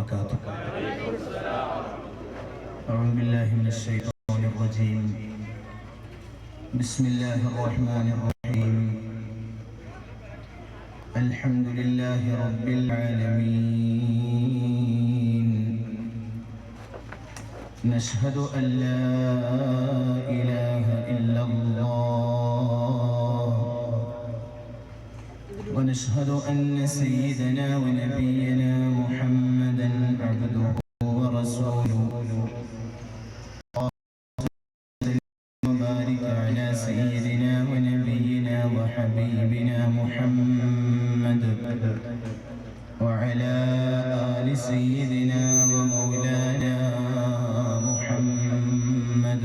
وبركاته. أعوذ بالله من الشيطان الرجيم. بسم الله الرحمن الرحيم. الحمد لله رب العالمين. نشهد أن لا إله إلا الله، ونشهد أن سيدنا ونبينا محمدا عبده ورسوله. وبارك على سيدنا ونبينا وحبيبنا محمد وعلى آل سيدنا ومولانا محمد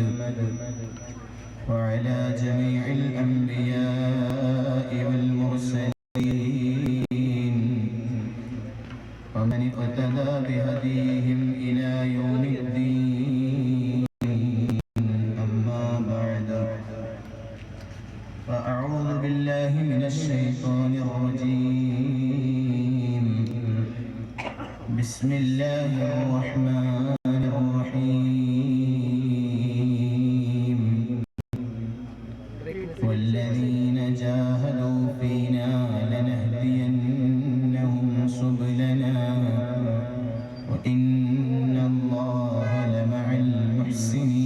وعلى جميع الأنبياء والمرسلين ومن اقتدى بهديهم إلى يوم الدين. أما بعد، فأعوذ بالله من الشيطان الرجيم. بسم الله الرحمن الرحيم. والذين جاهدوا فينا لنهدينهم سبلنا وإن الله لمع المحسنين.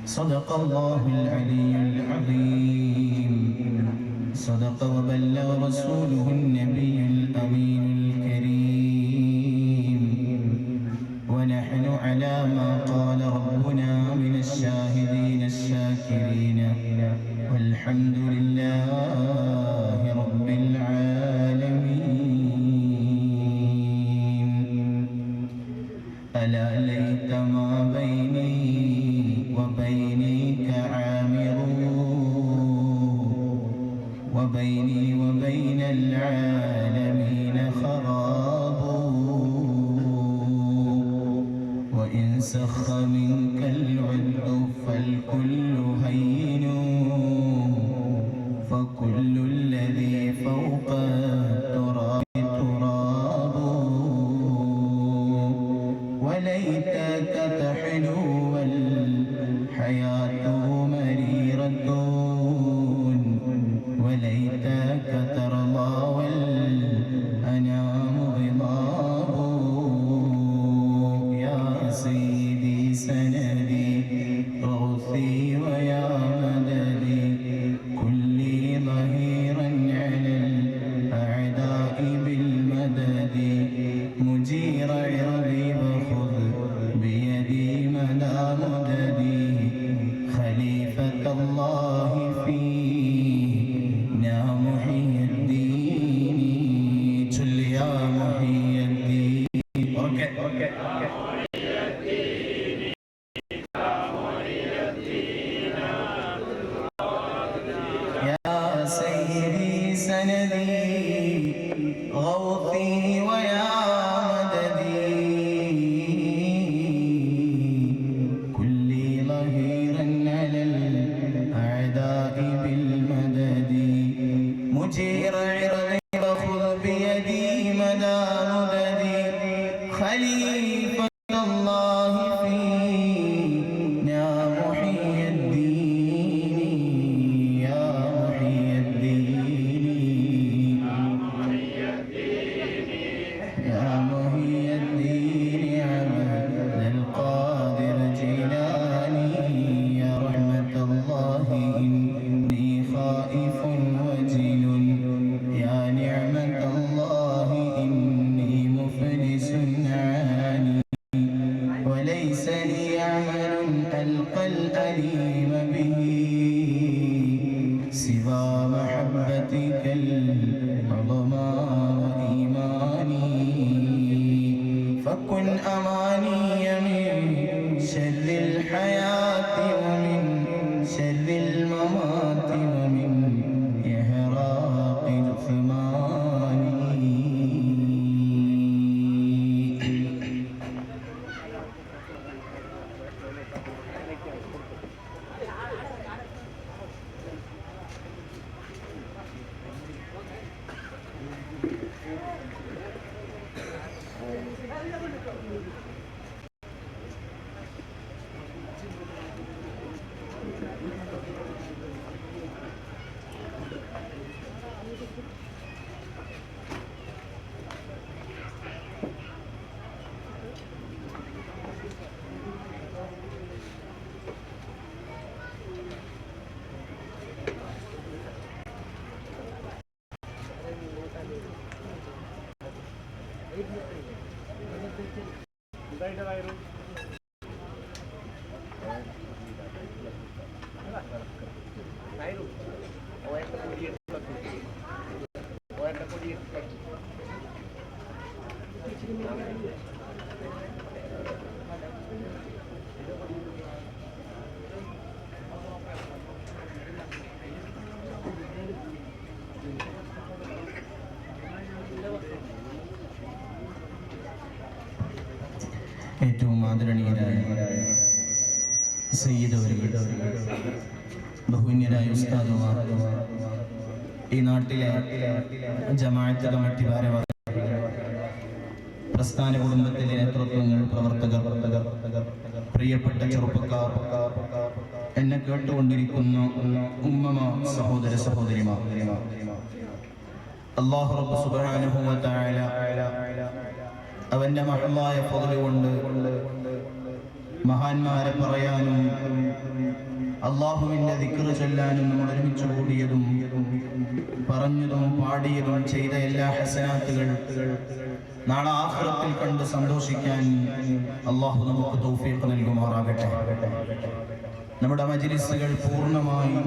صدق الله العلي العظيم. صدق وبلغ رسوله النبي الأمين الكريم. ونحن على ما قال ربنا من الشاهدين الشاكرين، والحمد لله رب العالمين. ألا ليت ما بيني وبينك عامر، وبيني وبين العالمين خراب، وإن سخ منك العد فالكل هين، فكل الذي فوق التراب تراب. وليتك تحلو والحياة مريرة، وليتك ترضى والأنام غضاب. يا سيدي سندي غوثي ويا مددي، كلي ظهيرا على الأعداء بالمدد. مجير عرضي وخذ بيدي مدى مددي، خليفة الله فينا محي الدين. جل يا محي الدين. يا سيدي سندي غوثي ويا مددي، كلي ظهيرا على الأعداء بالمدد. مجير عرضي وخذ بيدي مدى مددي، خليفة الله فينا محي الدين. يا محي الدين، يا محي الدين عبد القادر جيلاني. يا رحمة الله إني خائف وجل، يا نعمة الله إني مفلس عاني. وليس لي عمل ألقى الأليم به سوى محبتك العظمى وإيماني. فكن أماني من شر الحياة ومن شر الممات ومن إحراق جثماني. ഏറ്റവും ആദരണീയരായ സയ്യിദവരുകൾ, ബഹുമാന്യരായ ഉസ്താദുമാർ, ഈ നാട്ടിലെ ജമാഅത്ത് കമ്മിറ്റി ഭാരവാഹികൾ, പ്രസ്ഥാന കുടുംബത്തിലെ നേതൃത്വങ്ങൾ, പ്രവർത്തകർ, പ്രിയപ്പെട്ട ചെറുപ്പക്കാർ, എന്നെ കേട്ടുകൊണ്ടിരിക്കുന്ന ഉമ്മമാ, സഹോദര സഹോദരിമാർ, അല്ലാഹു റബ്ബ് സുബ്ഹാനഹു വ തആല അവന്റെ മഹത്തായ ഫദ്ല് കൊണ്ട് മഹാന്മാരെ പറയാനും അല്ലാഹുവിന്റെ ദിക്ർ ചൊല്ലാനും നമ്മൾ ഒരുമിച്ച് കൂടിയതും പറഞ്ഞതും പാടിയതും ചെയ്ത എല്ലാ ഹസനാത്തുകൾ നാളെ ആഖിറത്തിൽ കണ്ട് സന്തോഷിക്കാൻ അല്ലാഹു നമുക്ക് തൗഫീഖ് നൽകുമാറാകട്ടെ. നമ്മുടെ മജ്ലിസുകൾ പൂർണ്ണമായി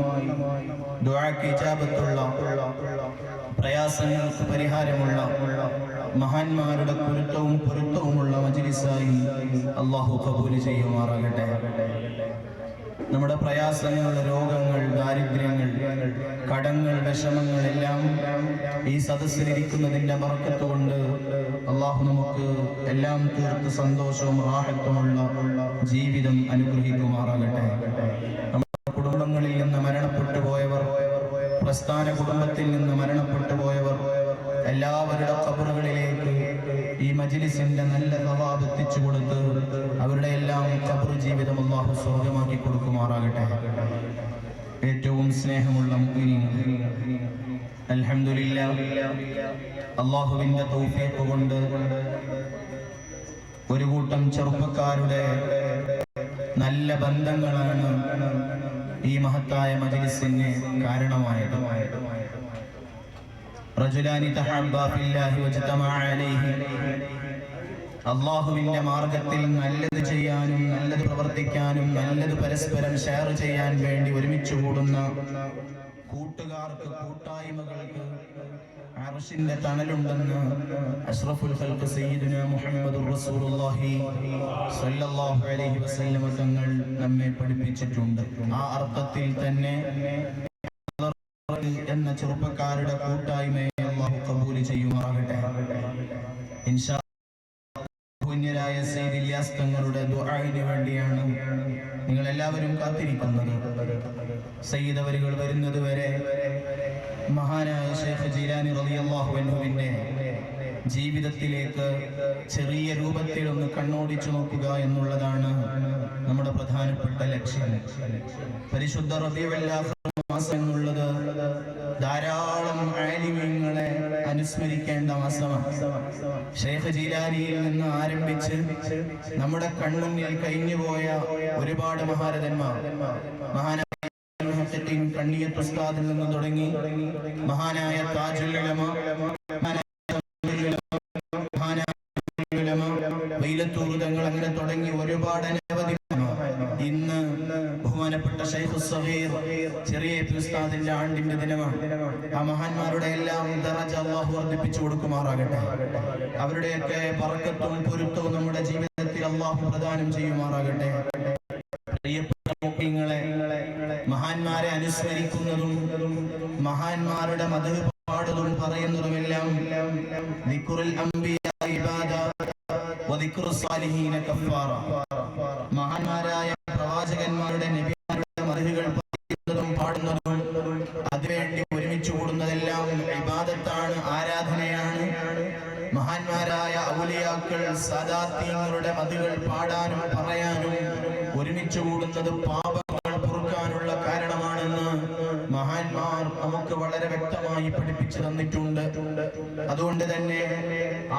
ദുആക്ക് ഇജാബത്തുള്ള, പ്രയാസങ്ങൾക്ക് പരിഹാരമുള്ള, മഹാന്മാരുടെ പൊരുത്തവുമുള്ള മജ്ലിസായി അല്ലാഹു ഖബൂൽ ചെയ്യുമാറാകട്ടെ. നമ്മുടെ പ്രയാസങ്ങൾ, രോഗങ്ങൾ, ദാരിദ്ര്യങ്ങൾ, കടങ്ങൾ, വിഷമങ്ങൾ എല്ലാം ഈ സദസ്സിലിരിക്കുന്നതിന്റെ ബർക്കത്ത് കൊണ്ട് അല്ലാഹു നമുക്ക് എല്ലാം തീർത്ത് സന്തോഷവും റാഹത്തുമുള്ള ജീവിതം അനുഗ്രഹിക്കുമാറാകട്ടെ. നമ്മുടെ കുടുംബങ്ങളിൽ നിന്ന് മരണപ്പെട്ടു പോയവർ, പ്രസ്ഥാന കുടുംബത്തിൽ നിന്ന് മരണപ്പെട്ടു പോയവർ എല്ലാവരുടെ ഖബറുകളിലേക്ക് ഈ മജ്ലിസിന്റെ നല്ല സവാബ് എത്തിച്ചു കൊടുത്ത് അവരുടെ എല്ലാം ഖബർ ജീവിതം അല്ലാഹു സ്വർഗ്ഗമാക്കി കൊടുക്കുമാറാകട്ടെ. ഏറ്റവും സ്നേഹമുള്ള മുഅ്മിനീങ്ങൾ, അൽഹംദുലില്ലാഹ്, അല്ലാഹുവിന്റെ തൗഫീഖ് കൊണ്ട് ഒരു കൂട്ടം ചെറുപ്പക്കാരുടെ നല്ല ബന്ധങ്ങളാണ് ഈ മഹത്തായ മജ്ലിസിന് കാരണമായത്. റജുലാനി തഹബ്ബാ ഫില്ലാഹി വജ്തമഅ അലൈഹി, അല്ലാഹുവിന്റെ മാർഗത്തിൽ നല്ലത് ചെയ്യാനും നല്ലത് പ്രവർത്തിക്കാനും നല്ലത് പരസ്പരം ഷെയർ ചെയ്യാൻ വേണ്ടി ഒരുമിച്ച് കൂടുന്ന കൂട്ടുകാർക്ക്, കൂട്ടായ്മകൾക്ക് അർശിന്റെ തണലുണ്ടെന്ന് അഷ്റഫുൽ ഖൽഖ് സയ്യിദുനാ മുഹമ്മദുർ റസൂലുള്ളാഹി സ്വല്ലല്ലാഹു അലൈഹി വസല്ലം തങ്ങൾ നമ്മെ പഠിപ്പിച്ചിട്ടുണ്ട്. ആ അർത്ഥത്തിൽ തന്നെ എന്ന ചെറുപ്പക്കാരുടെ കൂട്ടായ്മയെ അല്ലാഹു ഖബൂൽ ചെയ്യുമാറാകട്ടെ. ഇൻഷാ പുണ്യരായ സയ്യിദ് ഇല്യാസ് തങ്ങളുടെ ദുആഇന് വേണ്ടിയാണ് നിങ്ങൾ എല്ലാവരും കാത്തിരിക്കുന്നത്. സയ്യിദ് അവരുകൾ വരുന്നത് വരെ മഹാനായ ശൈഖ് ജീലാനി റളിയല്ലാഹു അൻഹുവിന്റെ ജീവിതത്തിലേക്ക് ചെറിയ രൂപത്തിൽ ഒന്ന് കണ്ണോടിച്ചു നോക്കുക എന്നുള്ളതാണ് നമ്മുടെ പ്രധാനപ്പെട്ട ലക്ഷ്യം. പരിശുദ്ധ റബീഉൽ ആഖിർ മാസം എന്നുള്ളത് ധാരാളം ആലിമീങ്ങളെ അനുസ്മരിക്കേണ്ട മാസമാണ്. ശൈഖ് ജീലാനിയിൽ നിന്ന് ആരംഭിച്ച് നമ്മുടെ കൺമുന്നിൽ കഴിഞ്ഞുപോയ ഒരുപാട് മഹാരഥന്മാർ, മഹാനായ കണ്ണിയത്ത് ഉസ്താദിൽ നിന്ന് തുടങ്ങി മഹാനായ താജുൽ ഉലമ, വൈലത്തൂർ തങ്ങൾ, അങ്ങനെ തുടങ്ങി ഒരുപാട് അനവധി. ഇന്ന് ബഹുമാനപ്പെട്ട ശൈഖ് സഗീർ ചെറിയ ഉസ്താദിന്റെ ആണ്ടിന്റെ ദിനമാണ്. ആ മഹാന്മാരുടെ എല്ലാം ദറജ അല്ലാഹു വർദ്ധിപ്പിച്ചു കൊടുക്കുമാറാകട്ടെ. അവരുടെയൊക്കെ ബർക്കത്തും പൊരുത്തവും നമ്മുടെ ജീവിതത്തിൽ അല്ലാഹു പ്രദാനം ചെയ്യുമാറാകട്ടെ. പ്രിയപ്പെട്ട മുഅ്മിനീങ്ങളെ, മഹാന്മാരെ അനുസ്മരിക്കുന്നതും മഹാന്മാരുടെ മദ്ഹ് പാടുന്നതും പറയുന്നതുമെല്ലാം ദിക്റുൽ അംബിയാ ഇബാദ വ ദിക്റുസ് സാലിഹീന കഫാറ. മഹാന്മാരായ പ്രവാചകന്മാരുടെ, നബിമാരുടെ മദ്ഹുകൾ പറയുന്നതും പാടുന്നതും അതിനുവേണ്ടി ഒരുമിച്ച് കൂടുന്നതെല്ലാം ഇബാദത്താണ്, ആരാധനയാണ്. മഹാന്മാരായ ഔലിയാക്കൾ സാദാത്യങ്ങളുടെ മതികൾ പാടാനും പറയാനും ഒരുമിച്ച് കൂടുന്നത് പാപങ്ങൾ പൊറുക്കാനുള്ള കാരണമാണെന്ന് മഹാന്മാർ നമുക്ക് വളരെ വ്യക്തമായി പഠിപ്പിച്ചു തന്നിട്ടുണ്ട്. അതുകൊണ്ട് തന്നെ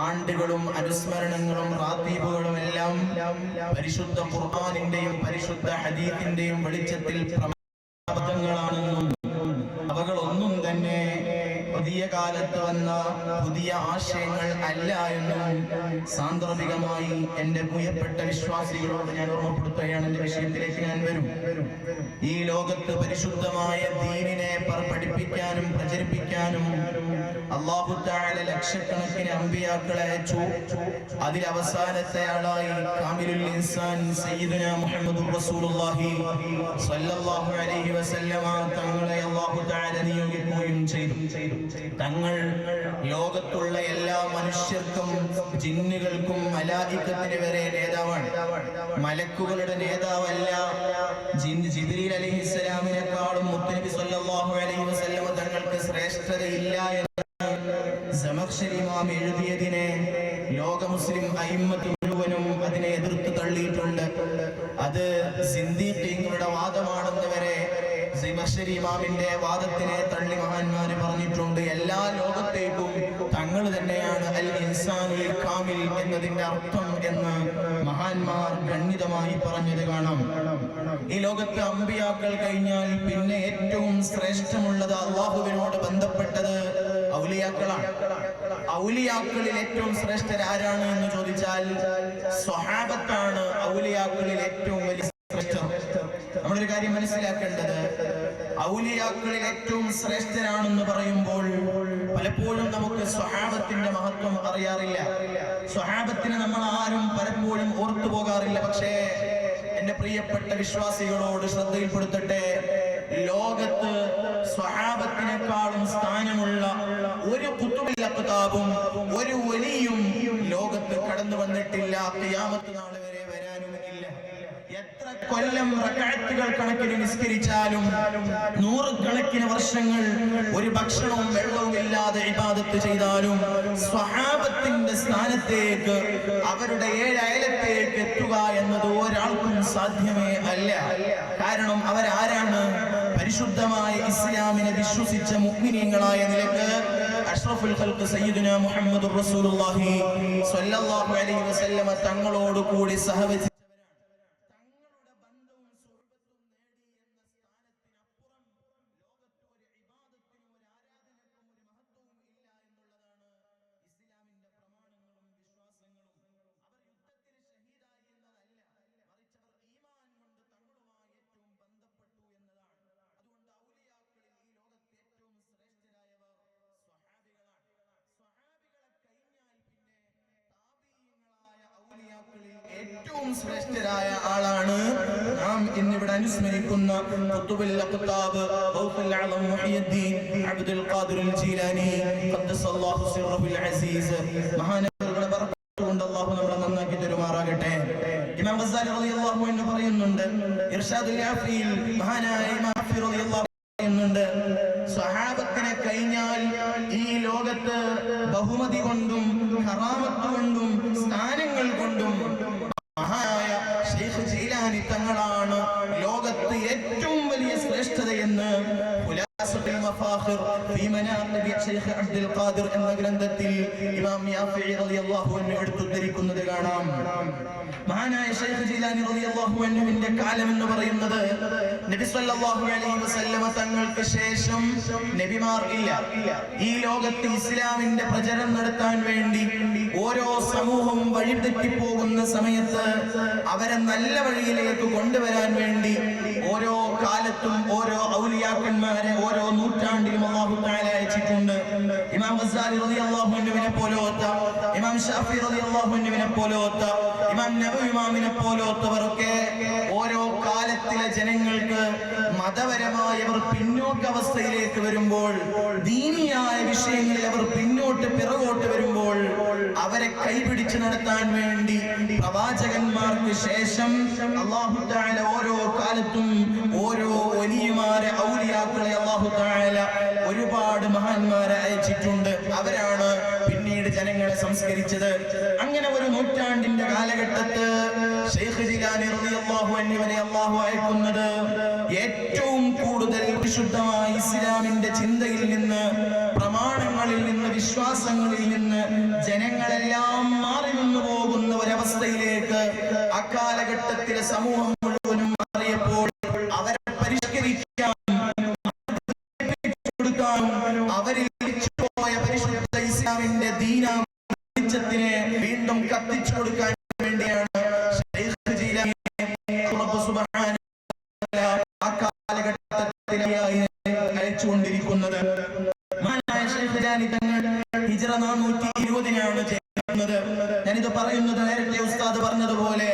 ആണ്ടുകളും അനുസ്മരണങ്ങളും റാത്തീബുകളും എല്ലാം പരിശുദ്ധ ഖുർആനിന്റെയും പരിശുദ്ധ ഹദീസിന്റെയും വെളിച്ചത്തിൽ പ്രമാണങ്ങളാണെന്നും അവകളൊന്നും തന്നെ പുതിയ കാലത്ത് വന്ന പുതിയ ആശയങ്ങൾ അല്ല എന്നും സാന്ദർഭികമായി എന്റെ പ്രിയപ്പെട്ട വിശ്വാസികളോട് ഞാൻ ഓർമ്മപ്പെടുത്തുകയാണ്. എന്റെ വിഷയത്തിലേക്ക് ഞാൻ വരും. ഈ ലോകത്ത് പരിശുദ്ധമായ ദീനിനെ പഠിപ്പിക്കാനും പ്രചരിപ്പിക്കാനും അല്ലാഹു തആല ലക്ഷക്കണക്കിന് അമ്പിയാക്കളെ അയച്ചു. അതിൽ അവസാനത്തെ ആളായി കാമിലുൽ ഇൻസാൻ സയ്യിദുനാ മുഹമ്മദുർ റസൂലുള്ളാഹി സ്വല്ലല്ലാഹു അലൈഹി വസല്ലമ തങ്ങളെ അല്ലാഹു തആല നിയോഗിക്കുകയും ചെയ്തു. തങ്ങൾ ലോകത്തുള്ള എല്ലാ മനുഷ്യർക്കും ജിന്നുകൾക്കും മലായികത്തിന് വരെ നേതാവാണ്. മലക്കുകളുടെ നേതാവല്ല. ജിബ്രീൽ അലൈഹിസ്സലാമിനെക്കാളും മുത്തുനബി സ്വല്ലല്ലാഹു അലൈഹി വസല്ലമ തങ്ങൾക്ക് ശ്രേഷ്ഠതയില്ല എന്ന് സമഖ്ശരി ഇമാം എഴുതിയതിനെ ലോക മുസ്ലിം അയിമ്മത്ത് മുഴുവനും അതിനെ എതിർത്ത് തള്ളിയിട്ടുണ്ട്. അത് സിന്ദീഖീങ്ങളുടെ വാദമാണെന്ന് വരെ സമഖ്ശരി ഇമാമിന്റെ വാദത്തിനെ തള്ളി മഹാന്മാര് പറഞ്ഞിട്ടുണ്ട്. എല്ലാ ലോകത്തേക്കും തങ്ങൾ തന്നെയാണ് അൽ ഇൻസാനുൽ കാമിൽ എന്നതിന്റെ അർത്ഥം എന്ന് മഹാന്മാർ ഗണ്യതമായി പറഞ്ഞത് കാണാം. ഈ ലോകത്തെ അമ്പിയാക്കൾ കഴിഞ്ഞാൽ പിന്നെ ഏറ്റവും ശ്രേഷ്ഠമുള്ളത് അള്ളാഹുവിനോട് ബന്ധപ്പെട്ടത് ഔലിയാക്കളാണ്. ഔലിയാക്കളിൽ ഏറ്റവും ശ്രേഷ്ഠരാരാണ് എന്ന് ചോദിച്ചാൽ സ്വഹാബത്താണ് ഔലിയാക്കളിൽ ഏറ്റവും വലിയ ശ്രേഷ്ഠർ. നമ്മളൊരു കാര്യം മനസ്സിലാക്കേണ്ടത്, ഔലിയാക്കളിൽ ഏറ്റവും ശ്രേഷ്ഠരാണെന്ന് പറയുമ്പോൾ പലപ്പോഴും നമുക്ക് സ്വഹാബത്തിന്റെ മഹത്വം അറിയാറില്ല. സ്വഹാബത്തിനെ നമ്മൾ ആരും പലപ്പോഴും ഓർത്തു പോകാറില്ല. പക്ഷേ എന്റെ പ്രിയപ്പെട്ട വിശ്വാസികളോട് ശ്രദ്ധയിൽപ്പെടുത്തട്ടെ, ലോകത്ത് സ്വഹാബത്തിനേക്കാളും സ്ഥാനമുള്ള ഒരു ഖുതുബുൽ അഖ്താബും ഒരു വലിയും ലോകത്ത് കടന്നു വന്നിട്ടില്ല. ഖിയാമത്ത് നാൾ വരെ വരാനും ഇല്ല. എത്ര കൊല്ലം റക്അത്തുകൾ കണക്കിന് നിസ്കരിച്ചാലും നൂറുകണക്കിന് വർഷങ്ങൾ ഒരു ഭക്ഷണവും വെള്ളവും ഇല്ലാതെ ഇബാദത്ത് ചെയ്താലും സ്വഹാബത്തിന്റെ സ്ഥാനത്തേക്ക്, അവരുടെ ഏഴയലത്തേക്ക് എത്തുക എന്നത് ഒരാൾക്കും സാധ്യമേ അല്ല. കാരണം അവരാരാണ്? പരിശുദ്ധമായ ഇസ്ലാമിനെ വിശ്വസിച്ച മുഅ്മിനീങ്ങളായ നിലക്ക് അഷ്റഫുൽ ഖൽഖ് സയ്യിദുനാ മുഹമ്മദുർ റസൂലുള്ളാഹി സ്വല്ലല്ലാഹു അലൈഹി വസല്ലമ തങ്ങളോട് കൂടി സഹവസിച്ചവരാണ്. തങ്ങളുടെ ബന്ധവും സുഹൃത്തും നേടി എന്ന സ്ഥാനത്തിനപ്പുറം ലോകത്ത് ഒരു ഇബാദത്തിനും ഒരു ആരാധനക്കും ഒരു മഹത്വവും ഇല്ല എന്നുള്ളതാണ് ഇസ്ലാമിന്റെ പ്രമാണങ്ങളും വിശ്വാസങ്ങളും. അവർ യുദ്ധത്തിൽ ഷഹീദായി എന്നതല്ല, മറിച്ച് അവർ ഈമാൻ കൊണ്ട് തങ്ങളുമായി ഏറ്റവും ബന്ധപ്പെട്ടു എന്നതാണ്. അതുകൊണ്ട് ഔലിയാക്കളിൽ ഈ ലോകത്ത് ഏറ്റവും ശ്രേഷ്ഠരായവർ സ്വഹാബികളാണ്. സ്വഹാബികളെ കഴിഞ്ഞാൽ പിന്നെ താബീഈങ്ങളായ ഔലിയാക്കളിൽ ഏറ്റവും ശ്രേഷ്ഠരായ ആളാണ് നാം ഇന്നിവിടെ അനുസ്മരിക്കുന്ന ഖുതുബുൽ അഖ്താബ് ഗൗസുൽ അഅ്ലം മുഹിയുദ്ദീൻ അബ്ദുൽ ഖാദിർ അൽ ജീലാനി ഖദ്ദസല്ലാഹു സിർറഹുൽ അസീസ്. മഹാനവറുകളുടെ ബർക്കത്ത് കൊണ്ട് അല്ലാഹു നമ്മളെ നന്നാക്കി തരുമാറാകട്ടെ. ഇമാം ഗസാലി റളിയല്ലാഹു അൻഹു പറയുന്നുണ്ട്, ഇർഷാദുൽ ആഫിൽ മഹാനായ ഇമാം ആഫി റളിയല്ലാഹു പറയുന്നുണ്ട്, സ്വഹാബത്തിനെ കഴിഞ്ഞാൽ ഈ ലോകത്ത് ബഹുമതി കൊണ്ടും കറാമത്ത് കൊണ്ടും സ്ഥാനങ്ങൾ കൊണ്ടും മഹാനായ ശൈഖ് ജീലാനി തങ്ങളാണ് ലോകത്ത് ഏറ്റവും വലിയ ശ്രേഷ്ഠതയെന്ന് ഖുലാസത്തുൽ മഫാഖിർ ഫീ മനാഖിബി ശൈഖ് അബ്ദുൽ ഖാദിർ എന്ന ഗ്രന്ഥത്തിൽ ഇമാം യാഫിഈ റളിയല്ലാഹു അൻഹു എടുത്തുദ്ധരിക്കുന്നത് കാണാം. മഹാനായ ശൈഖ് ജീലാനി റളിയല്ലാഹു അൻഹുവിന്റെ കാലം എന്ന് പറയുന്നത് നബി സല്ലല്ലാഹു അലൈഹി വസല്ലമ തങ്ങൾക്ക് ശേഷം നബിമാർ ഇല്ല. ഈ ലോകത്ത് ഇസ്ലാമിന്റെ പ്രചരണം നടത്താൻ വേണ്ടി ഓരോ സമൂഹവും വഴിതെറ്റിപ്പോകുന്ന സമയത്ത് അവരെ നല്ല വഴിയിലേക്ക് കൊണ്ടുവരാൻ വേണ്ടി ഓരോ കാലത്തും ഓരോ ഔലിയാക്കന്മാരെ ഓരോ നൂറ്റാണ്ടിലും അല്ലാഹു തആല അയച്ചിട്ടുണ്ട്. ഇമാം ഗസാലി റളിയല്ലാഹു അൻഹുവിനെ പോലോത്ത, ഇമാം ഷാഫി റളിയല്ലാഹു അൻഹുവിനെ പോലോത്ത, ഇമാം നബവി ഇമാമിനെ പോലോത്തവരൊക്കെ ഓരോ കാലത്തിലെ ജനങ്ങൾക്ക് മതപരമായ അവർ പിന്നോക്കാവസ്ഥയിലേക്ക് വരുമ്പോൾ, ദീനിയായ വിഷയങ്ങളിൽ അവർ പിറകോട്ട് വരുമ്പോൾ അവരെ കൈപിടിച്ച് നടത്താൻ വേണ്ടി പ്രവാചകന്മാർക്ക് ശേഷം അല്ലാഹു തആല ഓരോ കാലത്തും ഓരോ വലിയമാരെ ഔലിയാക്കളെ അല്ലാഹു തആല ഒരുപാട് മഹാന്മാരെ അയച്ചിട്ടുണ്ട്. അവരാണ് പിന്നീട് പിന്നീട് ജനങ്ങളെ സംസ്കരിച്ചത്. അങ്ങനെ ഒരു നൂറ്റാണ്ടിന്റെ കാലഘട്ടത്ത് ശൈഖ് ജിലാനി റളിയല്ലാഹു അൻഹുവിനെ അല്ലാഹു അയക്കുന്നത് ഏറ്റവും കൂടുതൽ വിശുദ്ധമായ ഇസ്ലാമിന്റെ ചിന്തയിൽ നിന്ന്, പ്രമാണങ്ങളിൽ നിന്ന്, വിശ്വാസങ്ങളിൽ നിന്ന് ജനങ്ങളെല്ലാം മാറി നിന്നു പോകുന്ന ഒരവസ്ഥയിലേക്ക് അക്കാലഘട്ടത്തിലെ സമൂഹം മുഴുവനും മാറിയപ്പോൾ അവരെ പരിഷ്കരിക്കാനും അവരിൽ പോയ പരിശുദ്ധ ഇസ്ലാമിന്റെ ദീനാമത്തിനെ വീണ്ടും കത്തിച്ചു കൊടുക്കാൻ വേണ്ടിയാണ് ശൈഖ് ജിലാനി റബ്ബ് സുബ്ഹാനഹു വ തആല ആ കാലഘട്ടത്തിൽ അയച്ചുകൊണ്ടിരിക്കുന്നത്. മഹാനായ ശൈഖ് ജിലാനി തങ്ങൾ ഹിജ്റ 420-നാണ് ജനിക്കുന്നത്. ഞാനിത് പറയുന്നത് നേരത്തെ ഉസ്താദ് പറഞ്ഞതുപോലെ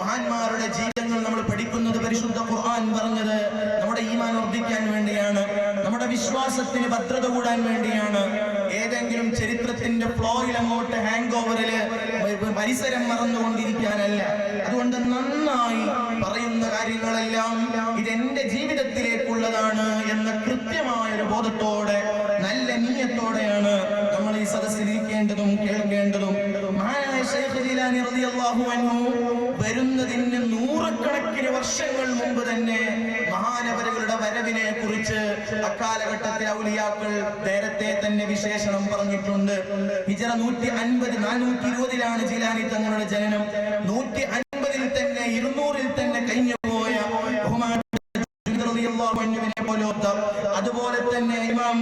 മഹാന്മാരുടെ ജീവിതങ്ങൾ നമ്മൾ പഠിക്കുന്നത് പരിശുദ്ധ ഖുർആൻ പറഞ്ഞത് നമ്മുടെ ഈമാൻ വർദ്ധിക്കാൻ വേണ്ടിയാണ്, നമ്മുടെ വിശ്വാസത്തിന് ഭദ്രത കൂടാൻ വേണ്ടിയാണ്. ഏതെങ്കിലും ചരിത്രത്തിന്റെ ഫ്ലോയിൽ അങ്ങോട്ട് ഹാങ് ഓവറില് പരിസരം മറന്നുകൊണ്ടിരിക്കാനല്ല. അതുകൊണ്ട് നന്നായി പറയുന്ന കാര്യങ്ങളെല്ലാം ഇതെന്റെ ജീവിതത്തിലേക്കുള്ളതാണ് എന്ന കൃത്യമായ ഒരു ബോധത്തോടെ, നല്ല നീയത്തോടെയാണ് നമ്മൾ ഈ സദസ്സിലിരിക്കേണ്ടതും കേൾക്കേണ്ടതും. മഹാനായ ശൈഖ് ജിലാനി റളിയല്ലാഹു അൻഹു വരുന്നതിന് നൂറുകണക്കിന് വർഷങ്ങൾ മുമ്പ് തന്നെ മഹാനവരുകളുടെ വരവിനെ കുറിച്ച് അക്കാലഘട്ടത്തിലെ ഔലിയാക്കൾ നേരത്തെ തന്നെ വിശേഷണം പറഞ്ഞിട്ടുണ്ട്. ഹിജ്റ 420-ലാണ് ജിലാനി തങ്ങളുടെ ജനനം. 150-ൽ തന്നെ 200-ൽ തന്നെ കഴിഞ്ഞുപോയ അതുപോലെ തന്നെ ഇമാം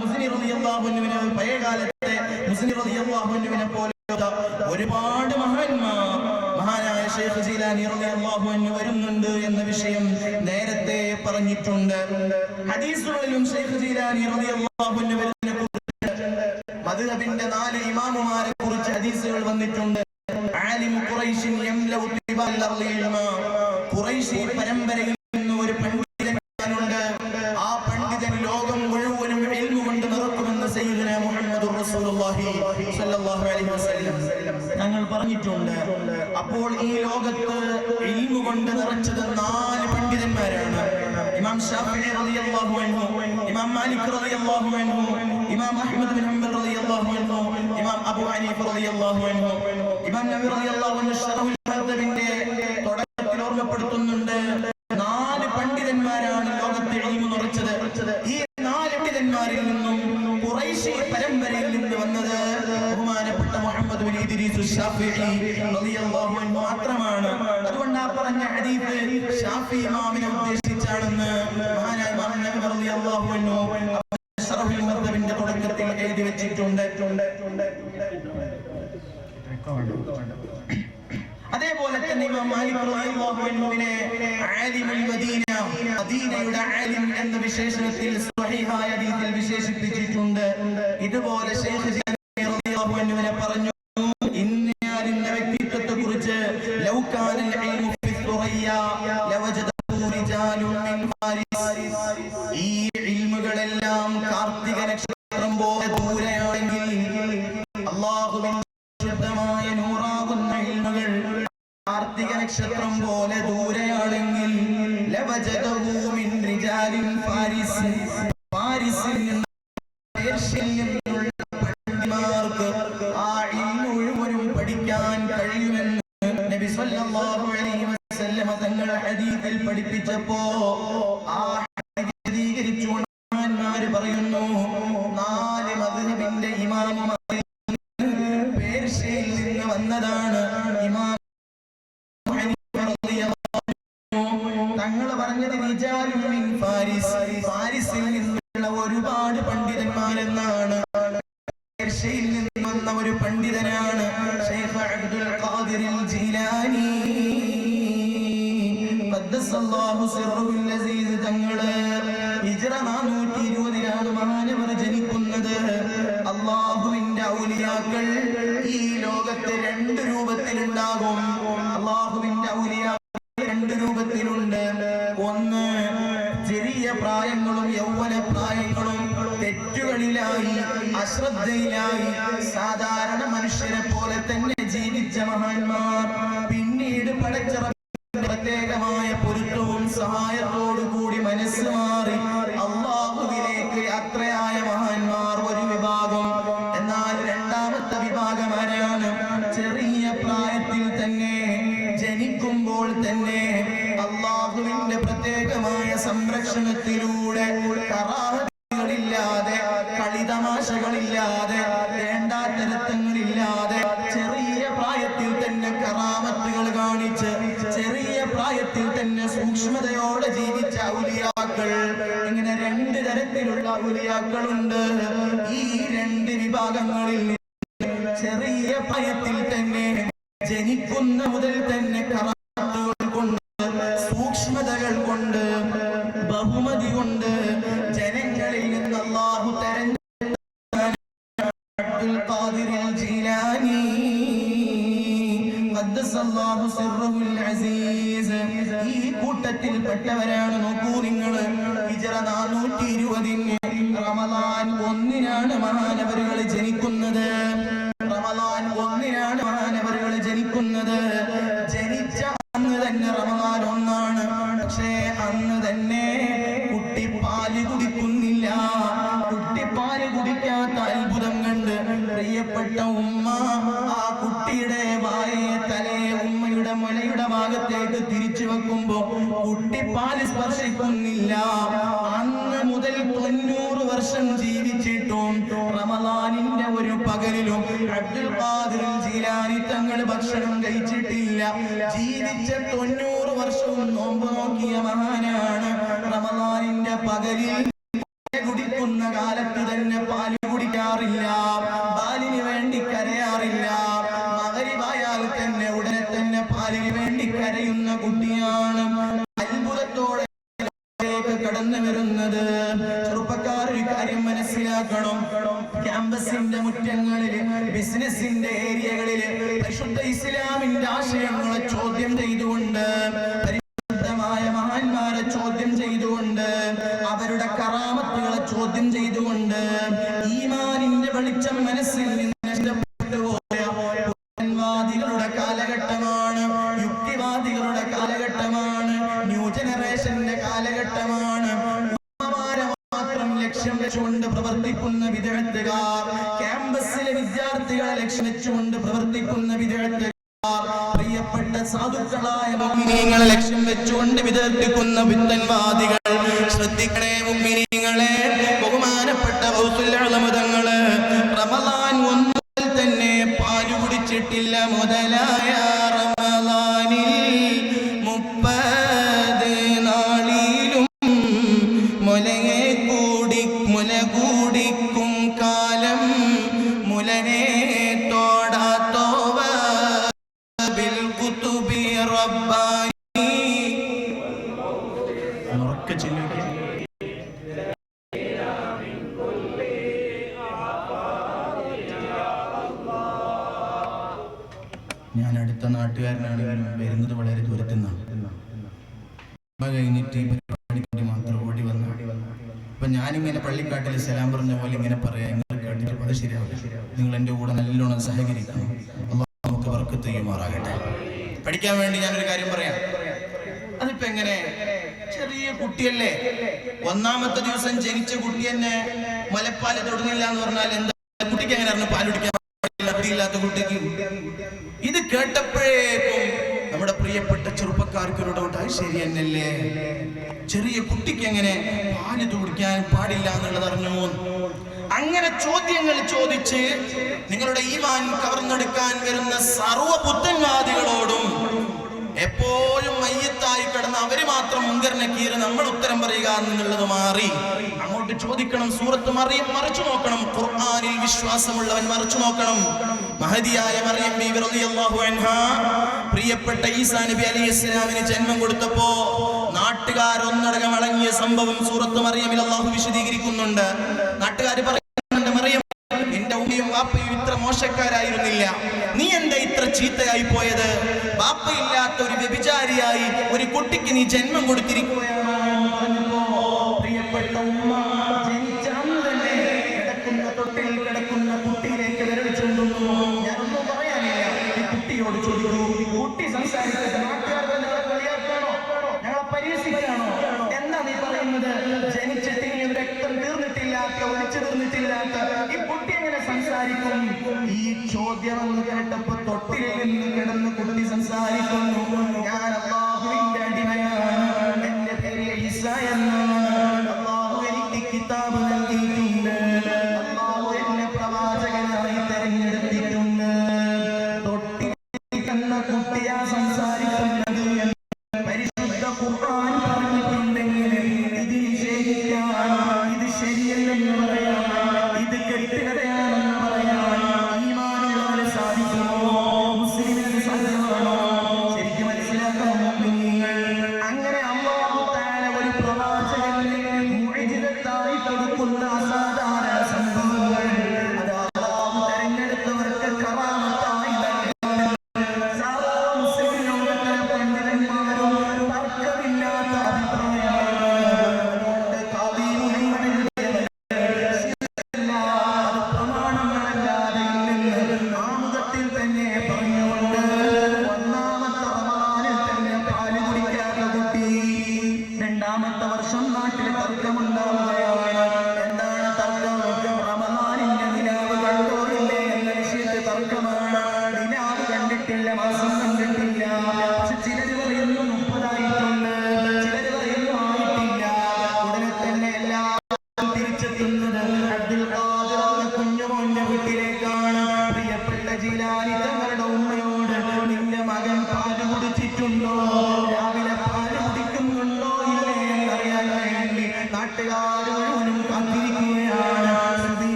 മുസ്നി റളിയല്ലാഹു അൻഹുവിനെ, പഴയകാലത്തെ മുസ്നി റളിയല്ലാഹു അൻഹുവിനെ പോലെയുള്ള ഒരുപാട് മഹാന്മാർ മഹാനായ ശൈഖ് ജിലാനി റളിയല്ലാഹു അൻഹു വരുന്നുണ്ട് എന്ന വിഷയം നേരത്തെ പറഞ്ഞിട്ടുണ്ട്. ഹദീസുകളിലും ശൈഖ് ജിലാനി റളിയല്ലാഹു അൻഹു വരുന്നതിനെ കുറിച്ച്, മദ്ഹബിന്റെ 4 ഇമാമുമാരെ കുറിച്ച് ഹദീസുകൾ വന്നിട്ടുണ്ട്. ആലിമു ഖുറൈശിൻ യംലഉ തിബാൽ അർളി ഇൽമാ. ഖുറൈശി പരമ്പരയിൽ നിന്ന് ഒരു പണ്ഡിതനുണ്ട്. ആ പണ്ഡിതൻ ലോകം മുഴുവനും ഇൽമു കൊണ്ട് നിറക്കുമെന്ന് സയ്യിദുനാ മുഹമ്മദുർ റസൂലുള്ളാഹി സ്വല്ലല്ലാഹു അലൈഹി വസല്ലം ഞങ്ങൾ പറഞ്ഞിട്ടുണ്ട്. അപ്പോൾ ഈ ലോകത്ത് ഇൽമു കൊണ്ട് നിറച്ചത് 4 പണ്ഡിതന്മാരാണ്. ഇമാം ശാഫിഈ റളിയല്ലാഹു അൻഹു, ഇമാം മാലിക് റളിയല്ലാഹു അൻഹു, ഇമാം അഹ്മദ് ബിൻ ഹംബൽ റളിയല്ലാഹു അൻഹു, ഇമാം അബൂ ഹനീഫ റളിയല്ലാഹു അൻഹു. ഇമാം നബി റളിയല്ലാഹു അൻഹു ശറഹുൽ മുഹദ്ദിബിന്റെ തുടക്കത്തിൽ ഓർമ്മപ്പെടുത്തുന്നുണ്ട്, 4 പണ്ഡിതന്മാരാണ് ലോകത്തെ ഇൽമു നിറച്ചത്. ഈ 4 പണ്ഡിതന്മാരിൽ നിന്നും ഖുറൈശി പരമ്പരയിൽ നിന്ന് വന്നത് ബഹുമാനപ്പെട്ട മുഹമ്മദ് ബിൻ ഇദ്രീസ് ശാഫിഈ റളിയല്ലാഹു അൻഹു മാത്രമാണ്. അതുകൊണ്ട് ആ പറഞ്ഞ ഹദീസ് ശാഫിഈ ഇമാമിനെ ഉദ്ദേശിച്ചാണെന്ന് മഹാനായ ഇമാം നബി റളിയല്ലാഹു അൻഹു ശറഹുൽ മുഹദ്ദിബിന്റെ തുടക്കത്തിൽ എഴുതി വെച്ചിട്ടുണ്ട്. അതേപോലെ തന്നെ ഇമാം മാലിക് റളിയല്ലാഹു അൻഹുവിനെ ആലിമുൽ മദീന, മദീനയുടെ ആലിം എന്ന വിശേഷണത്തിൽ സ്വഹീഹായ ഹദീസിൽ വിശേഷിപ്പിച്ചിട്ടുണ്ട്. ഇതുപോലെ ശൈഖ് ജിലാനി റളിയല്ലാഹു അൻഹുവിനെ പറഞ്ഞു, ഇന്നയാലിന്റെ വ്യക്തിത്വത്തെ കുറിച്ച് ലൗ കാനൽ ഇൽമു ഫി സുറയ്യ ലവജദഹു റിജാലുൻ മിൻ ഫാരിസ്. ഈ ഇൽമുകളെല്ലാം കാർത്തിക നക്ഷത്രം പോലെ ദൂരെയാണെങ്കിൽ, അല്ലാഹുവിന്റെ ശുദ്ധമായ നൂറാകുന്ന ഇൽമുകൾ കാർത്തിക നക്ഷത്രം പോലെ ദൂരെയാണെങ്കിൽ ലവജദഹു മിൻ റിജാലിൻ ഫാരിസ്. ഫാരിസിൽ നിന്ന്, പേർഷ്യയിൽ നിന്നുള്ള പണ്ഡിതന്മാർക്ക് ആ ഇൽമു മുഴുവനും പഠിക്കാൻ കഴിയുമെന്ന് നബി സല്ലല്ലാഹു അലൈഹി വസല്ലം തങ്ങൾ ഹദീസിൽ പഠിപ്പിച്ചപ്പോ ആ ഹദീസ് വിശദീകരിച്ചുകൊണ്ട് മഹാന്മാര് പറയുന്നു, 4 മദ്ഹബിന്റെ ഇമാമുമാരിൽ പേർഷ്യയിൽ നിന്ന് വന്നതാണ് ഇമാം തങ്ങൾ പറഞ്ഞത് റിജാലുൻ മിൻ ഫാരിസ്, ഫാരിസിൽ നിന്നുള്ള ഒരുപാട് പണ്ഡിതന്മാരെന്നാണ്. പേർഷ്യയിൽ നിന്ന് വന്ന ഒരു പണ്ഡിതനാണ് ശൈഖ് അബ്ദുൽ ഖാദിർ ജീലാനി ഖദ്ദസല്ലാഹു സിർറുൽ അസീസ് തങ്ങൾ. ഹിജ്റ 420-ലാണ് മഹാനവർ ജനിക്കുന്നത്. അല്ലാഹുവിന്റെ ഔലിയാക്കൾ ഈ ലോകത്ത് 2 രൂപത്തിലുണ്ടാകും. അല്ലാഹുവിന്റെ ഔലിയാക്കൾ 2 രൂപത്തിലുണ്ട്. ഒന്ന്, ചെറിയ പ്രായങ്ങളും യൗവന പ്രായങ്ങളും തെറ്റുകളിലായി, അശ്രദ്ധയിലായി സാധാരണ മനുഷ്യരെ പോലെ തന്നെ ജീവിച്ച മഹാന്മാർ. പിന്നീട് പടച്ച പ്രത്യേകമായ പൊരുത്തവും സഹായത്തോടു കൂടി മനസ്സ് മാറി അല്ലാഹുവിലേക്ക് യാത്രയായ മഹാന്മാർ ഒരു വിഭാഗം. എന്നാൽ രണ്ടാമത്തെ സംരക്ഷണത്തിലൂടെ കറാഹത്തുകളില്ലാതെ കളിതമാശകളില്ലാതെ വേണ്ടാത്തരത്തങ്ങളില്ലാതെ ചെറിയ പ്രായത്തിൽ തന്നെ കറാമത്തുകൾ കാണിച്ച് ചെറിയ പ്രായത്തിൽ തന്നെ സൂക്ഷ്മതയോടെ ജീവിച്ച ഔലിയാക്കൾ. ഇങ്ങനെ രണ്ട് തരത്തിലുള്ള ഔലിയാക്കളുണ്ട്. ഈ രണ്ട് വിഭാഗങ്ങളിൽ ചെറിയ പ്രായത്തിൽ തന്നെ ജനിക്കുന്ന മുതൽ തന്നെ കറാമത്തുകൾ കൊണ്ട് സൂക്ഷ്മതകൾ കൊണ്ട് ബഹുമതി കൊണ്ട് ജനങ്ങളിൽ നിന്ന് അല്ലാഹു തെരഞ്ഞെടുത്ത അബ്ദുൽ ഖാദിർ ജീലാനി ഖദ്ദസല്ലാഹു സിർറഹുൽ അസീസ് ഈ കൂട്ടത്തിൽപ്പെട്ടവരാണ്. നോക്കൂ നിങ്ങൾ, ഹിജ്റ 420 റമദാൻ 1-നാണ് മഹാനവറുകൾ ജനിക്കുന്നത്. റമദാൻ 1-നാണ് മഹാനവറുകൾ ജനിക്കുന്നത്. ജനിച്ച അന്ന് തന്നെ റമദാൻ 1-ആണ്. പക്ഷേ അന്ന് തന്നെ കുട്ടി പാല് കുടിക്കുന്നില്ല. കുട്ടി പാല് കുടിക്കാത്ത അത്ഭുതം കണ്ട് പ്രിയപ്പെട്ട ഉമ്മ ആ കുട്ടിയുടെ വായെ തലയെ ഉമ്മയുടെ മുലയുടെ ഭാഗത്തേക്ക് തിരിച്ചു വെക്കുമ്പോ കുട്ടി പാല് സ്പർശിക്കുന്നില്ല. അന്ന് മുതൽ 90 വർഷം ജീവിച്ചിട്ടും റമദാനിന്റെ ഒരു പകലിലും അബ്ദുൽ ഖാദിർ ജീലാനി തങ്ങൾ ഭക്ഷണം കഴിച്ചിട്ടില്ല. ജീവിച്ച 90 വർഷവും നോമ്പ് നോക്കിയ മഹാനാണ്. റമദാനിന്റെ പകലിൽ കുടിക്കുന്ന കാലത്ത് തന്നെ പാല് കുടിക്കാറില്ല. പാലിന് വേണ്ടി കരയാറില്ല. മഗ്‌രിബായാൽ തന്നെ ഉടനെ തന്നെ പാലിന് വേണ്ടി കരയുന്ന കുട്ടിയാണ്. അത്ഭുതത്തോടെ കടന്നു വരുന്നത്. ചെറുപ്പക്കാർ ഒരു കാര്യം മനസ്സിലാക്കണം. ക്യാമ്പസിന്റെ മുറ്റങ്ങളില് ബിസിനസിന്റെ ഏരിയകളില് പരിശുദ്ധ ഇസ്ലാമിന്റെ ആശയങ്ങളെ ചോദ്യം ചെയ്തുകൊണ്ട് പരിശുദ്ധമായ മഹാന്മാരെ ചോദ്യം ചെയ്തുകൊണ്ട് അവരുടെ കറാമത്തുകളെ ചോദ്യം ചെയ്തുകൊണ്ട് ഈമാനിന്റെ വെളിച്ചം മനസ്സിൽ നിന്ന് നഷ്ടപ്പെട്ടു പോയ പുത്തൻവാദികളുടെ കാലഘട്ടമാണ്. യുക്തിവാദികളുടെ കാലഘട്ടമാണ്. ന്യൂ ജനറേഷന്റെ കാലഘട്ടമാണ്. മാത്രം ലക്ഷ്യം വെച്ചുകൊണ്ട് പ്രവർത്തിക്കുന്ന വിദഗ്ധകാർ, ക്യാമ്പസിലെ വിദ്യാർത്ഥികളെ ലക്ഷ്യം വെച്ചുകൊണ്ട് പ്രവർത്തിക്കുന്ന വിദഗ്ധകാർ, പ്രിയപ്പെട്ട സാധുക്കളായ മുഅ്മിനീങ്ങളെ ലക്ഷ്യം വെച്ചുകൊണ്ട് വിദഗ്ധിക്കുന്ന വിത്തൻവാദികൾ. ശ്രദ്ധിക്കണേ മുഅ്മിനീങ്ങളെ, ബഹുമാനപ്പെട്ട ഗൗസുൽ അഅ്ലം തങ്ങള് റമദാൻ 1 മുതൽ തന്നെ പാല് കുടിച്ചിട്ടില്ല. മുതലായ റമദാനിൽ 30 നാളിലും മുല കൂടിക്കും കാലം മുലനെ തോടാത്തോവ ബിൽ കുതുബി റബ്ബാനി. ഉറക്കെ ചൊല്ലുക. ഞാൻ അടുത്ത നാട്ടുകാരനാണെങ്കിലും വരുന്നത് വളരെ ദൂരത്തു നിന്നാണ്. കഴിഞ്ഞിട്ട് ഈ പരിപാടിക്ക് മാത്രം ഓടി വന്നു. അപ്പൊ ഞാനിങ്ങനെ പള്ളിക്കാട്ടിൽ സലാം പറഞ്ഞ പോലെ ഇങ്ങനെ പറയാം. നിങ്ങൾ കേട്ടിട്ട് അത് ശരിയാവില്ല. നിങ്ങൾ എൻ്റെ കൂടെ നല്ലോണം സഹകരിക്കണം. അല്ലാഹു നമുക്ക് ബർക്കത്ത് ചെയ്യുമാറാകട്ടെ. പഠിക്കാൻ വേണ്ടി ഞാനൊരു കാര്യം പറയാം. അതിപ്പോ എങ്ങനെ, ചെറിയ കുട്ടിയല്ലേ, 1-ാമത്തെ ദിവസം ജനിച്ച കുട്ടി തന്നെ മുലപ്പാല് തൊടുന്നില്ല എന്ന് പറഞ്ഞാൽ എന്താ? കുട്ടിക്ക് എങ്ങനെയായിരുന്നു പാൽ കുടിക്കാൻ ഇല്ലാത്ത കുട്ടിക്ക്? ഇത് കേട്ടപ്പോഴേക്കും നമ്മുടെ പ്രിയപ്പെട്ട ചെറുപ്പക്കാർക്ക് ഒരു ഡൗട്ട്, അത് ശരി തന്നെയല്ലേ, ചെറിയ കുട്ടിക്ക് എങ്ങനെ പാല് കുടിക്കാൻ പാടില്ല എന്നുള്ളത് അറിഞ്ഞു? അങ്ങനെ ചോദ്യങ്ങൾ ചോദിച്ച് നിങ്ങളുടെ ഈമാൻ കവർന്നെടുക്കാൻ വരുന്ന സർവ്വ പുത്തൻവാദികളോടും എപ്പോഴും മയ്യത്തായി കിടന്ന് അവര് മാത്രം മുൻകർ നക്കീർ, നമ്മൾ ഉത്തരം പറയുക എന്നുള്ളത് മാറി അങ്ങോട്ട് ചോദിക്കണം. സൂറത്ത് മറിയം മറിച്ചു നോക്കണം. ഖുർആനിൽ വിശ്വാസമുള്ളവൻ മറിച്ചു നോക്കണം. മഹദിയായ മറിയം ബീവി റളിയല്ലാഹു അൻഹാ പ്രിയപ്പെട്ട ഈസാ നബി അലൈഹിസ്സലാമിന് ജന്മം കൊടുത്തപ്പോ നാട്ടുകാർ ഒന്നടങ്കം അടങ്ങിയ സംഭവം സൂറത്ത് മറിയമിൽ അല്ലാഹു വിശദീകരിക്കുന്നുണ്ട്. നാട്ടുകാർ പറയുന്നുണ്ട്, മറിയം നിന്റെ ഉമ്മയും വാപ്പയും ഇത്ര മോശക്കാരായിരുന്നില്ല, നീ എന്താ ഇത്ര ചീത്തയായി പോയത്? വാപ്പയില്ലാത്ത ഒരു വ്യഭിചാരിയായി ഒരു കുട്ടിക്ക് നീ ജന്മം കൊടുത്തിരിക്കുകയാണ്. പ്രിയപ്പെട്ട ഉമ്മ ജനിച്ച അന്ന് തന്നെ കിടക്കുന്ന തൊട്ടിൽ കിടക്കുന്ന കുട്ടിയിലേക്ക് വിരളിച്ചുകൊണ്ടുന്നു. ഞാനൊന്നും പറയാനില്ല, ഈ കുട്ടിയോട് ചോദിക്കൂ, കുട്ടി സംസാരിച്ചത് നാട്ടുകാർ തന്നെ കളിയാക്കാണോ, ഞങ്ങളെ പരിഹസിക്കാണോ? എന്താ നീ പറയുന്നത്? ജനിച്ചിട്ട് ഇനി രക്തം തീർന്നിട്ടില്ലാത്ത, ഒളിച്ചു തീർന്നിട്ടില്ലാത്ത ഈ കുട്ടി എങ്ങനെ സംസാരിക്കും? ഈ ചോദ്യം എന്ന് കേട്ടപ്പോ തൊട്ടിലിൽ നിന്ന് കിടന്ന് കുട്ടി സംസാരിക്കുന്നു, ഞാൻ അല്ലാഹുവിന്റെ അടിമയാണ്, എന്റെ പേര് ഈസ എന്ന്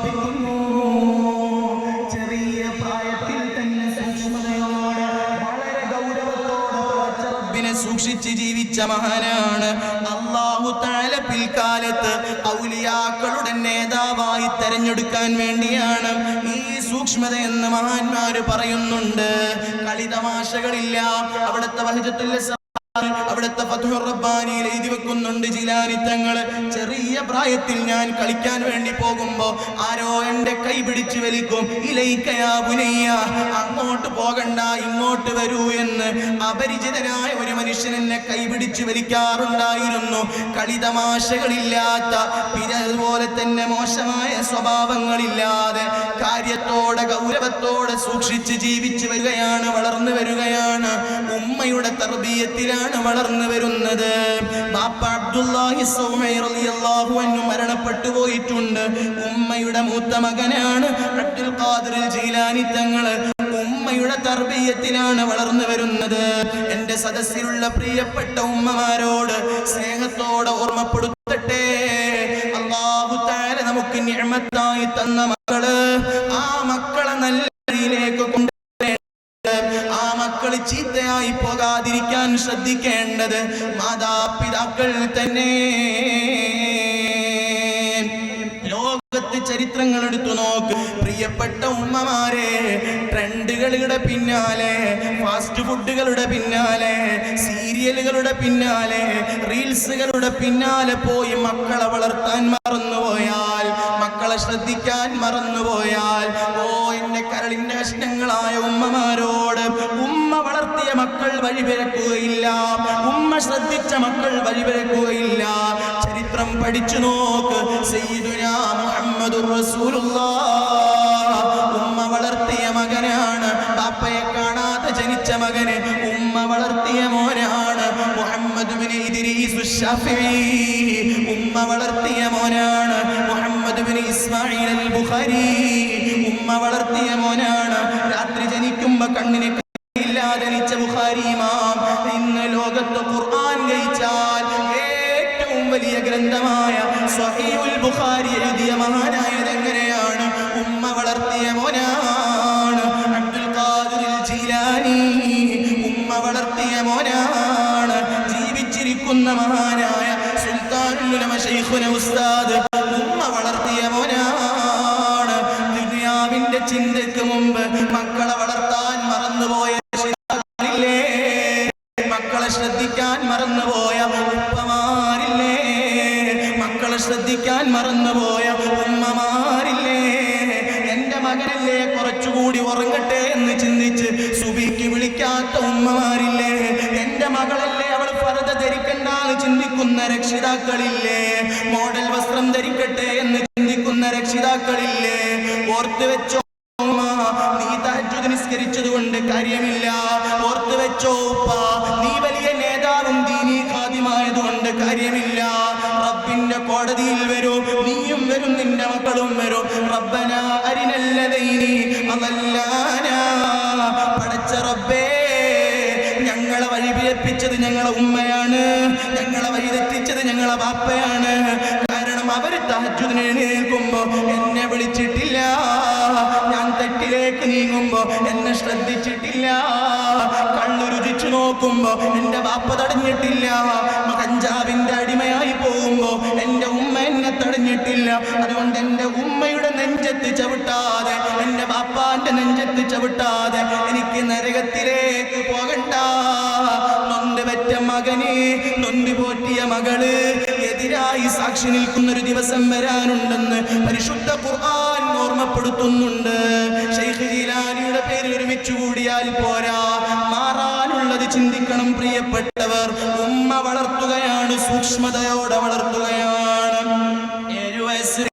പഠിപ്പിക്കുന്നു. ചെറിയ പ്രായത്തിൽ തന്നെ സൂക്ഷ്മതയോടെ വളരെ ഗൗരവത്തോടെ റബ്ബിനെ സൂക്ഷിച്ച് ജീവിച്ച മഹാനാണ്. അല്ലാഹു തആല പിൽക്കാലത്ത് ഔലിയാക്കളുടെ നേതാവായി തെരഞ്ഞെടുക്കാൻ വേണ്ടിയാണ് ഈ സൂക്ഷ്മത എന്ന് മഹാന്മാര് പറയുന്നുണ്ട്. കളിതമാശകളില്ല. അവിടുത്തെ വഹജത്തുൽ അവിടുത്തെ ഫത്ഹുർ റബ്ബാനിയിൽ എഴുതി വെക്കുന്നുണ്ട് ജിലാനി തങ്ങൾ, ചെറിയ പ്രായത്തിൽ ഞാൻ കളിക്കാൻ വേണ്ടി പോകുമ്പോ ആരോ എന്റെ കൈ പിടിച്ചു വലിക്കും. ഇലൈക്കയാ ബുനയ്യ, അങ്ങോട്ട് പോകണ്ട ഇങ്ങോട്ട് വരൂ എന്ന് അപരിചിതനായ ഒരു മനുഷ്യൻ എന്നെ കൈ പിടിച്ചു വലിക്കാറുണ്ടായിരുന്നു. കളിതമാശകളില്ലാത്ത, പിന്നെ അതുപോലെ തന്നെ മോശമായ സ്വഭാവങ്ങളില്ലാതെ കാര്യത്തോടെ ഗൗരവത്തോടെ സൂക്ഷിച്ച് ജീവിച്ചു വരികയാണ്, വളർന്നു വരികയാണ്. ഉമ്മയുടെ തർബീയത്തിലാണ് വളർന്നു വരുന്നത്. ബാപ്പ അബ്ദുല്ലാഹി സൗമൈ റളിയല്ലാഹു അൻഹു മരണപ്പെട്ടു പോയിട്ടുണ്ട്. ഉമ്മയുടെ മൂത്ത മകനാണ് അബ്ദുൽ ഖാദിർ ജീലാനി തങ്ങൾ. ഉമ്മയുടെ തർബീയത്തിലാണ് വളർന്നു വരുന്നത്. എന്റെ സദസ്സിലുള്ള പ്രിയപ്പെട്ട ഉമ്മമാരോട് സ്നേഹത്തോടെ ഓർമ്മപ്പെടുത്തട്ടെ, അല്ലാഹു തആല നമുക്ക് നിഅമത്തായി തന്ന മക്കള്, ആ മക്കളെ നല്ല രീതിയിലേക്ക് കൊണ്ട് ആ മക്കള് ചീത്തയായി പോകാതിരിക്കാൻ ശ്രദ്ധിക്കേണ്ടത് മാതാപിതാക്കൾ തന്നെ. ലോകത്ത് ചരിത്രങ്ങൾ എടുത്തു നോക്ക് പ്രിയപ്പെട്ട ഉമ്മമാരെ. ട്രെൻഡുകളുടെ പിന്നാലെ, ഫാസ്റ്റ് ഫുഡുകളുടെ പിന്നാലെ, സീരിയലുകളുടെ പിന്നാലെ, റീൽസുകളുടെ പിന്നാലെ പോയി മക്കളെ വളർത്താൻ മറന്നുപോയാൽ, മക്കളെ ശ്രദ്ധിക്കാൻ മറന്നുപോയാൽ, ഓ എന്റെ കരളിന്റെ കഷ്ണങ്ങളായ ഉമ്മമാരോട്, ഉമ്മ വളർത്തിയ മക്കൾ വഴിപിഴക്കുകയില്ല, ഉമ്മ ശ്രദ്ധിച്ച മക്കൾ വഴിപിഴക്കുകയില്ല. ചരിത്രം പഠിച്ചു നോക്ക്. സയ്യിദുനാ മുഹമ്മദുർ റസൂലുള്ളാഹ് ഉമ്മ വളർത്തിയ മകനാണ്. ബാപ്പയെ കാണാതെ ജനിച്ച മകന് ഉമ്മ വളർത്തിയ മോനാണ്. മുഹമ്മദ് ബിൻ ഇദ്രീസ് ശാഫിഈ ഉമ്മ വളർത്തിയ മോനാണ്. മുഹമ്മദ് ബിൻ ഇസ്മാഈൽ അൽ ബുഖാരി ഉമ്മ വളർത്തിയ മോനാണ്. രാത്രി ജനിക്കുമ്പോ കണ്ണിന് ഇല്ലാതെ ജനിച്ച ബുഖാരി ഇമാം ഇന്ന് ലോകത്ത് ഖുർആൻ ഗയിച്ചാൽ ഏറ്റവും വലിയ ഗ്രന്ഥമായ സ്വഹീഹുൽ ബുഖാരി എഴുതിയ മഹാനായത് എങ്ങനെയാണ്? ഉമ്മ വളർത്തിയ മോനാണ്. അബ്ദുൽ ഖാദിർ ജീലാനി ഉമ്മ വളർത്തിയ മോനാണ്. ജീവിച്ചിരിക്കുന്ന മഹാനായ സുൽത്താനുൽ ഉലമ ശൈഖുന ഉസ്താദ് ഉമ്മ വളർത്തിയ മോനാണ്. ദുനിയാവിന്റെ ചിന്തയ്ക്ക് മുമ്പ് മക്കളെ വളർത്താൻ മറന്നുപോയ രക്ഷിതാക്കളില്ലേ? മക്കളെ ശ്രദ്ധിക്കാൻ മറന്നുപോയ ഉപ്പമാരില്ലേ? മക്കളെ ശ്രദ്ധിക്കാൻ മറന്നുപോയ ഉമ്മമാരില്ലേ? എന്റെ മകനല്ലേ കുറച്ചുകൂടി ഉറങ്ങട്ടെ എന്ന് ചിന്തിച്ച് സുബിക്ക് വിളിക്കാത്ത ഉമ്മമാരില്ലേ? എന്റെ മകളല്ലേ അവൾ ഫർദ ധരിക്കണ്ടെന്ന് ചിന്തിക്കുന്ന രക്ഷിതാക്കളില്ലേ? മോഡൽ വസ്ത്രം ധരിക്കട്ടെ എന്ന് ചിന്തിക്കുന്ന രക്ഷിതാക്കളില്ലേ? ഓർത്തു വെച്ചോ, നീ തഹജ്ജുദ് നിസ്കരിച്ചത് കൊണ്ട് കാര്യമില്ല. ഓർത്തു വെച്ചോ ഉപ്പ, നീ വലിയ നേതാവും ദീനീ ഖാദിമായതുകൊണ്ട് കാര്യമില്ല. റബ്ബിന്റെ കോടതിയിൽ വരും, നീയും വരും, നിന്റെ മക്കളും വരും. റബ്ബനാ അരിനല്ലദൈനി അദല്ലാനാ, പടച്ച റബ്ബേ, ഞങ്ങളെ വഴിപിഴപ്പിച്ചത് ഞങ്ങളെ ഉമ്മയാണ്, ഞങ്ങളെ വഴിതെറ്റിച്ചത് ഞങ്ങളെ ബാപ്പയാണ്. കാരണം അവര് തഹജ്ജുദിന് എഴുന്നേൽക്കുമ്പോ എന്നെ വിളിച്ചിട്ടില്ല, ഞാൻ തെറ്റിലേക്ക് നീങ്ങുമ്പോ എന്നെ ശ്രദ്ധിച്ചിട്ടില്ല, കള്ളു രുചിച്ചു നോക്കുമ്പോ എന്റെ ബാപ്പ തടഞ്ഞിട്ടില്ല, കഞ്ചാവിന്റെ അടിമയായി പോകുമ്പോ എന്റെ ഉമ്മ എന്നെ തടഞ്ഞിട്ടില്ല. അതുകൊണ്ട് എന്റെ ഉമ്മയുടെ നെഞ്ചത്ത് ചവിട്ടാതെ, എന്റെ ബാപ്പാന്റെ നെഞ്ചത്ത് ചവിട്ടാതെ എനിക്ക് നരകത്തിലേക്ക് പോകണ്ട. നൊന്ത് പെറ്റ മകന്, നൊന്ത് പോറ്റിയ മകള് എതിരായി സാക്ഷി നിൽക്കുന്ന ഒരു ദിവസം വരാനുണ്ടെന്ന് പരിശുദ്ധ ഖുർആൻ ഓർമ്മപ്പെടുത്തുന്നുണ്ട്. ശൈഖ് ജീലാനിയുടെ പേരിൽ ഒരുമിച്ച് കൂടിയാൽ പോരാ, മാറാനുള്ളത് ചിന്തിക്കണം പ്രിയപ്പെട്ടവർ. ഉമ്മ വളർത്തുകയാണ്, സൂക്ഷ്മതയോടെ വളർത്തുകയാണ്. 7 വയസ്സിൽ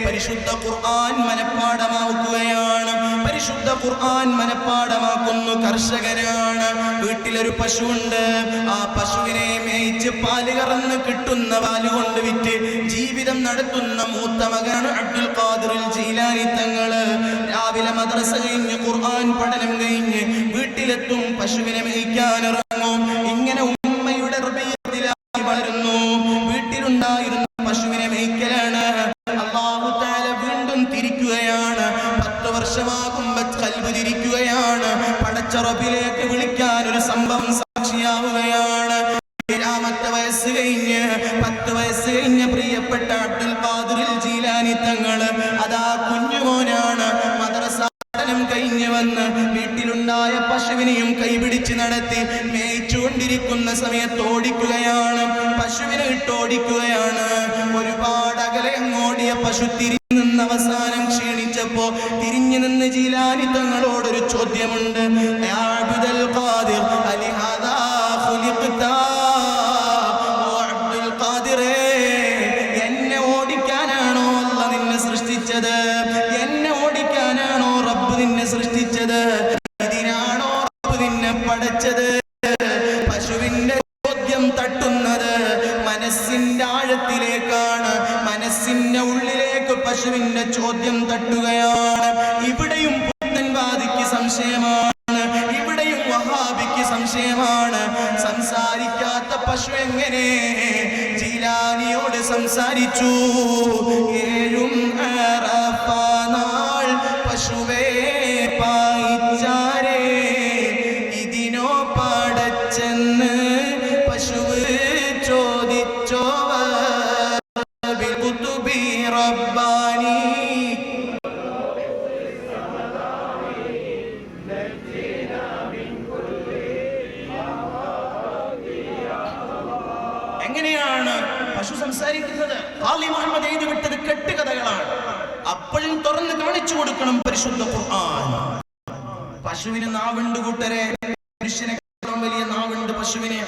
പരിശുദ്ധ ഖുർആൻ മനഃപ്പാഠമാക്കുകയാണ്. പരിശുദ്ധ ഖുർആൻ മനഃപ്പാഠമാക്കുന്നു കർഷകനാണ്. വീട്ടിലൊരു പശുവുണ്ട്. ആ പശുവിനെ മേയിച്ച് പാല് കറന്ന് കിട്ടുന്ന പാല് കൊണ്ട് വിറ്റ് ജീവിതം നടത്തുന്ന മൂത്ത മകനാണ് അബ്ദുൽ ഖാദിർ ജീലാനി തങ്ങള്. രാവിലെ മദ്രസ കഴിഞ്ഞ് ഖുർആൻ പഠനം കഴിഞ്ഞ് വീട്ടിലെത്തും, പശുവിനെ മേയിക്കാൻ ഇറങ്ങും. ഇങ്ങനെ ഉമ്മയുടെ ഹൃദയത്തിലായി വളരുന്നു. വീട്ടിലുണ്ടായിരുന്ന പശുവിനെ മേയ്ക്കലാണ്. അല്ലാഹു തആല വീണ്ടും ജീലാനി തങ്ങള് അതാ കുഞ്ഞുമോനാണ് മദ്രസ കഴിഞ്ഞു വന്ന് വീട്ടിലുണ്ടായ പശുവിനെയും കൈപിടിച്ച് നടത്തി മേയിച്ചുകൊണ്ടിരിക്കുന്ന സമയത്ത് ഓടിക്കുകയാണ്, പശുവിനെ ഇട്ടോടിക്കുകയാണ്. ഒരുപാട് അകലെ അങ്ങോടിയ പശു തിരിഞ്ഞു നിന്ന് അവസാനം ക്ഷീണിച്ചപ്പോ തിരിഞ്ഞു നിന്ന് ജീലാനി തങ്ങളോടൊരു ചോദ്യമുണ്ട്. അബ്ദുൽ ഖാദിർ അലിഹാദാ ഖുലിഖ്ത, ഓ അബ്ദുൽ ഖാദിറേ, എന്നെ ഓടിക്കാനാണോ അല്ലാഹ് നിന്നെ സൃഷ്ടിച്ചത്? എന്നെ ഓടിക്കാനാണോ റബ്ബ് നിന്നെ സൃഷ്ടിച്ചത്? ഇതിനാണോ റബ്ബ് നിന്നെ പടച്ചത്? പശുവിന്റെ ചോദ്യം തട്ടുന്നത് മനസ്സിന്റെ ആഴത്തിലേക്കാണ്, മനസ്സിന്റെ ഉള്ളിലേക്ക് പശുവിന്റെ ചോദ്യം തട്ടുകയാണ്. ഇവിടെയും പുത്തൻവാദിക്ക് സംശയമാണ്, ഇവിടെയും വഹാബിക്ക് സംശയമാണ്. സംസാരിക്കാത്ത പശു എങ്ങനെ ജീലാനിയോട് സംസാരിച്ചു? ഏഴും അറഫ നാൾ പശുവേ പായിച്ചാരേ, ഇതിനോ പടച്ചെന്ന് പശുവ് ചോദിച്ചോവ ബിഖുതുബി റബ്ബാനി. എങ്ങനെയാണ് പശു സംസാരിക്കുന്നത്? ഖാലി മുഹമ്മദ് എഴുതി വിട്ടത് കെട്ടുകഥകളാണ്. അപ്പോഴും തുറന്ന് കാണിച്ചു കൊടുക്കണം പരിശുദ്ധ ഖുർആൻ. പശുവിന് നാവുണ്ട് കൂട്ടരെ, മനുഷ്യനെക്കാളും വലിയ നാവുണ്ട് പശുവിന്,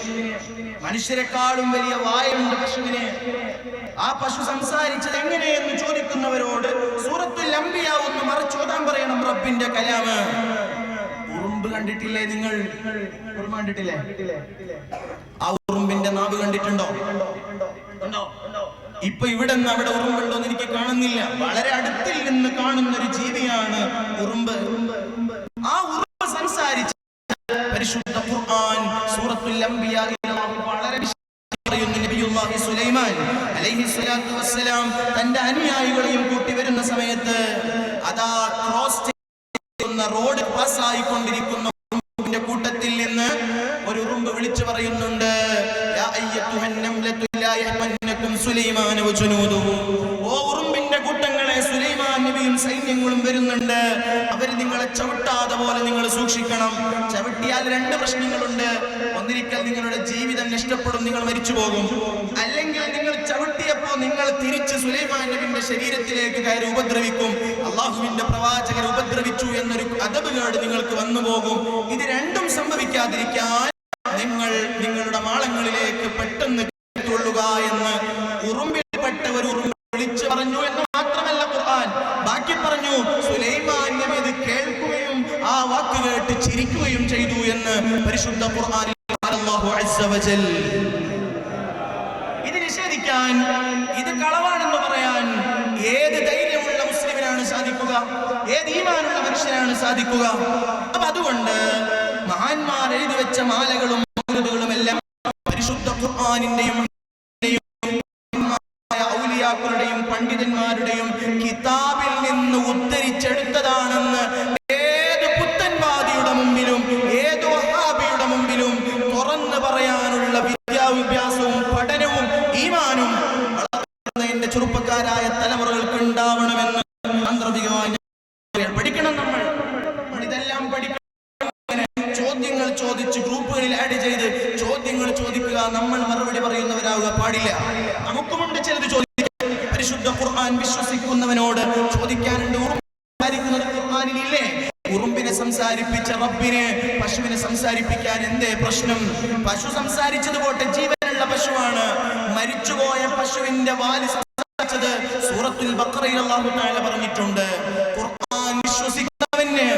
മനുഷ്യരെക്കാളും വലിയ വായുണ്ട് പശുവിന്. ആ പശു സംസാരിച്ചത് എങ്ങനെയെന്ന് ചോദിക്കുന്നവരോട് സൂറത്തുൽ അംബിയ ഒന്ന് മറിച്ചോതാൻ പറയണം റബ്ബിന്റെ കലാമ്. ഉറുമ്പ് കണ്ടിട്ടില്ലേ നിങ്ങൾ? ഉറുമ്പ് കണ്ടിട്ടില്ലേ? ആ ഉറുമ്പിന്റെ നാവ് കണ്ടിട്ടുണ്ടോ? ഇപ്പൊ ഇവിടെ നിന്ന് അവിടെ ഉറുമ്പുണ്ടോ എന്ന് എനിക്ക് കാണുന്നില്ല. വളരെ അടുത്തിൽ നിന്ന് കാണുന്ന ഒരു ജീവിയാണ് ഉറുമ്പ്. ആ ഉറുമ്പ് സംസാരിച്ച പരിശുദ്ധ ഖുർആൻ സൂറത്തുൽ അംബിയായിൽ വളരെ പറയുന്നു. നബിയുല്ലാഹി സുലൈമാൻ അലൈഹിസ്സലാത്തു വസ്സലാം തന്റെ അനുയായികളെയും കൂട്ടി വരുന്ന സമയത്ത് അതാ ക്രോസ് ചെയ്യുന്ന റോഡ് പാസ്സായിക്കൊണ്ടിരിക്കുന്ന ഉറുമ്പിന്റെ കൂട്ടത്തിൽ നിന്ന് ഒരു ഉറുമ്പ് വിളിച്ചു പറയുന്നുണ്ട്, യാ അയ്യത്തുഹൻ നംലതു ലാ യഹ്മന്നകും സുലൈമാൻ വജുനൂദുഹു. ഓ ഉറുമ്പിന്റെ കൂട്ടങ്ങളെ, സുലൈമാൻ നബിയും സൈന്യങ്ങളും വരുന്നുണ്ട്, അവർ നിങ്ങളെ ചവിട്ടാതെ പോലെ നിങ്ങൾ സൂക്ഷിക്കണം. ചവിട്ടിയാൽ രണ്ട് പ്രശ്നങ്ങളുണ്ട്. ഒന്നിരിക്കൽ നിങ്ങളുടെ ജീവിതം നഷ്ടപ്പെടും, നിങ്ങൾ മരിച്ചു പോകും. അല്ലെങ്കിൽ നിങ്ങൾ ചവിട്ടിയപ്പോ നിങ്ങൾ തിരിച്ച് സുലൈമാൻ നബിയുടെ ശരീരത്തിലേക്ക് കയറി ഉപദ്രവിക്കും. അള്ളാഹുവിന്റെ പ്രവാചകരെ ഉപദ്രവിച്ചു എന്നൊരു അദബുകേട് നിങ്ങൾക്ക് വന്നു പോകും. ഇത് രണ്ടും സംഭവിക്കാതിരിക്കാൻ നിങ്ങൾ നിങ്ങളുടെ മാളങ്ങളിലേക്ക് പെട്ടെന്ന് കൊള്ളുക എന്ന് ഉറുമ്പിൽപ്പെട്ട ഒരു ഉറുമ്പ് വിളിച്ചു പറഞ്ഞു എന്ന് മാത്രമല്ല ഖുർആൻ ബാക്കി പറഞ്ഞു. സുലൈമാൻ നബി ഇത് കേൾക്കുകയും ആ വാക്ക് കേട്ട് ചിരിക്കുകയും ചെയ്തു എന്ന് പരിശുദ്ധ ഖുർആനിൽ അല്ലാഹു അസ്സ വജൽ. ഇത് നിഷേധിക്കാൻ, ഇത് കളവാണെന്ന് പറയാൻ ഏത് ധൈര്യമുള്ള മുസ്ലിമിനാണ് സാധിക്കുക? ഏത് ഈമാനുള്ള മനുഷ്യനാണ് സാധിക്കുക? അപ്പൊ അതുകൊണ്ട് മഹാന്മാർ എഴുതി വെച്ച മാലകളും എല്ലാം പരിശുദ്ധ ഖുർആനിന്റെയും ഔലിയാക്കളുടെയും പണ്ഡിതന്മാരുടെയും കിതാബിൽ നിന്ന് ഉദ്ധരിച്ചെടുത്തതാണെന്ന് ഏത് പുത്തൻവാദിയുടെ മുമ്പിലും ഏത് വഹാബിയുടെ മുമ്പിലും തുറന്നു പറയാനുള്ള വിദ്യാഭ്യാസവും പഠനവും ഈമാനും വളർന്നതിന്റെ ചെറുപ്പക്കാരായ തലമുറകൾക്ക് ഉണ്ടാവണമെന്ന് സാന്ദർഭികമായി പഠിക്കണം. നമ്മൾ ഇതെല്ലാം പഠിക്കണം. ചോദ്യങ്ങൾ ചോദിച്ച് ഗ്രൂപ്പുകളിൽ ആഡ് ചെയ്ത് ചോദ്യങ്ങൾ ചോദിക്കുക, നമ്മൾ മറുപടി പറയുന്നവരാവുക പാടില്ല. നമുക്കുമുണ്ട് ചിലത് ചോദിക്കാൻ. പരിശുദ്ധ ഖുർആൻ വിശ്വസിക്കുന്നവനോട് ചോദിക്കാനുണ്ട്. ഖുർആനിലില്ലേ? ഉറുമ്പിനെ സംസാരിപ്പിച്ച റബ്ബിനെ പശുവിനെ സംസാരിപ്പിക്കാൻ എന്തേ പ്രശ്നം? പശു സംസാരിച്ചത് പോട്ടെ, ജീവനുള്ള പശുവാണ്. മരിച്ചുപോയ പശുവിന്റെ വാല് സംസാരിച്ചത് സൂറത്തുൽ ബഖറയിൽ അല്ലാഹു തആല പറഞ്ഞിട്ടുണ്ട്. ഖുർആൻ വിശ്വസിക്കുന്നവന്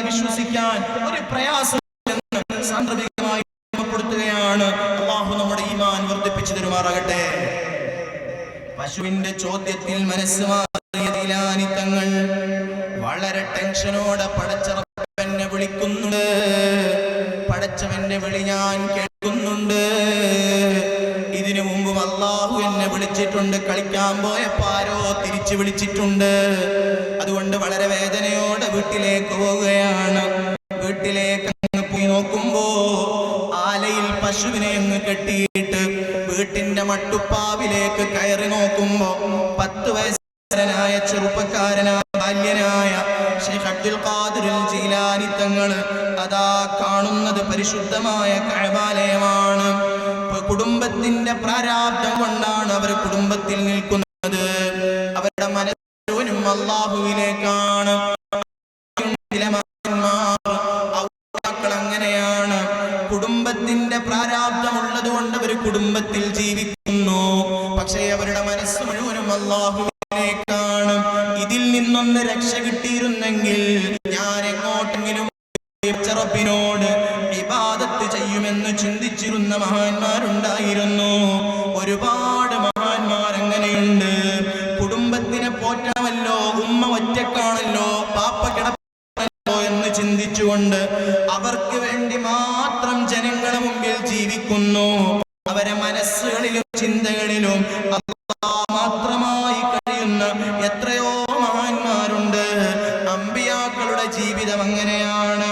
വിശ്വസിക്കാൻ ഒരു പ്രയാസമില്ലെന്ന് സാന്ദർഭികമായി ഓർമ്മപ്പെടുത്തുകയാണ്. അല്ലാഹു നമ്മുടെ ഈമാൻ വർദ്ധിപ്പിച്ചു തരുമാറാകട്ടെ. പശുവിന്റെ ചോദ്യത്തിൽ മനസ്സ് മാറിയ ജീലാനി തങ്ങൾ വളരെ ടെൻഷനോടെ പടച്ചവനെ വിളിക്കുന്നുണ്ട്. പടച്ചവന്റെ വിളി ഞാൻ കേൾക്കുന്നുണ്ട്. ഇതിനു മുമ്പും അല്ലാഹു എന്നെ വിളിച്ചിട്ടുണ്ട്. കളിക്കാൻ പോയപ്പോ ആരോ തിരിച്ചു വിളിച്ചിട്ടുണ്ട്. അതുകൊണ്ട് വളരെ വേദനയോടെ വീട്ടിലേക്ക് പോവുകയാണ്. വീട്ടിലേക്ക് പോയി നോക്കുമ്പോ ആലയിൽ പശുവിനെ അങ്ങ് കെട്ടിയിട്ട് വീട്ടിന്റെ മട്ടുപ്പാവിലേക്ക് കയറി നോക്കുമ്പോ 10 10 വയസ്സുകാരനായ ചെറുപ്പക്കാരനായ ബാല്യനായ ശൈഖ് അബ്ദുൽ ഖാദിർ ജീലാനി തങ്ങൾ അതാ കാണുന്നത് പരിശുദ്ധമായ കഅബാലയമാണ്. കുടുംബത്തിന്റെ പ്രാരാബ്ധം കൊണ്ടാണ് അവർ കുടുംബത്തിൽ നിൽക്കുന്നത്. അവരുടെ മനസ്സും അല്ലാഹുവിലേക്കാണ്. അങ്ങനെയാണ്, കുടുംബത്തിന്റെ പ്രാരാബ്ധമുള്ളത് കൊണ്ട് അവർ കുടുംബത്തിൽ ജീവിക്കുന്നു. പക്ഷേ അവരുടെ മനസ്സ് മുഴുവനും അല്ലാഹുവിലേക്കാണ്. ഇതിൽ നിന്നൊന്ന് രക്ഷ കിട്ടിയിരുന്നെങ്കിൽ ഞാൻ എങ്ങോട്ടെങ്കിലും റബ്ബിനോട് ഇബാദത്ത് ചെയ്യുമെന്ന് ചിന്തിച്ചിരുന്ന മഹാന്മാരുണ്ടായിരുന്നു. ഒരുപാട് മഹാന്മാർ അങ്ങനെയുണ്ട്. കുടുംബത്തിനെ പോറ്റാമല്ലോ, ഉമ്മ ഒറ്റക്കാണല്ലോ, പാപ്പ കിടപ്പല്ലോ എന്ന് ചിന്തിച്ചുകൊണ്ട് അവർക്ക് വേണ്ടി മാത്രം ജനങ്ങളുടെ മുമ്പിൽ ജീവിക്കുന്നു. അവരെ മനസ്സുകളിലും ചിന്തകളിലും അല്ലാഹ് മാത്രമായി കഴിയുന്ന എത്രയോ മഹാന്മാരുണ്ട്. അമ്പിയാക്കളുടെ ജീവിതം അങ്ങനെയാണ്,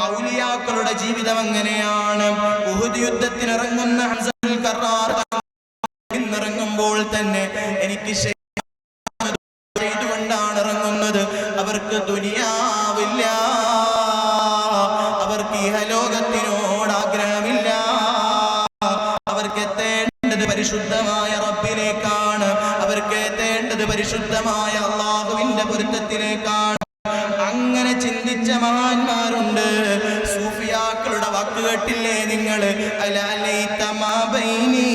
ഔലിയാക്കളുടെ ജീവിതം അങ്ങനെയാണ്. ഉഹുദ് യുദ്ധത്തിനിറങ്ങുന്ന ഹംസത്തുൽ കറാർ ഇറങ്ങുമ്പോൾ തന്നെ എനിക്ക് ചെയ്തുകൊണ്ടാണ് ഇറങ്ങുന്നത്. അവർക്ക് ദുനിയാവില്ല, അവർക്ക് ഇഹലോകത്തിനോട് ആഗ്രഹമില്ല. അവർക്ക് എത്തേണ്ടത് പരിശുദ്ധമായ റബ്ബിലേക്കാണ്. അവർക്ക് എത്തേണ്ടത് പരിശുദ്ധമായ അല്ലാഹുവിന്റെ പൊരുത്തത്തിലേക്കാണ്. അങ്ങനെ ചിന്തിച്ച മഹാന്മാരുണ്ട്. സൂഫിയാക്കളുടെ വാക്ക് കേട്ടില്ലേ നിങ്ങൾ? അലലൈത മാ ബൈനി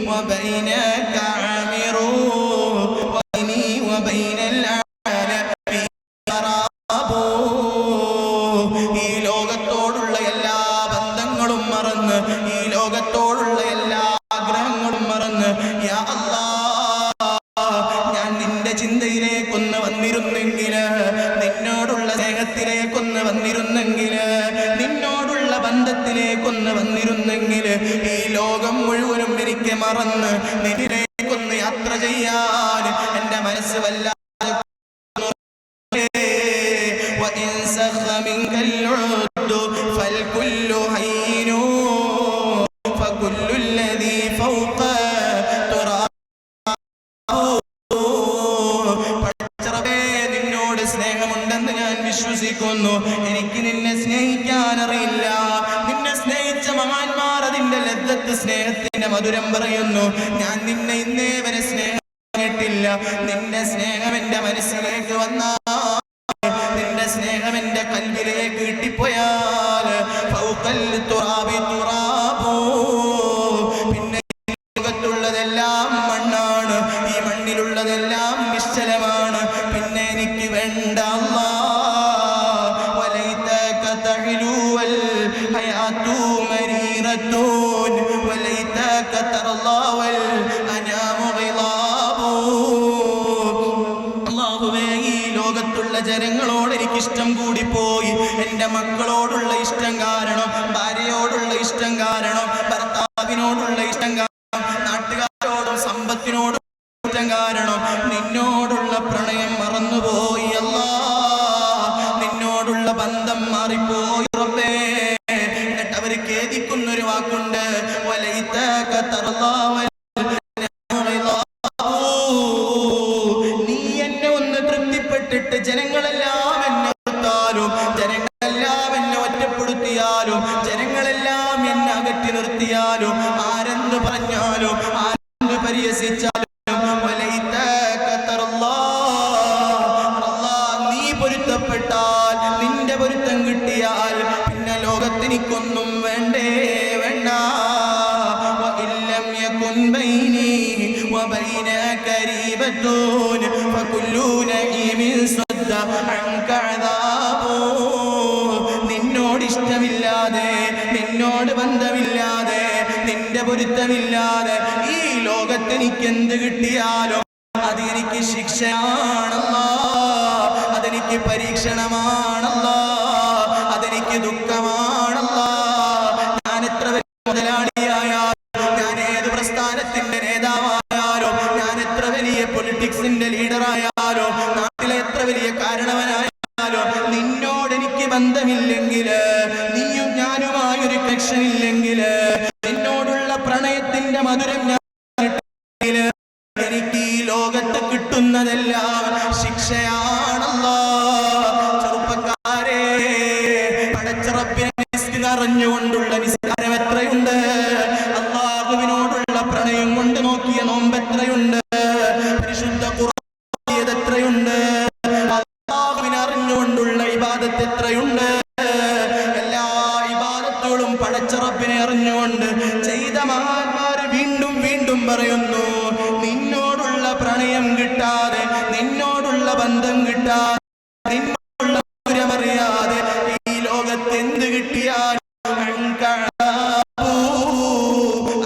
വബൈനക ആമിറു വബൈനി വബൈനൽ ആലമി ഖറാബു. ഈ ലോകത്തോടുള്ള എല്ലാ ബന്ധങ്ങളും മറന്ന്, ഈ ലോകത്തോടുള്ള എല്ലാ ആഗ്രഹങ്ങളും മറന്ന്, യാ അല്ലാഹ് ഞാൻ നിന്റെ ചിന്തയിലേക്കൊന്ന് വന്നിരുന്നെങ്കിൽ, നിന്നോടുള്ള സ്നേഹത്തിലേക്കൊന്ന് വന്നിരുന്നെങ്കിൽ, നിന്നോടുള്ള ബന്ധത്തിലേക്കൊന്ന് വന്നിരുന്നെങ്കിൽ, ഈ ലോകം മുഴുവനും എനിക്ക് മറന്ന് നിന്നിലേക്കൊന്ന് യാത്ര ചെയ്യാൻ എന്റെ മനസ്സ് വല്ലാതെ സ്നേഹമുണ്ടെന്ന് ഞാൻ വിശ്വസിക്കുന്നു. എനിക്ക് നിന്നെ സ്നേഹിക്കാൻ അറിയില്ല. നിന്നെ സ്നേഹിച്ച മഹാന്മാർ അതിന്റെ ലദ്ദത്ത്, സ്നേഹത്തിന്റെ മധുരം പറയുന്നു. ഞാൻ നിന്നെ ഇന്നേ വരെ സ്നേഹം കേട്ടില്ല. നിന്റെ സ്നേഹം എന്റെ മനസ്സിലേക്ക് വന്നാൽ, നിന്റെ സ്നേഹം എന്റെ കൽബിലേക്ക് കിട്ടിപ്പോയാൽ ഫൗഖൽ തുറാബി തുറാബു, പിന്നെ ലോകത്തുള്ളതെല്ലാം മണ്ണാണ്, ഈ മണ്ണിലുള്ളതെല്ലാം നിശ്ചലമാണ്. പിന്നെ എനിക്ക് വേണ്ട അല്ലാഹ് വലൈതക തഹ്ലുവൽ ഹയാതു മരീറത്തുൻ വലൈതക തറല്ലാവൽ അനാമു ഗിലാബു. അല്ലാഹുവേ, ഈ ലോകത്തുള്ള ജനങ്ങളോട് എനിക്ക് ഇഷ്ടം കൂടിപ്പോയി. എൻ്റെ മക്കളോടുള്ള ഇഷ്ടം കാരണം, ഭാര്യയോടുള്ള ഇഷ്ടം കാരണം, ഭർത്താവിനോടുള്ള ഇഷ്ടം കാരണം, നാട്ടുകാരോടും സമ്പത്തിനോടും ഇഷ്ടം കാരണം നിന്നോടുള്ള പ്രണയം മറന്നുപോയി അല്ലാഹ്. നിന്നോടുള്ള ബന്ധം മാറിപ്പോയി റബ്ബേ. എന്നിട്ട് അവർ ഖേദിക്കുന്നൊരു വാക്കുണ്ട്, വലൈതക തറല്ലാവൽ. നീ എന്നെ ഒന്ന് തൃപ്തിപ്പെട്ടിട്ട് ജനങ്ങളെല്ലാം എന്നെ നിർത്താലും, ജനങ്ങളെല്ലാം എന്നെ ഒറ്റപ്പെടുത്തിയാലും, ജനങ്ങളെല്ലാം എന്നെ അകറ്റി നിർത്തിയാലും, ആരെന്ത് പറഞ്ഞാലും, ആരെന്ത് പരിഹസിച്ചാലും, നീ പൊരുത്തപ്പെട്ടാൽ, നിന്റെ പൊരുത്തം കിട്ടിയാൽ പിന്നെ ലോകത്തിനിക്കൊന്നും വേണ്ടേ വേണ്ട. നിന്നോട് ഇഷ്ടമില്ലാതെ, നിന്നോട് ബന്ധമില്ലാതെ, നിന്റെ പൊരുത്തമില്ലാതെ ഈ ലോകത്തെനിക്ക് എന്ത് കിട്ടിയാലും അത് എനിക്ക് ശിക്ഷയാണല്ലോ, അതെനിക്ക് പരീക്ഷണമാണല്ലോ, അതെനിക്ക് ദുഃഖമാണല്ലോ. ഞാൻ എത്ര വലിയ മുതലാളിയായാലും, ഞാൻ ഏത് പ്രസ്ഥാനത്തിന്റെ നേതാവായാലും, ഞാൻ എത്ര വലിയ പൊളിറ്റിക്സിന്റെ ലീഡറായാലും, നാട്ടിലെ എത്ര വലിയ കാരണവനായാലും, നിന്നോട് എനിക്ക് ബന്ധമില്ലെങ്കിൽ, നീയും ഞാനുമായൊരു കണക്ഷൻ ഇല്ലെങ്കിൽ, നിന്നോടുള്ള പ്രണയത്തിന്റെ മധുരം ഞാൻ എനിക്ക് ഈ ലോകത്ത് കിട്ടുന്ന കിട്ടുന്നതെല്ലാം ശിക്ഷയാണല്ലോ. ചെറുപ്പക്കാരെ, പടച്ച റബ്ബിനെ അറിഞ്ഞുകൊണ്ടുള്ള നിസ്കാരം എത്രയുണ്ട്, അല്ലാഹുവിനോടുള്ള പ്രണയം കൊണ്ട് നോക്കിയ നോമ്പ് എത്രയുണ്ട്, പരിശുദ്ധ ഖുർആൻ എത്രയുണ്ട്, അല്ലാഹുവിനെ അറിഞ്ഞുകൊണ്ടുള്ള ഇബാദത്ത് എത്രയുണ്ട്. എല്ലാ ഇബാദത്തുകളും പടച്ച റബ്ബിനെ അറിഞ്ഞുകൊണ്ട് ചെയ്ത മഹാന്മാർ വീണ്ടും വീണ്ടും പറയുന്നു, നിന്നോടുള്ള പ്രണയം കിട്ടാതെ, നിന്നോടുള്ള ബന്ധം കിട്ടാതെ, നിന്നോടുള്ള ദൂരമറിയാതെ ഈ ലോകത്ത് എന്ത് കിട്ടിയാൽ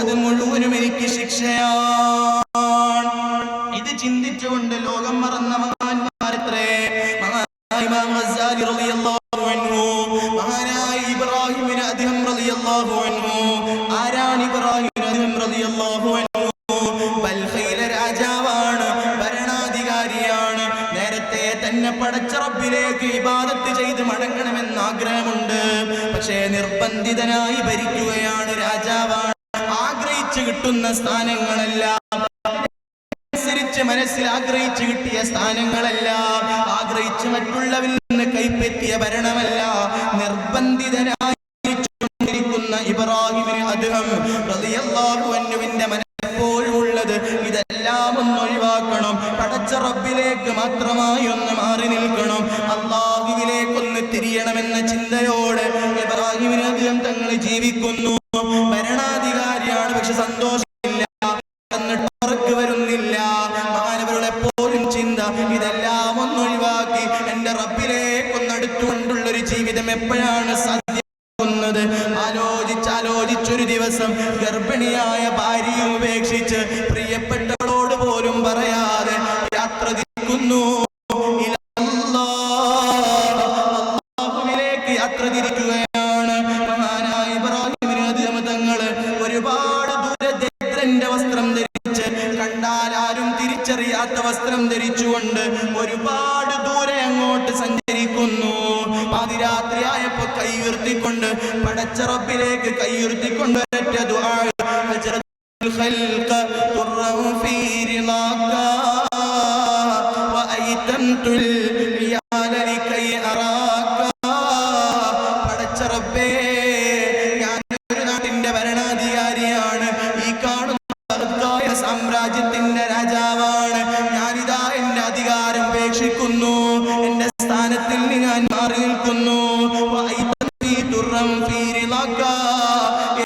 അത് മുഴുവനും എനിക്ക് ശിക്ഷയാണ്. ഇത് ചിന്തിച്ചുകൊണ്ട് ലോകം മറന്ന മഹാന്മാരത്രേ. ഇമാം ഗസാലി റളിയല്ലാഹു അൻഹു, മഹാനായ ഇബ്രാഹിമിൻ അദ്ഹം റളിയല്ലാഹു അൻഹു. ആരാണ് ഇബ്രാഹിമിൻ അദ്ഹം റളിയല്ലാഹു അൻഹു? ബൽഖയിലെ രാജാവാണ്, ഭരണാധികാരിയാണ്. നേരത്തെ തന്നെ പടച്ച റബ്ബിലേക്ക് ഇബാദത്ത് ചെയ്ത് മടങ്ങണമെന്ന് ആഗ്രഹമുണ്ട്. പക്ഷേ നിർബന്ധിതനായി ഭരിക്കുകയാണ്, രാജാവാണ്. ആഗ്രഹിച്ചു കിട്ടുന്ന സ്ഥാനങ്ങളെല്ലാം, മനസ്സിൽ ആഗ്രഹിച്ചു കിട്ടിയ സ്ഥാനങ്ങളെല്ലാം, ആഗ്രഹിച്ച് മറ്റുള്ളവരിൽ നിന്ന് കൈപ്പറ്റിയ ഭരണമല്ല, നിർബന്ധിതനായി കൊണ്ടിരിക്കുന്ന ഇബ്രാഹിമിന് അദ്ഹം റളിയല്ലാഹു അൻഹുവിന്റെ മനസ്സെപ്പോഴും ഉള്ളത് ഇതെല്ലാം ഒന്ന് ഒഴിവാക്കണം, പടച്ച റബ്ബിലേക്ക് മാത്രമായി ഒന്ന് മാറി നിൽക്കണം, അല്ലാഹുവിലേക്കൊന്ന് തിരിയണമെന്ന ചിന്തയോടെ ഇബ്രാഹിമിന് അദ്ഹം തങ്ങൾ ജീവിക്കുന്നു. ഭരണാധികാരിയാണ്, പക്ഷെ സന്തോഷമില്ല, എന്നിട്ട് വരുന്നില്ല. മാനവരുടെ എപ്പോഴും ചിന്ത ഇതെല്ലാം ഒന്നൊഴിവാക്കി എന്റെ റബ്ബിലേക്കൊന്നടുത്തുകൊണ്ടുള്ളൊരു ജീവിതം എപ്പോഴാണ് സാധ്യമാകുന്നത്? ആലോചിച്ചൊരു ദിവസം ഗർഭിണിയായ ഭാര്യയും ഉപേക്ഷിച്ച് പ്രിയപ്പെട്ടവളോട് പോലും പറയാതെ യാത്ര തിരിക്കുന്നു, അല്ലാഹുവിലേക്ക് യാത്ര തിരിക്കുകയാണ്. മഹാനായ ഇബ്രാഹിമിന് അദ്ഹം തങ്ങൾ ഒരുപാട് ദൂരത്തിന്റെ വസ്ത്രം ധരിച്ച്, കണ്ടാൽ ആരും തിരിച്ചറിയാത്ത വസ്ത്രം ധരിച്ചുകൊണ്ട് ഒരുപാട് ദൂരെ അങ്ങോട്ട് സഞ്ചരിക്കുന്നു. പാതിരാത്രിയായപ്പോ കൈ ഉയർത്തിക്കൊണ്ട് പടച്ച റബ്ബിലേക്ക് കൈ ഉയർത്തിക്കൊണ്ട് ഒരൊറ്റ ദുആ, അജ്റത്തുൽ ഖൽഖ തുറഉ ഫീ റിളാക വഅയ്തംതുൽ ഇയാല ലികൈ അറാക. പടച്ച റബ്ബേ, ഞാൻ ഒരു നാട്ടിന്റെ ഭരണാധികാരിയാണ്, ഈ കാണുന്ന സാമ്രാജ്യത്തിന്റെ രാജാവാണ്. ഞാനിതാ എന്റെ അധികാരം ഉപേക്ഷിക്കുന്നു, എന്റെ സ്ഥാനത്തിൽ ഞാൻ മാറി നിൽക്കുന്നു.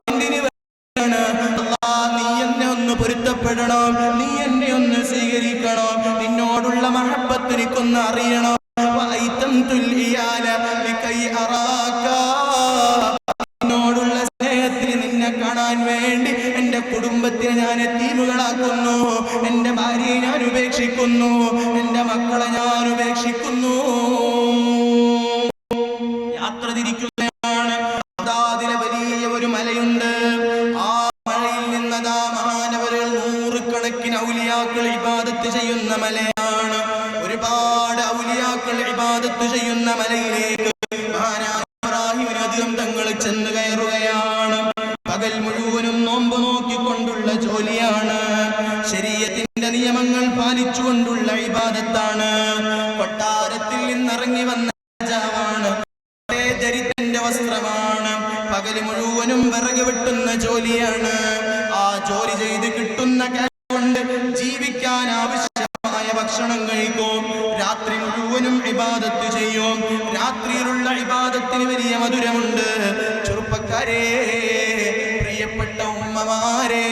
എന്തിനു വേണം അല്ലാഹ്? നീ എന്നെ ഒന്ന് പൊരുത്തപ്പെടണം, നീ എന്നെ ഒന്ന് സ്വീകരിക്കണം, നിന്നോടുള്ള മഹബ്ബത്ത് എനിക്കൊന്ന് അറിയണം. നിന്നോടുള്ള സ്നേഹത്തിൽ നിന്നെ കാണാൻ വേണ്ടി എന്റെ കുടുംബത്തിനെ ഞാൻ യതീമുകളാക്കുന്നു, എന്റെ ഭാര്യയെ ഞാൻ ഉപേക്ഷിക്കുന്നു, എന്റെ മക്കളെ ഞാൻ ഉപേക്ഷിക്കുന്നു. യാത്ര തിരിക്കുകയാണ്. അതിലെ വലിയ ഒരു മലയുണ്ട്. ആ മലയിൽ നിന്നതാ മഹാനവരുകൾ നൂറുകണക്കിന് ഔലിയാക്കൾ ഇബാദത്ത് ചെയ്യുന്ന മലയാണ്. ഒരുപാട് ഔലിയാക്കൾ ഇബാദത്ത് ചെയ്യുന്ന മലയിലേക്ക് മഹാനായ ഇബ്രാഹിമിന് അദ്ഹം തങ്ങൾ ചെന്ന് കയറുകയാണ്. പകൽ മുഴുവനും നോമ്പ് നോക്കിക്കൊണ്ടുള്ള ജോലിയാണ്, ശരീഅത്തിന്റെ നിയമങ്ങൾ പാലിച്ചുകൊണ്ടുള്ള ഇബാദത്താണ്. കൊട്ടാരത്തിൽ നിന്നിറങ്ങി വന്ന രാജാവാണ്, ദരിദ്രന്റെ വസ്ത്രമാണ്, പകൽ മുഴുവനും വിറക് വെട്ടുന്ന ജോലിയാണ്. ആ ജോലി ചെയ്ത് കിട്ടുന്ന കൊണ്ട് ജീവിക്കാൻ ആവശ്യമായ ഭക്ഷണം കഴിക്കും, രാത്രി മുഴുവനും ഇബാദത്ത് ചെയ്യും. രാത്രിയിലുള്ള ഇബാദത്തിന് വലിയ മധുരമുണ്ട്. ചെറുപ്പക്കാരെ, പ്രിയപ്പെട്ട ഉമ്മമാരെ,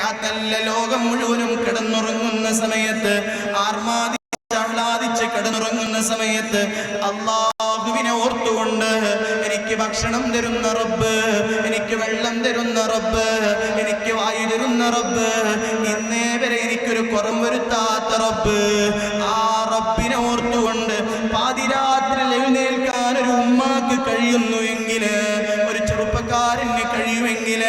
രാത്രിയിലെ ലോകം മുഴുവനും കിടന്നുറങ്ങുന്ന സമയത്ത്, ആഹ്ലാദിച്ച് കിടന്നുറങ്ങുന്ന സമയത്ത് അല്ലാഹുവിനെ ഓർത്തുകൊണ്ട്, എനിക്ക് ഭക്ഷണം തരുന്ന റബ്ബ്, എനിക്ക് വെള്ളം തരുന്ന റബ്ബ്, എനിക്ക് വായു തരുന്ന റബ്ബ്, ഇന്നേ വരെ എനിക്കൊരു കുറം വരുത്താത്ത റബ്ബ്, ആ റബ്ബിനെ ഓർത്തുകൊണ്ട് പാതിരാത്രി എഴുന്നേൽക്കാൻ ഒരു ഉമ്മാക്ക് കഴിയുന്നു എങ്കിൽ, ഒരു ചെറുപ്പക്കാരന് കഴിയുമെങ്കിൽ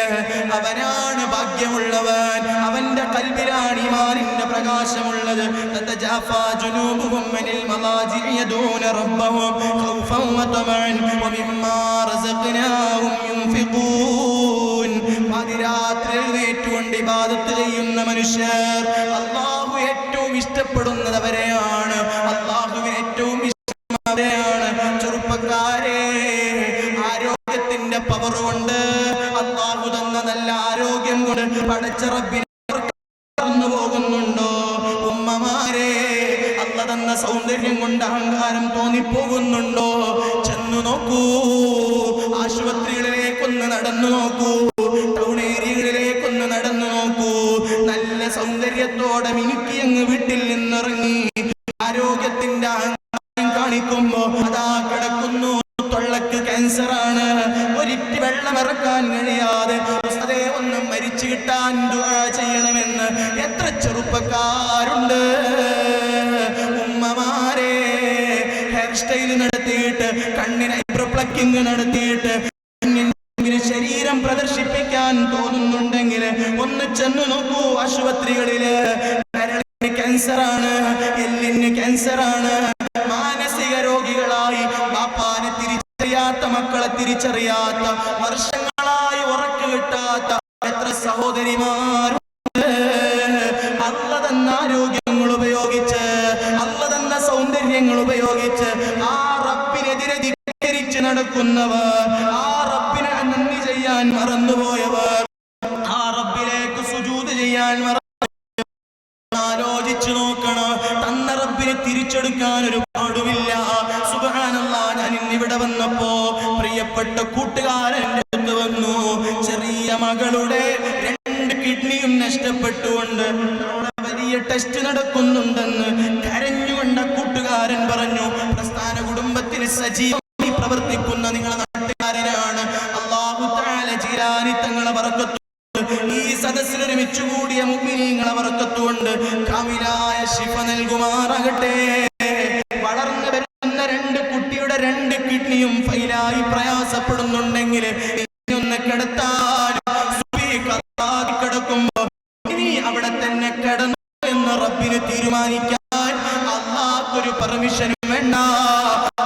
അവനാണ് ഭാഗ്യമുള്ളവൻ. അവന്റെ കൽബിലാണ് ഈമാനിന്റെ പ്രകാശമുള്ളത്. തതജാഫാ ജുനൂബുഹും മിനൽ മളാജിഇ യദൂന റബ്ബഹും ഖൗഫൻ വതമഅൻ വമിമ്മാ റസഖ്നാഹും യുൻഫിഖൂൻ. പാതിരാത്രി എഴുന്നേറ്റുകൊണ്ട് ഇബാദത്ത് ചെയ്യുന്ന മനുഷ്യർ അല്ലാഹു ഏറ്റവും ഇഷ്ടപ്പെടുന്നവരെയാണ്. അല്ലാഹുവിന് ഏറ്റവും ഇഷ്ടമുള്ളവരെയാണ്. ചെറുപ്പക്കാരെ, ആരോഗ്യത്തിന്റെ പവർ കൊണ്ട്, അല്ലാഹു തന്ന നല്ല ആരോഗ്യം കൊണ്ട് പടച്ച റബ്ബിനെ പോകുന്നുണ്ടോ? ഉമ്മമാരെ, അല്ല തന്ന സൗന്ദര്യം കൊണ്ട് അഹങ്കാരം തോന്നിപ്പോകുന്നുണ്ടോ? ചെന്നു നോക്കൂ, ആശുപത്രികളിലേക്കൊന്ന് നടന്നു നോക്കൂ, ടൗൺ ഏരിയകളിലേക്കൊന്ന് നടന്നു നോക്കൂ. നല്ല സൗന്ദര്യത്തോടെ മിനുക്കി അങ്ങ് വീട്ടിൽ നിന്നിറങ്ങി ആരോഗ്യത്തിന്റെ അഹങ്കാരം കാണിക്കുമ്പോ അതാ കിടക്കുന്നു, തൊള്ളക്ക് ക്യാൻസറാണ്, ഒരിറ്റ് വെള്ളം ഇറക്കാൻ കഴിയാതെ അതേ ഒന്ന് മരിച്ചു കിട്ടാൻ ദുആ ചെയ്യണമെന്ന് എത്ര ചെറുപ്പക്കാരുണ്ട്. ഉമ്മമാരെ, ഹെയർ സ്റ്റൈൽ നടത്തിയിട്ട്, കണ്ണിന് ഐബ്രോ പ്ലക്കിംഗ് നടത്തിയിട്ട് ശരീരം പ്രദർശിപ്പിക്കാൻ തോന്നുന്നുണ്ടെങ്കിൽ ഒന്ന് ചെന്നു നോക്കൂ ആശുപത്രികളില്. കരളിന് ക്യാൻസറാണ്, എല്ലിന് ക്യാൻസറാണ്. മാനസിക രോഗികളായി ബാപ്പാനെ തിരിച്ചറിയാത്ത, മക്കളെ തിരിച്ചറിയാത്ത, വർഷങ്ങളായി ഉറക്ക് കിട്ടാത്ത എത്ര സഹോദരിമാരുണ്ട്. അല്ല തന്ന ആരോഗ്യങ്ങൾ ഉപയോഗിച്ച്, അല്ല തന്ന സൗന്ദര്യങ്ങൾ ഉപയോഗിച്ച് ആ റബ്ബിനെതിരെ ധിക്കരിച്ച് നടക്കുന്നവർ, ആ റബ്ബിനെ നന്ദി ചെയ്യാൻ മറന്നുപോയവർ, ആ റബ്ബിലേക്ക് സുജൂദ് ചെയ്യാൻ ആലോചിച്ചു നോക്കണം. തന്ന റബ്ബിനെ തിരിച്ചെടുക്കാൻ ഒരു പാടുമില്ല. സുബ്ഹാനല്ലാഹ്, ഞാൻ ഇന്നിവിടെ വന്നപ്പോ പ്രിയപ്പെട്ട കൂട്ടുകാരൻ അടുത്ത് വന്നു. ചെറിയ മകളുടെ 2 കിഡ്നിയും നഷ്ടപ്പെട്ടുകൊണ്ട് വലിയ ടെസ്റ്റ് നടക്കുന്നുണ്ടെന്ന് കരഞ്ഞുകൊണ്ട കൂട്ടുകാരൻ പറഞ്ഞു. പ്രസ്ഥാന കുടുംബത്തിന് സജീവമായി പ്രവർത്തിക്കുന്ന നിങ്ങളെ നാട്ടുകാരനാണ്. അല്ലാഹു തആല ജീലാനി തങ്ങളെ ബറക്കത്ത്, ഈ സദസ്സിൽ ഒരുമിച്ച് കൂടിയ മുഅ്മിനീങ്ങളെ ബറക്കത്തുകൊണ്ട് കാമിലായ ശിഫ നൽകുമാറാകട്ടെ. വളർന്നു വരുന്ന 2 കുട്ടിയുടെ 2 കിഡ്നിയും ഫൈലായി പ്രയാസപ്പെടുന്നുണ്ടെങ്കിൽ ഒന്ന് കിടത്താൻ കിടക്കുമ്പോ ഇനി അവിടെ തന്നെ കിടന്നു എന്ന് റബ്ബിന് തീരുമാനിക്കാൻ അല്ലാഹുവൊരു പെർമിഷനും വേണ്ട,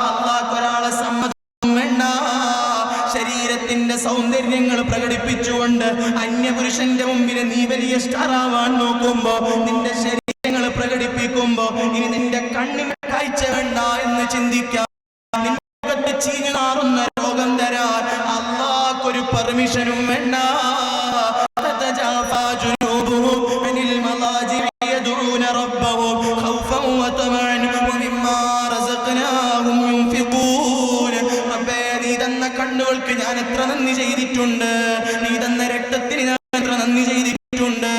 അല്ലാഹുവൊരാളെ സമ്മതം വേണ്ട. ശരീരത്തിന്റെ സൗന്ദര്യങ്ങൾ പ്രകടിപ്പിച്ചുകൊണ്ട് അന്യപുരുഷന്റെ മുമ്പിൽ നീ വലിയ സ്റ്റാറാവാൻ നോക്കുമ്പോ, നിന്റെ ശരീരങ്ങൾ പ്രകടിപ്പിക്കുമ്പോ ഇനി നിന്റെ കണ്ണിന് കാഴ്ച വേണ്ട എന്ന് ചിന്തിക്കാൻ, നിന്റെ ചീഞ്ഞു നാറുന്ന രോഗം തരാൻ അല്ലാഹുവൊരു പെർമിഷനും വേണ്ട. കണ്ണുകൾക്ക് ഞാൻ എത്ര നന്ദി ചെയ്തിട്ടുണ്ട്, നീ തന്ന രക്തത്തിന് ഞാൻ എത്ര നന്ദി ചെയ്തിട്ടുണ്ട്,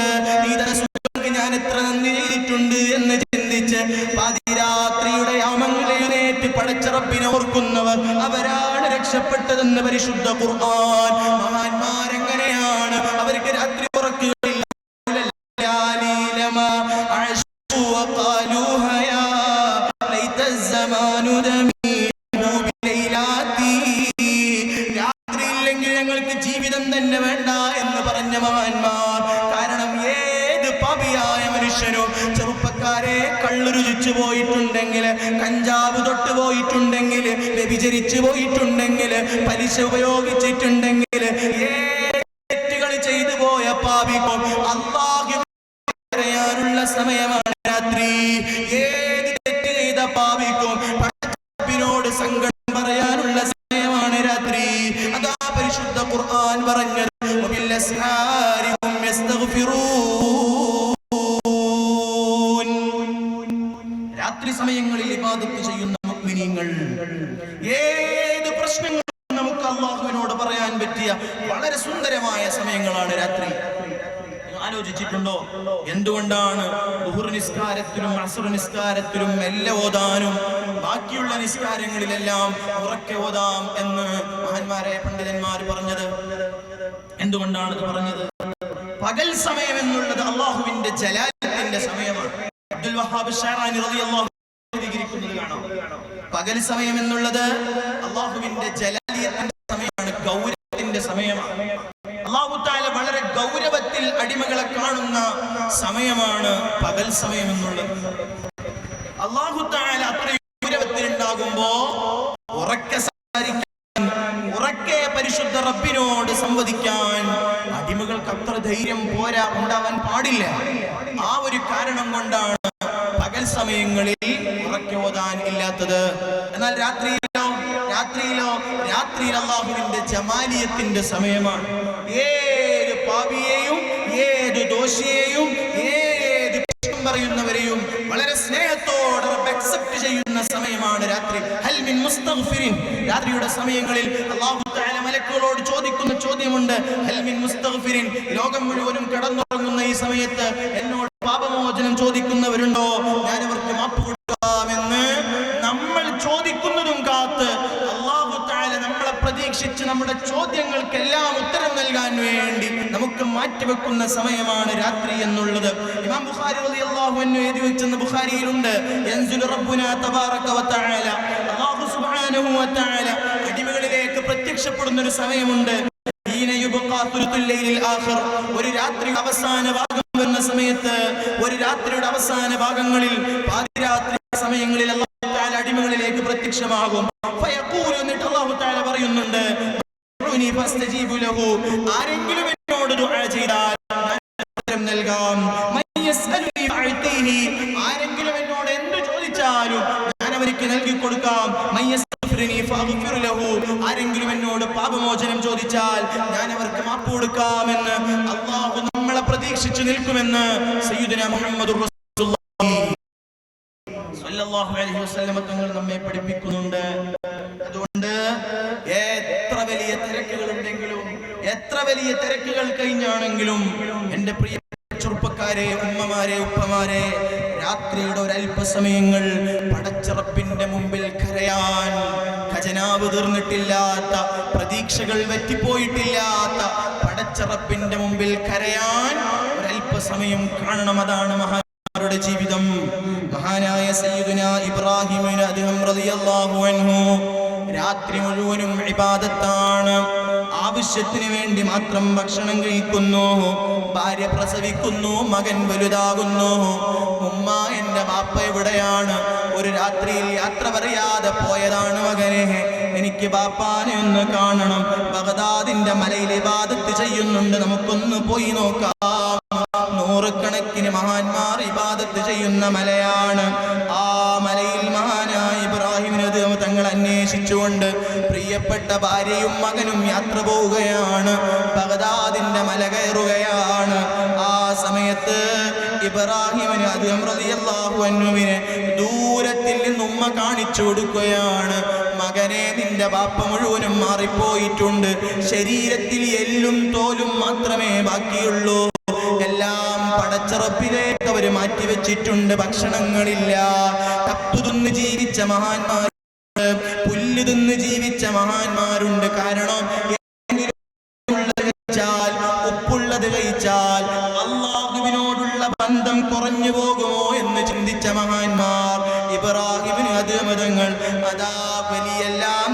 നീ തന്ന സുഖങ്ങൾക്ക് ഞാൻ എത്ര നന്ദി ചെയ്തിട്ടുണ്ട് എന്ന് ചിന്തിച്ച് പാതിരാത്രിയുടെ യാമങ്ങളിൽ എഴുന്നേറ്റ് പടച്ച റബ്ബിനെ ഓർക്കുന്നവർ അവരാണ് രക്ഷപ്പെട്ടതെന്ന് പരിശുദ്ധ ഖുർആൻ. മഹാന്മാരെങ്ങനെയാണ്? അവർക്ക് രാത്രി ഉറക്കുകയില്ല. ഞങ്ങൾക്ക് ജീവിതം തന്നെ വേണ്ട എന്ന് പറഞ്ഞ മഹാന്മാർ. കാരണം ഏത് പാപിയായ മനുഷ്യനോ, ചെറുപ്പക്കാരെ, കള്ളു രുചിച്ചു പോയിട്ടുണ്ടെങ്കിൽ, കഞ്ചാവ് തൊട്ട് പോയിട്ടുണ്ടെങ്കിൽ, വ്യഭിചരിച്ചു പോയിട്ടുണ്ടെങ്കിൽ, പലിശ ഉപയോഗിച്ചിട്ടുണ്ടെങ്കിൽ, ഏത് തെറ്റുകൾ ചെയ്തു പോയ പാപിക്കും അല്ലാഹു പറയാനുള്ള സമയമാണ് രാത്രി. ഏത് തെറ്റ് ചെയ്ത പാപിക്കും പടച്ചവനോട് സങ്കടം പറയാനുള്ള സമയമാണ് രാത്രി. അതാ പരിശുദ്ധ ഖുർആൻ പറഞ്ഞത്, രാത്രി സമയങ്ങളിൽ ഇബാദത്ത് ചെയ്യുന്ന മുഅ്മിനീങ്ങൾ, ഏത് പ്രശ്നങ്ങളും നമുക്ക് അല്ലാഹുവിനോട് പറയാൻ പറ്റിയ വളരെ സുന്ദരമായ സമയങ്ങളാണ് രാത്രി. ആലോചിച്ചിട്ടുണ്ടോ എന്തുകൊണ്ടാണ് ദുഹർ നിസ്കാരത്തിലും അസ്ർ നിസ്കാരത്തിലും എല്ലാം ഓതാനും ബാക്കിയുള്ള നിസ്കാരങ്ങളിലെല്ലാം ഉറക്കെ ഓതാം എന്ന് മഹാന്മാരായ പണ്ഡിതന്മാർ പറഞ്ഞത്? എന്തുകൊണ്ടാണ് ഇത് പറഞ്ഞത്? പകൽ സമയം എന്നുള്ളത് അല്ലാഹുവിന്റെ ജലാലത്തിന്റെ സമയമാണ്. അബ്ദുൽ വഹാബ് ഷഅറാനി റളിയല്ലാഹു അൻഹു വിവരിക്കുന്നത് കാണാം. പകൽ സമയം എന്നുള്ളത് അല്ലാഹുവിന്റെ ജലാലിയത്തിന്റെ സമയമാണ്, ഗൗരവത്തിന്റെ സമയമാണ്. അല്ലാഹു തആല വളരെ ഗൗരവത്തിൽ അടിമകളെ കാണുന്ന സമയമാണ് പകൽ സമയം എന്നുള്ളത്. അല്ലാഹു തആല അത്രയും ഗൗരവത്തിൽ ഉണ്ടാകുമ്പോ ഉറക്കെ സംസാരിക്കാൻ, ഉറക്കെ പരിശുദ്ധ റബ്ബിനോട് സംവദിക്കാൻ അടിമകൾക്ക് അത്ര ധൈര്യം പോരാ, ഉണ്ടാവാൻ പാടില്ല. ആ ഒരു കാരണം കൊണ്ടാണ് പകൽ സമയങ്ങളിൽ ഉറക്കോതാൻ ഇല്ലാത്തത്. എന്നാൽ രാത്രിയിൽ അല്ലാഹുവിന്റെ ജമാലിയത്തിന്റെ സമയമാണ്. ഏത് പാപിയെയും ഏത് ദോഷിയെയും ഏത് പറയുന്നവരെയും വളരെ സ്നേഹത്തോടെ അക്സെപ്റ്റ് ചെയ്യുന്ന സമയമാണ് രാത്രി. ഹൽ മിൻ മുസ്തഗ്ഫിരിൻ. രാത്രിയുടെ സമയങ്ങളിൽ അല്ലാഹു തആല മലക്കുകളോട് ചോദിക്കുന്ന ചോദ്യമുണ്ട്. ഹൽ മിൻ മുസ്തഗ്ഫിരിൻ. ലോകം മുഴുവനും കിടന്നുറങ്ങുന്ന ഈ സമയത്ത് എന്നോട് പാപമോചനം ചോദിക്കുന്നവരുണ്ടോ? ഞാൻ അവർക്ക് മാപ്പ് കൊടുക്കാമെന്ന് നമ്മൾ ചോദിക്കുന്നതും കാത്ത് അല്ലാഹു തആല നമ്മളെ പ്രതീക്ഷിച്ച് നമ്മുടെ ചോദ്യങ്ങൾക്കെല്ലാം ഉത്തരം നൽകാൻ വേണ്ടി നമുക്ക് മാറ്റിവെക്കുന്ന സമയമാണ് രാത്രി എന്നുള്ളത്. ഇമാം ബുഖാരി റളിയല്ലാഹു അൻഹു എഴുതി വെച്ചെന്ന ബുഖാരിയിലുണ്ട്, യൻസുലു റബ്ബുനാ തബാറക വ തആല. അല്ലാഹു സുബ്ഹാനഹു വ തആല അടിമകളിലേക്ക് പ്രത്യക്ഷപ്പെടുന്ന ഒരു സമയമുണ്ട്. ഹീന യുബ്ഖാ തുൽത്തുൽ ലൈലിൽ ആഖിർ. ഒരു രാത്രിയുടെ അവസാന ഭാഗം വരുന്ന സമയത്ത്, ഒരു രാത്രിയുടെ അവസാന ഭാഗങ്ങളിൽ പാതിരാത്രി സമയങ്ങളിൽ അല്ലാഹു തആല അടിമകളിലേക്ക് പ്രത്യക്ഷമാകും. ഫയഖൂലു, എന്നിട്ട് അല്ലാഹു തആല പറയുന്നുണ്ട്, ഫസ്തജീബു ലഹു. ആരെങ്കിലും എന്നോട് ദുആ ചെയ്താൽ ഞാൻ ഉത്തരം നൽകാം. മയ്യസ്അലുനി ഫഅതീഹി. ആരെങ്കിലും എന്നോട് എന്ത് ചോദിച്ചാലും ഞാൻ അവർക്ക് നൽകി കൊടുക്കാം. മയ്യസ്തഗ്ഫിറുനി ഫഅഗ്ഫിർ ലഹു. ആരെങ്കിലും എന്നോട് പാപമോചനം ചോദിച്ചാൽ ഞാൻ അവർക്ക് മാപ്പ് കൊടുക്കാമെന്ന് അല്ലാഹു നമ്മളെ പ്രതീക്ഷിച്ചു നിൽക്കുമെന്ന് സയ്യിദുനാ മുഹമ്മദുർ റസൂലുള്ളാഹി സ്വല്ലല്ലാഹു അലൈഹി വസല്ലം തങ്ങൾ നമ്മെ പഠിപ്പിക്കുന്നുണ്ട്. അതുകൊണ്ട് എത്ര വലിയ തിരക്കുകളുണ്ടെങ്കിലും, എത്ര വലിയ തിരക്കുകൾ കഴിഞ്ഞാണെങ്കിലും എൻ്റെ പ്രിയ ചെറുപ്പക്കാരെ, ഉമ്മമാരെ, ഉപ്പമാരെ, രാത്രിയുടെ ഒരല്പസമയങ്ങൾ പടച്ചറപ്പിന്റെ മുമ്പിൽ കരയാൻ, ഖജനാവ് തീർന്നിട്ടില്ലാത്ത, പ്രതീക്ഷകൾ വറ്റിപ്പോയിട്ടില്ലാത്ത പടച്ചറപ്പിന്റെ മുമ്പിൽ കരയാൻ ഒരല്പസമയം കാണണം. അതാണ് മഹാന്മാരുടെ ജീവിതം. മഹാനായ സയ്യിദുനാ ഇബ്രാഹിം റളിയല്ലാഹു അൻഹു രാത്രി മുഴുവനും ഇബാദത്താണ്. ആവശ്യത്തിന് വേണ്ടി മാത്രം ഭക്ഷണം കഴിക്കുന്നു. ഭാര്യ പ്രസവിക്കുന്നു, മകൻ വലുതാകുന്നു. ഉമ്മ, എന്റെ ബാപ്പ എവിടെയാണ്? ഒരു രാത്രിയിൽ യാത്ര പറയാതെ പോയതാണ്. മകനെ, എനിക്ക് ബാപ്പാനെ ഒന്ന് കാണണം. ബഗ്ദാദിന്റെ മലയിൽ ഇബാദത്ത് ചെയ്യുന്നുണ്ട്, നമുക്കൊന്ന് പോയി നോക്കാം. നൂറുകണക്കിന് മഹാന്മാർ ഇബാദത്ത് ചെയ്യുന്ന മലയാണ്. ആ മലയിൽ മഹാനായ ഇബ്രാഹിമിനെ തങ്ങൾ അന്വേഷിച്ചുകൊണ്ട് പ്രിയപ്പെട്ട ഭാര്യയും മകനും യാത്ര പോവുകയാണ്. ബഗ്ദാദിന്റെ മല കയറുകയാണ്. ആ സമയത്ത് ഇബ്രാഹിമിന് റളിയല്ലാഹു അൻഹുവിനെ ദൂരത്തിൽ നിന്ന് ഉമ്മ കാണിച്ചു കൊടുക്കുകയാണ്. മകനെ, നിന്റെ ബാപ്പ മുഴുവനും മാറിപ്പോയിട്ടുണ്ട്. ശരീരത്തിൽ എല്ലും തോലും മാത്രമേ ബാക്കിയുള്ളൂ. എല്ലാം പടച്ചറപ്പിലേക്ക് അവര് മാറ്റിവെച്ചിട്ടുണ്ട്. ഭക്ഷണങ്ങളില്ല. കപ്പു തിന്ന് ജീവിച്ച മഹാന്മാരുണ്ട്, പുല്ല് തിന്ന് ജീവിച്ച മഹാന്മാരുണ്ട്. കാരണം കഴിച്ചാൽ, ഉപ്പുള്ളത് കഴിച്ചാൽ അല്ലാഹുവിനോടുള്ള ബന്ധം കുറഞ്ഞു പോകുമോ എന്ന് ചിന്തിച്ച മഹാന്മാർ. ഇബ്രാഹിമിന് തങ്ങൾ അതാ വലിയെല്ലാം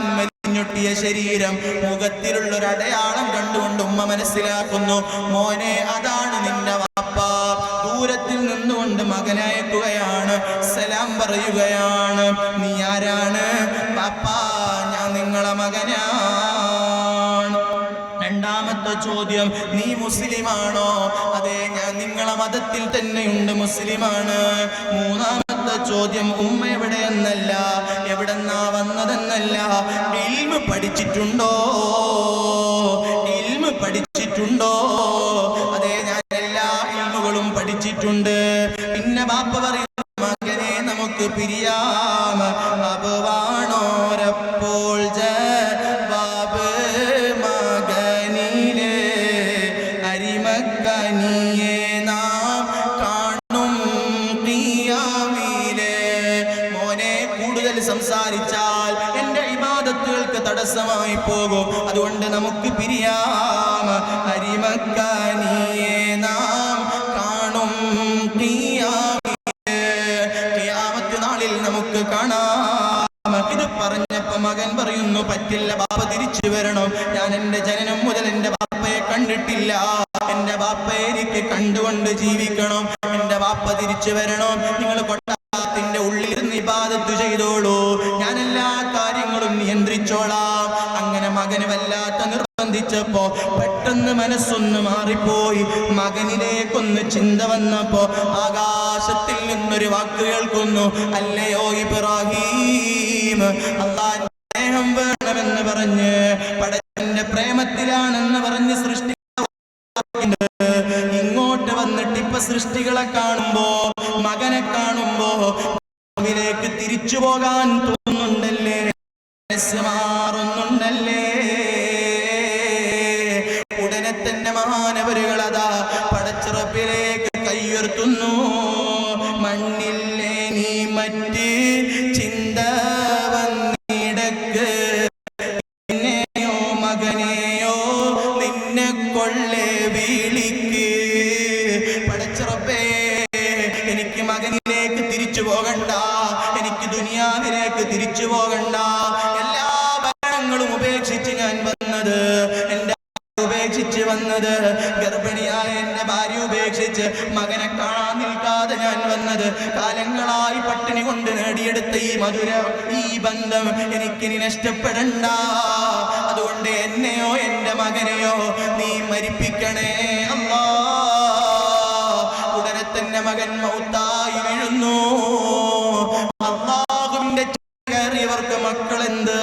ഞൊട്ടിയ ശരീരം, മുഖത്തിലുള്ള ഒരു അടയാളം കണ്ടുകൊണ്ട് ഉമ്മ മനസ്സിലാക്കുന്നു, മോനെ, അതാണ് നിന്റെ വാപ്പ. ദൂരത്തിൽ നിന്നുകൊണ്ട് മകനയക്കുകയാണ്, സലാം പറയുകയാണ്. നീ ആരാണ്? പാപ്പ, ഞാൻ നിങ്ങളെ മകനാണ്. രണ്ടാമത്തെ ചോദ്യം, നീ മുസ്ലിമാണോ? അതെ, ഞാൻ നിങ്ങളെ മതത്തിൽ തന്നെയുണ്ട്, മുസ്ലിമാണ്. മൂന്നാമത്തെ ചോദ്യം, ഉമ്മ എവിടെയെന്നല്ല, എവിടെന്നാ വന്നതെന്നല്ല, ഇൽമ് പഠിച്ചിട്ടുണ്ടോ? ഇൽമ് പഠിച്ചിട്ടുണ്ടോ? അതെ, ഞാൻ എല്ലാ ഇൽമുകളും പഠിച്ചിട്ടുണ്ട്. പിന്നെ ബാപ്പ പറയുന്നു, മകനെ, നമുക്ക് പിരിയാം. അബവാണോരപ്പോൾ ജവാബ് മകനിലെ അരിമക്കനിയെ നാം കാണും ഖിയാമിലെ. മോനെ, കൂടുതൽ സംസാരിച്ചാൽ എന്റെ ഇബാദത്തുകൾക്ക് തടസ്സമായി പോകും. അതുകൊണ്ട് നമുക്ക് പിരിയാം. അരിമക്കനിയെ നാം കാണും ഖിയാമിലെ. ഖിയാമത്ത് നാളിൽ നമുക്ക് കാണാം. ഇത് പറഞ്ഞപ്പോ മകൻ പറയുന്നു, പറ്റില്ല ബാപ്പ, തിരിച്ചു വരണം. ഞാൻ എന്റെ ജനനം മുതൽ എന്റെ ബാപ്പയെ കണ്ടിട്ടില്ല. എന്റെ ബാപ്പയെ എനിക്ക് കണ്ടുകൊണ്ട് ജീവിക്കണം. എന്റെ ബാപ്പ തിരിച്ചു വരണം. നിങ്ങൾ കൊട്ടാരത്തിന്റെ ഉള്ളിൽ ഇരുന്ന് ഇബാദത്ത് ചെയ്തോളൂ, ഞാൻ എല്ലാ കാര്യങ്ങളും നിയന്ത്രിച്ചോളാം. അങ്ങനെ മകന് വല്ലാത്ത ചിന്തിച്ചപ്പോ പെട്ടെന്ന് മനസ്സൊന്ന് മാറിപ്പോയി. മകനിലേക്കൊന്ന് ചിന്ത വന്നപ്പോ ആകാശത്തിൽ നിന്നൊരു വാക്ക് കേൾക്കുന്നു, അല്ലയോ ഇബ്രാഹിം, അല്ലാഹുവിന്റെ സ്നേഹം വേണമെന്ന് പറഞ്ഞ് പടച്ചവന്റെ പ്രേമത്തിലാണെന്ന് പറഞ്ഞ് സൃഷ്ടി ഇങ്ങോട്ട് വന്നിട്ട് ഇപ്പൊ സൃഷ്ടികളെ കാണുമ്പോ, മകനെ കാണുമ്പോ ിലേക്ക് തിരിച്ചു പോകാൻ തോന്നുന്നുണ്ടല്ലേ, മനസ്സ് മാറുന്നുണ്ടല്ലേ. ഉടനെ തന്നെ മഹാനവരുകളതാ പടച്ചിറപ്പിലേക്ക് കൈയുയർത്തുന്നു. മണ്ണില്ലേ നീ മറ്റ് ചിന്ത വന്നിടക്ക്, എന്നെയോ മകനെയോ നിന്നെ കൊള്ളേ വിളിക്ക്. പടച്ചിറപ്പേ, എനിക്ക് മകനിലേക്ക് തിരിച്ചു പോകണ്ട, എനിക്ക് ദുനിയാവിലേക്ക് തിരിച്ചു പോകണ്ട. എല്ലാ ഭരണങ്ങളും ഉപേക്ഷിച്ച് ഞാൻ വന്നത്, എന്റെ ഉപേക്ഷിച്ച് വന്നത്, ഗർഭിണിയായ എന്റെ ഭാര്യ ഉപേക്ഷിച്ച് മകനെ കാണാൻ നിൽക്കാതെ ഞാൻ വന്നത്, കാലങ്ങളായി പട്ടിണി കൊണ്ട് നേടിയെടുത്ത ഈ മധുര ഈ ബന്ധം എനിക്കിനി നഷ്ടപ്പെടണ്ട. അതുകൊണ്ട് എന്നെയോ എന്റെ മകനെയോ നീ മരിപ്പിക്കണേ അല്ലാ. ഉടനെ തന്നെ മകൻ മൗത്തായി വീഴുന്നു. അല്ലാഹുവിന്റെ ചിന്ത കയറിയവർക്ക് മക്കളെന്ത്,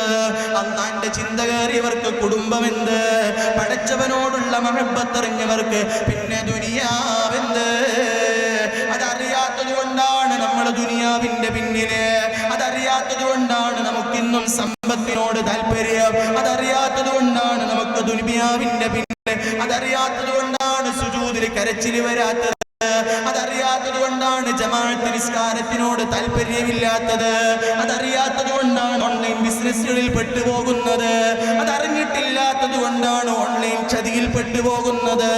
അല്ലാഹുവിന്റെ ചിന്ത കയറിയവർക്ക് കുടുംബമെന്ത്, പടച്ചവനോടുള്ള മഹബത്തറിഞ്ഞവർക്ക് പിന്നെ ദുനിയാവെന്ത്. അതറിയാത്തത് കൊണ്ടാണ് നമ്മൾ ദുനിയാവിന്റെ പിന്നില്, അതറിയാത്തത് കൊണ്ടാണ് നമുക്കിന്നും സമ്പത്തിനോട് താല്പര്യം, അതറിയാത്തത് കൊണ്ടാണ് നമുക്ക് ദുനിയാവിന്റെ പിന്നില്, അതറിയാത്തത് കൊണ്ടാണ് സുജൂദിൽ കരച്ചിൽ വരാത്തത്, അതറിയാത്തത് കൊണ്ടാണ് ജമാഅത്ത് നിസ്കാരത്തിനോട് താല്പര്യമില്ലാത്തത്, അതറിയാത്തത് കൊണ്ടാണ് ഓൺലൈൻ ബിസിനസ്സുകളിൽ പെട്ടുപോകുന്നത്, അതറിഞ്ഞിട്ടില്ലാത്തത് കൊണ്ടാണ് ഓൺലൈൻ ചതിയിൽ പെട്ടുപോകുന്നത്,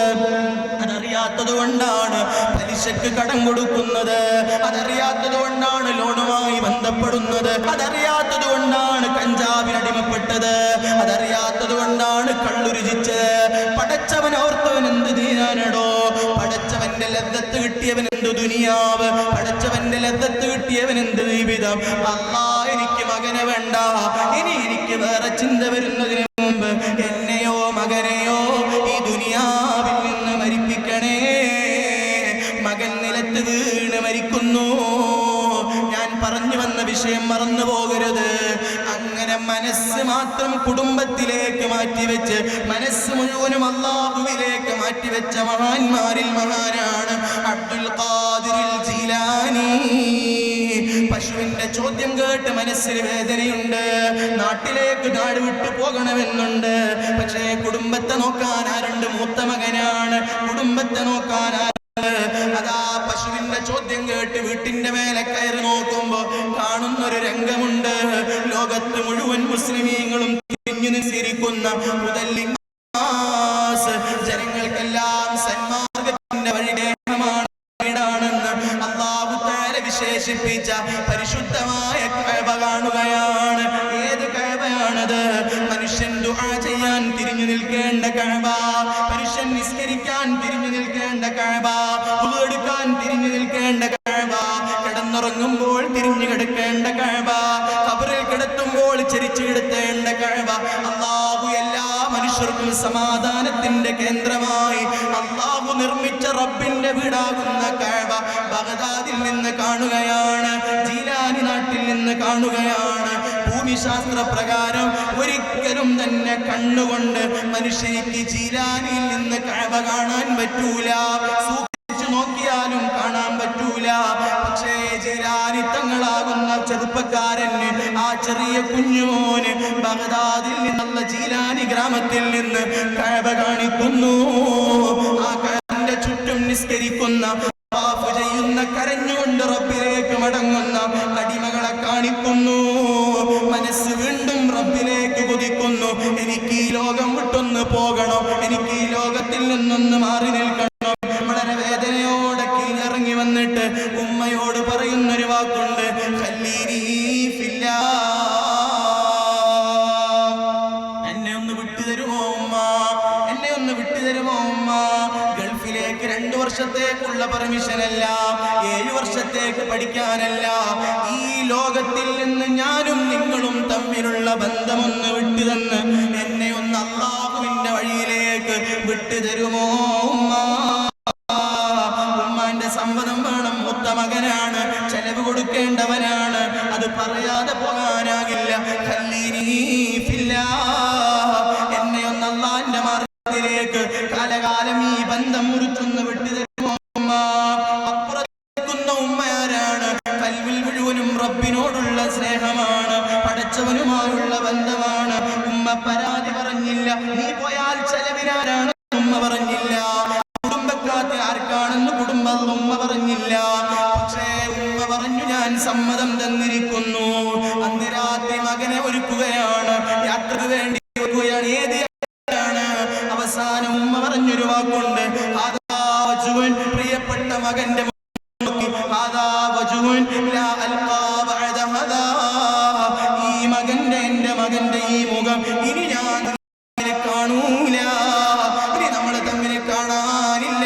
അതറിയാത്തത് കൊണ്ടാണ് പലിശക്ക് കടം കൊടുക്കുന്നത്, അതറിയാത്തത് കൊണ്ടാണ് ലോണുമായി ബന്ധപ്പെടുന്നത്, അതറിയാത്തത് കൊണ്ടാണ് കഞ്ചാവിനടിമപ്പെട്ടത്, അതറിയാത്തത് കൊണ്ടാണ് കള്ളുരുചിച്ചത്. പടച്ചവൻ ഓർത്തവൻ എന്ത് ദീനാനടോ, പടച്ചവന്റെ ലദ്ദത്ത് കിട്ടിയവൻ എന്ത് ദുനിയാവ്, പടച്ചവന്റെ ലദ്ദത്ത് കിട്ടിയവൻ എന്ത് ജീവിതം. അല്ലാ, എനിക്ക് മകനെ വേണ്ട, ഇനി എനിക്ക് വേറെ ചിന്ത വരുന്നതിന് മുമ്പ് എന്നെയോ മകനെയോ ഈ ദുനിയാവിൽ നിന്ന് മരിപ്പിക്കണേ. മകൻ നിലത്ത് വീണ് മരിക്കുന്നു. ഞാൻ പറഞ്ഞു വന്ന വിഷയം മറന്നു പോകരുത്. അങ്ങനെ മനസ്സ് മാത്രം കുടുംബത്തിലേക്ക് മാറ്റിവെച്ച്, മനസ്സ് മുഴുവനും അല്ലാഹുവിലേക്ക് മാറ്റിവെച്ച മഹാന്മാരിൽ മഹാനാണ് അബ്ദുൽ ഖാദിർ ജീലാനി. പശുവിന്റെ ചോദ്യം കേട്ട് മനസ്സിൽ വേദനയുണ്ട്, നാട്ടിലേക്ക് നാട് വിട്ടു പോകണമെന്നുണ്ട്. പക്ഷേ കുടുംബത്തെ നോക്കാൻ ആരുണ്ട്? മൂത്ത മകനാണ്. കുടുംബത്തെ നോക്കാൻ അതാ പശുവിന്റെ ചോദ്യം കേട്ട് വീട്ടിന്റെ മേലെ കയറി നോക്കുമ്പോ കാണുന്നൊരു രംഗമുണ്ട്. ലോകത്ത് മുഴുവൻ മുസ്ലിമീങ്ങളും തിരിഞ്ഞു നിന്നിരിക്കുന്ന ജനങ്ങൾക്കെല്ലാം സന്മാർഗത്തിന്റെ വഴികേഹമാണ് വീടാണെന്ന് അല്ലാഹു തആല വിശേഷിപ്പിച്ച പരിശുദ്ധമായ കഅബ കാണുകയാണ്. ഏത് കഅബയാണത്? മനുഷ്യൻ ദുആ ചെയ്യാൻ തിരിഞ്ഞു നിൽക്കേണ്ട കഅബ, മനുഷ്യൻ നിസ്കരിക്കാൻ തിരിഞ്ഞു നിൽക്കേണ്ട കഅബ, വുളു എടുക്കാൻ തിരിഞ്ഞു നിൽക്കേണ്ട കഅബ, കിടന്നുറങ്ങുമ്പോൾ തിരിഞ്ഞു കിടക്കേണ്ട കഅബ, ഖബറിൽ കിടത്തുമ്പോൾ ചരിച്ചു കിടത്തേണ്ട കഅബ. അല്ലാഹു എല്ലാ മനുഷ്യർക്കും സമാധാനത്തിന്റെ കേന്ദ്രമായി അല്ലാഹു നിർമ്മിച്ച റബ്ബിന്റെ വീടാകുന്ന കഅബ ബഗ്ദാദിൽ നിന്ന് കാണുകയാണ്, ജീലാനി നാട്ടിൽ നിന്ന് കാണുകയാണ്. ഭൂമിശാസ്ത്ര പ്രകാരം ഒരിക്കലും തന്നെ കണ്ണുകൊണ്ട് മനുഷ്യനിക്ക് ജീലാനിയിൽ നിന്ന് കഅബ കാണാൻ പറ്റൂല, സൂക്ഷിച്ചു നോക്കിയാലും കാണാൻ പറ്റൂല. പക്ഷേ ജീലാനി തങ്ങളാകുന്ന ചെറുപ്പക്കാരന്, ആ ചെറിയ കുഞ്ഞുമോന് ബഗ്ദാദിൽ നിന്നുള്ള ജീലാനി ഗ്രാമത്തിൽ നിന്ന് കഅബ കാണിക്കുന്നു. ആ കഅബന്റെ ചുറ്റും നിസ്കരിക്കുന്ന, തവാഫ് ചെയ്യുന്ന, കരഞ്ഞുകൊണ്ട് റബ്ബിലേക്ക് മടങ്ങുന്ന അടിമകളെ കാണിക്കുന്നു. മനസ്സ് വീണ്ടും റബ്ബിലേക്ക് കുതിക്കുന്നു. എനിക്ക് ഈ ലോകം വിട്ടൊന്ന് പോകണം, എനിക്ക് ഈ ലോകത്തിൽ നിന്നൊന്ന് മാറി നിൽക്കണം. വളരെ വേദനയോടെ കീഴിറങ്ങി വന്നിട്ട് ഉമ്മയോട് പറയുന്നൊരു വാക്കുണ്ട്, ഖല്ലീനി ഫില്ലാ, എന്നെ ഒന്ന് വിട്ടുതരുമോ ഉമ്മ, എന്നെ ഒന്ന് വിട്ടുതരുമോ ഉമ്മ. ഗൾഫിലേക്ക് 2 വർഷത്തേക്കുള്ള പെർമിഷനല്ല, 7 വർഷത്തേക്ക് പഠിക്കാനല്ല. ഈ ലോകത്തിൽ നിന്ന് ഞാനും നിങ്ങളും തമ്മിലുള്ള ബന്ധമൊന്ന് വിട്ടുതന്ന് എന്നെ ഒന്ന് അല്ലാഹുവിന്റെ വഴി വിട്ടുതരുമോ ഉമ്മ? ഉമ്മാന്റെ സമ്മതം വേണം. മൂത്ത മകനാണ്, ചെലവ് കൊടുക്കേണ്ടവനാണ്. അത് പറയാതെ പോകാനാകില്ല. എന്നെ ഒന്ന് അല്ലാഹുവിന്റെ മാർഗ്ഗത്തിലേക്ക് കാലകാലം ഈ ബന്ധം മുറിച്ചൊന്ന് വിട്ടുതരുമോ ഉമ്മ? അപ്പുറത്തുന്ന ഉമ്മയാരാണ്? കൽവിൽ മുഴുവനും റബ്ബിനോടുള്ള സ്നേഹമാണ്, പടച്ചവനുമായുള്ള ബന്ധമാണ്. ഉമ്മ പരാതി പറഞ്ഞില്ല. നീ പോയാൽ ചെലവിനാരാണ്? ഉമ്മ പറഞ്ഞില്ല. കുടുംബക്കാർക്ക് ആർക്കാണെന്ന് കുടുംബം ഉമ്മ പറഞ്ഞില്ല. പക്ഷേ ഉമ്മ പറഞ്ഞു, ഞാൻ സമ്മതം തന്നിരിക്കുന്നു. അന്ന് രാത്രി മകനെ ഒരുക്കുകയാണ്, യാത്രക്ക് വേണ്ടി ഒരുക്കുകയാണ്. ഏത് യാത്രയാണ്? അവസാനം ഉമ്മ പറഞ്ഞൊരു വാക്കുണ്ട്, പ്രിയപ്പെട്ട മകന്റെ ഈ മകന്റെ, എന്റെ മകന്റെ ഈ മുഖം ഇനി ഞാൻ കാണൂല, ഇനി നമ്മൾ തമ്മിൽ കാണാനില്ല.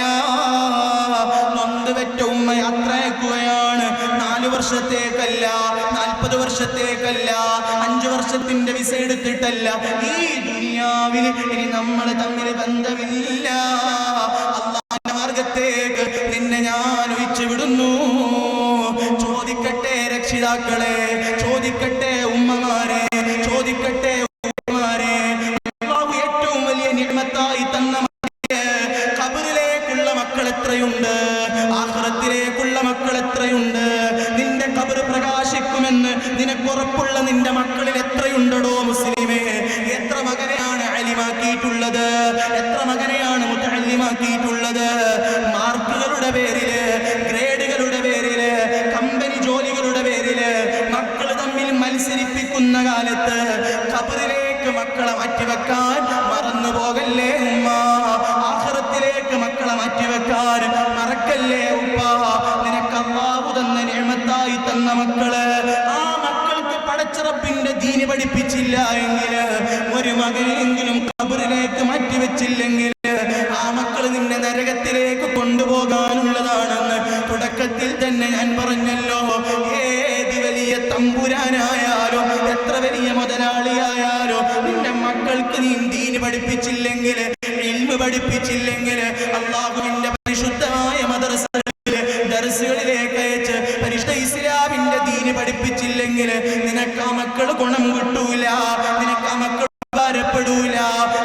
നൊന്ത് വെറ്റ ഉമ്മ യാത്രയാക്കുകയാണ്. 4 വർഷത്തേക്കല്ല, 40 വർഷത്തേക്കല്ല, 5 വർഷത്തിന്റെ വിസ എടുത്തിട്ടല്ല. ഈ ദുനിയാവിൽ ഇനി നമ്മൾ തമ്മിൽ ബന്ധമില്ല. അല്ലാഹുവിന്റെ മാർഗത്തേക്ക് നിന്നെ ഞാൻ ഒഴിച്ചു വിടുന്നു. ചോദിക്കട്ടെ രക്ഷിതാക്കളെ, ചോദിക്കട്ടെ ഉമ്മമാരെ, ചോദിക്കട്ടെ ഉമ്മമാരെ, അല്ലാഹു ഏറ്റവും വലിയ നിഅമത്തായി തന്ന ഖബറിലേക്കുള്ള മക്കൾ എത്രയുണ്ട്, ആഖിറത്തിലേക്കുള്ള മക്കൾ എത്രയുണ്ട്? നിന്റെ ഖബർ പ്രകാശിക്കുമെന്ന് നിനക്കുറപ്പുള്ള നിന്റെ മക്കളിൽ എത്രയുണ്ടോ മുസ്ലിമേ? എത്ര മകനെയാണ് അലിമാക്കിയിട്ടുള്ളത്? എത്ര മകനെയാണ് മുതഅല്ലിമാക്കിയിട്ടുള്ളത്? മാർക്കുകളുടെ പേരില്, ഗ്രേഡുകളുടെ പേരില്, കമ്പനി ജോലികളുടെ പേരില് മക്കൾ തമ്മിൽ മത്സരിപ്പിക്കുന്ന കാലത്ത് ഖബറിലേക്ക് മക്കളെ മാറ്റിവെക്കാൻ മറന്നു പോകല്ലേ ഉമ്മ. ആഖിറത്തിലേക്ക് മക്കളെ മാറ്റിവെക്കാൻ മറക്കല്ലേ ഉപ്പ. നിനക്ക് അല്ലാഹു തന്ന നിഅമത്തായി തന്ന മക്കള്, ആ മക്കൾക്ക് പടച്ച റബ്ബിന്റെ ദീന് പഠിപ്പിച്ചില്ല എങ്കിൽ, ഒരു മകനെങ്കിലും ഖബറിലേക്ക് മാറ്റിവെച്ചില്ലെങ്കിൽ, ആ മക്കൾ നിന്നെ നരകത്തിലേക്ക് കൊണ്ടുപോകാനുള്ളതാണെന്ന് തുടക്കത്തിൽ തന്നെ ഞാൻ പറഞ്ഞല്ലോ. ഏത് വലിയ തമ്പുരാനായാലോ, എത്ര വലിയ മുതലാളിയായാലോ, നിന്റെ മക്കൾക്ക് നീ ദീന് പഠിപ്പിച്ചില്ലെങ്കിൽ, ഇൽമ് പഠിപ്പിച്ചില്ലെങ്കിൽ, അല്ലാഹുവിന്റെ പരിശുദ്ധമായ മദ്രസകളിലെ ദർസുകളിലേക്ക് അയച്ച് പരിശുദ്ധ ഇസ്ലാമിന്റെ ദീന് പഠിപ്പിച്ചില്ലെങ്കിൽ, നിനക്ക് ആ മക്കൾ ഗുണം കിട്ടൂല, നിനക്ക് ആ മക്കൾ ഉപകാരപ്പെടൂല,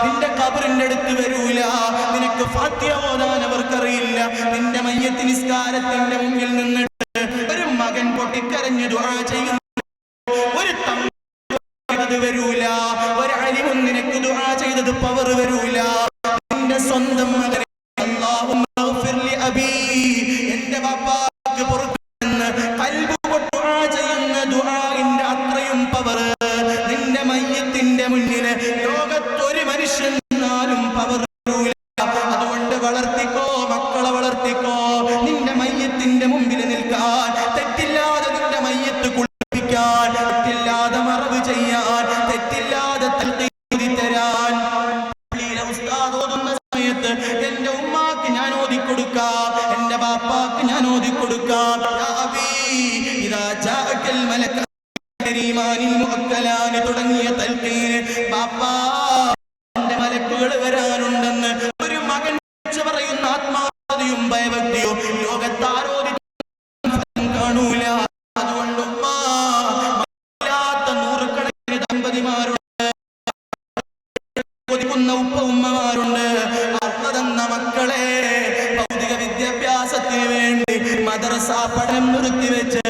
നിന്റെ ഖബറിന്റെ അടുത്ത് വരൂല, നിനക്ക് ഫാത്തിഹ ഓതാൻ അവർക്കറിയില്ല. നിന്റെ മയ്യത്ത് നിസ്കാരത്തിന്റെ മുമ്പിൽ നിന്നിട്ട് ഒരു മകൻ പൊട്ടിക്കരഞ്ഞ് ദുആ ചെയ്യുന്നു, ഒരു തമ്പത് വരൂല, ഒരു അലിമും നിനക്ക് ദുആ ചെയ്തത് പവർ വരൂല. നിന്റെ സ്വന്തം മകനെ അല്ലാഹുമ്മ ഗ്ഫിർ ലി അബീ, എന്റെ ബാപ്പാക്ക് പൊറുക്കണമെന്ന് ഖൽബ് കൊണ്ട് ദുആ ചെയ്യുന്ന ദുആഇന്റെ അത്രയും പവർ നിന്റെ മയ്യത്തിന്റെ മുന്നിൽ ലോകത്തൊരു മനുഷ്യൻ നാലും പവർ വരൂല. അതുകൊണ്ട് വളർത്തിക്കോ, മക്കളെ വളർത്തിക്കോ. നിന്റെ മയ്യത്തിന്റെ മുമ്പിൽ നിൽക്കാൻ, തെറ്റില്ലാതെ നിന്റെ മയ്യത്ത് കുളിപ്പിക്കാൻ, തെറ്റില്ലാതെ മറവ് ചെയ്യാൻ, തെറ്റില്ലാതെ തൽഖീർ തരാൻ. പള്ളിയിലെ ഉസ്താദ് ഓതുന്ന സമയത്ത് എന്റെ ഉമ്മാക്ക് ഞാൻ ഓതിക്കൊടുക്കാം, എന്റെ ബാപ്പാക്ക് ഞാൻ ഓതിക്കൊടുക്കാം. യാ അബീ ഇദാ ജാഅകൽ മലക കരീമാനിൽ മുഅക്കലാനി തുടങ്ങിയ തൽഖീർ, ബാപ്പാ എന്റെ മലക്കുകൾ വരാനുണ്ടെന്ന് ഒരു മകൻ പറയുന്ന ആത്മാർത്ഥതയും ഭയഭക്തിയോ ലോകത്താരോധി കാണൂല. അതുകൊണ്ട് ഉമ്മാത്ത 100 കണക്കിന് ദമ്പതിമാരുണ്ട്, കൊതിക്കുന്ന ഉപ്പ ഉമ്മമാരുണ്ട്. അർഹതന്ന മക്കളെ ഭൗതിക വിദ്യാഭ്യാസത്തിന് വേണ്ടി മദ്രസ പഠനം നിർത്തിവെച്ച്,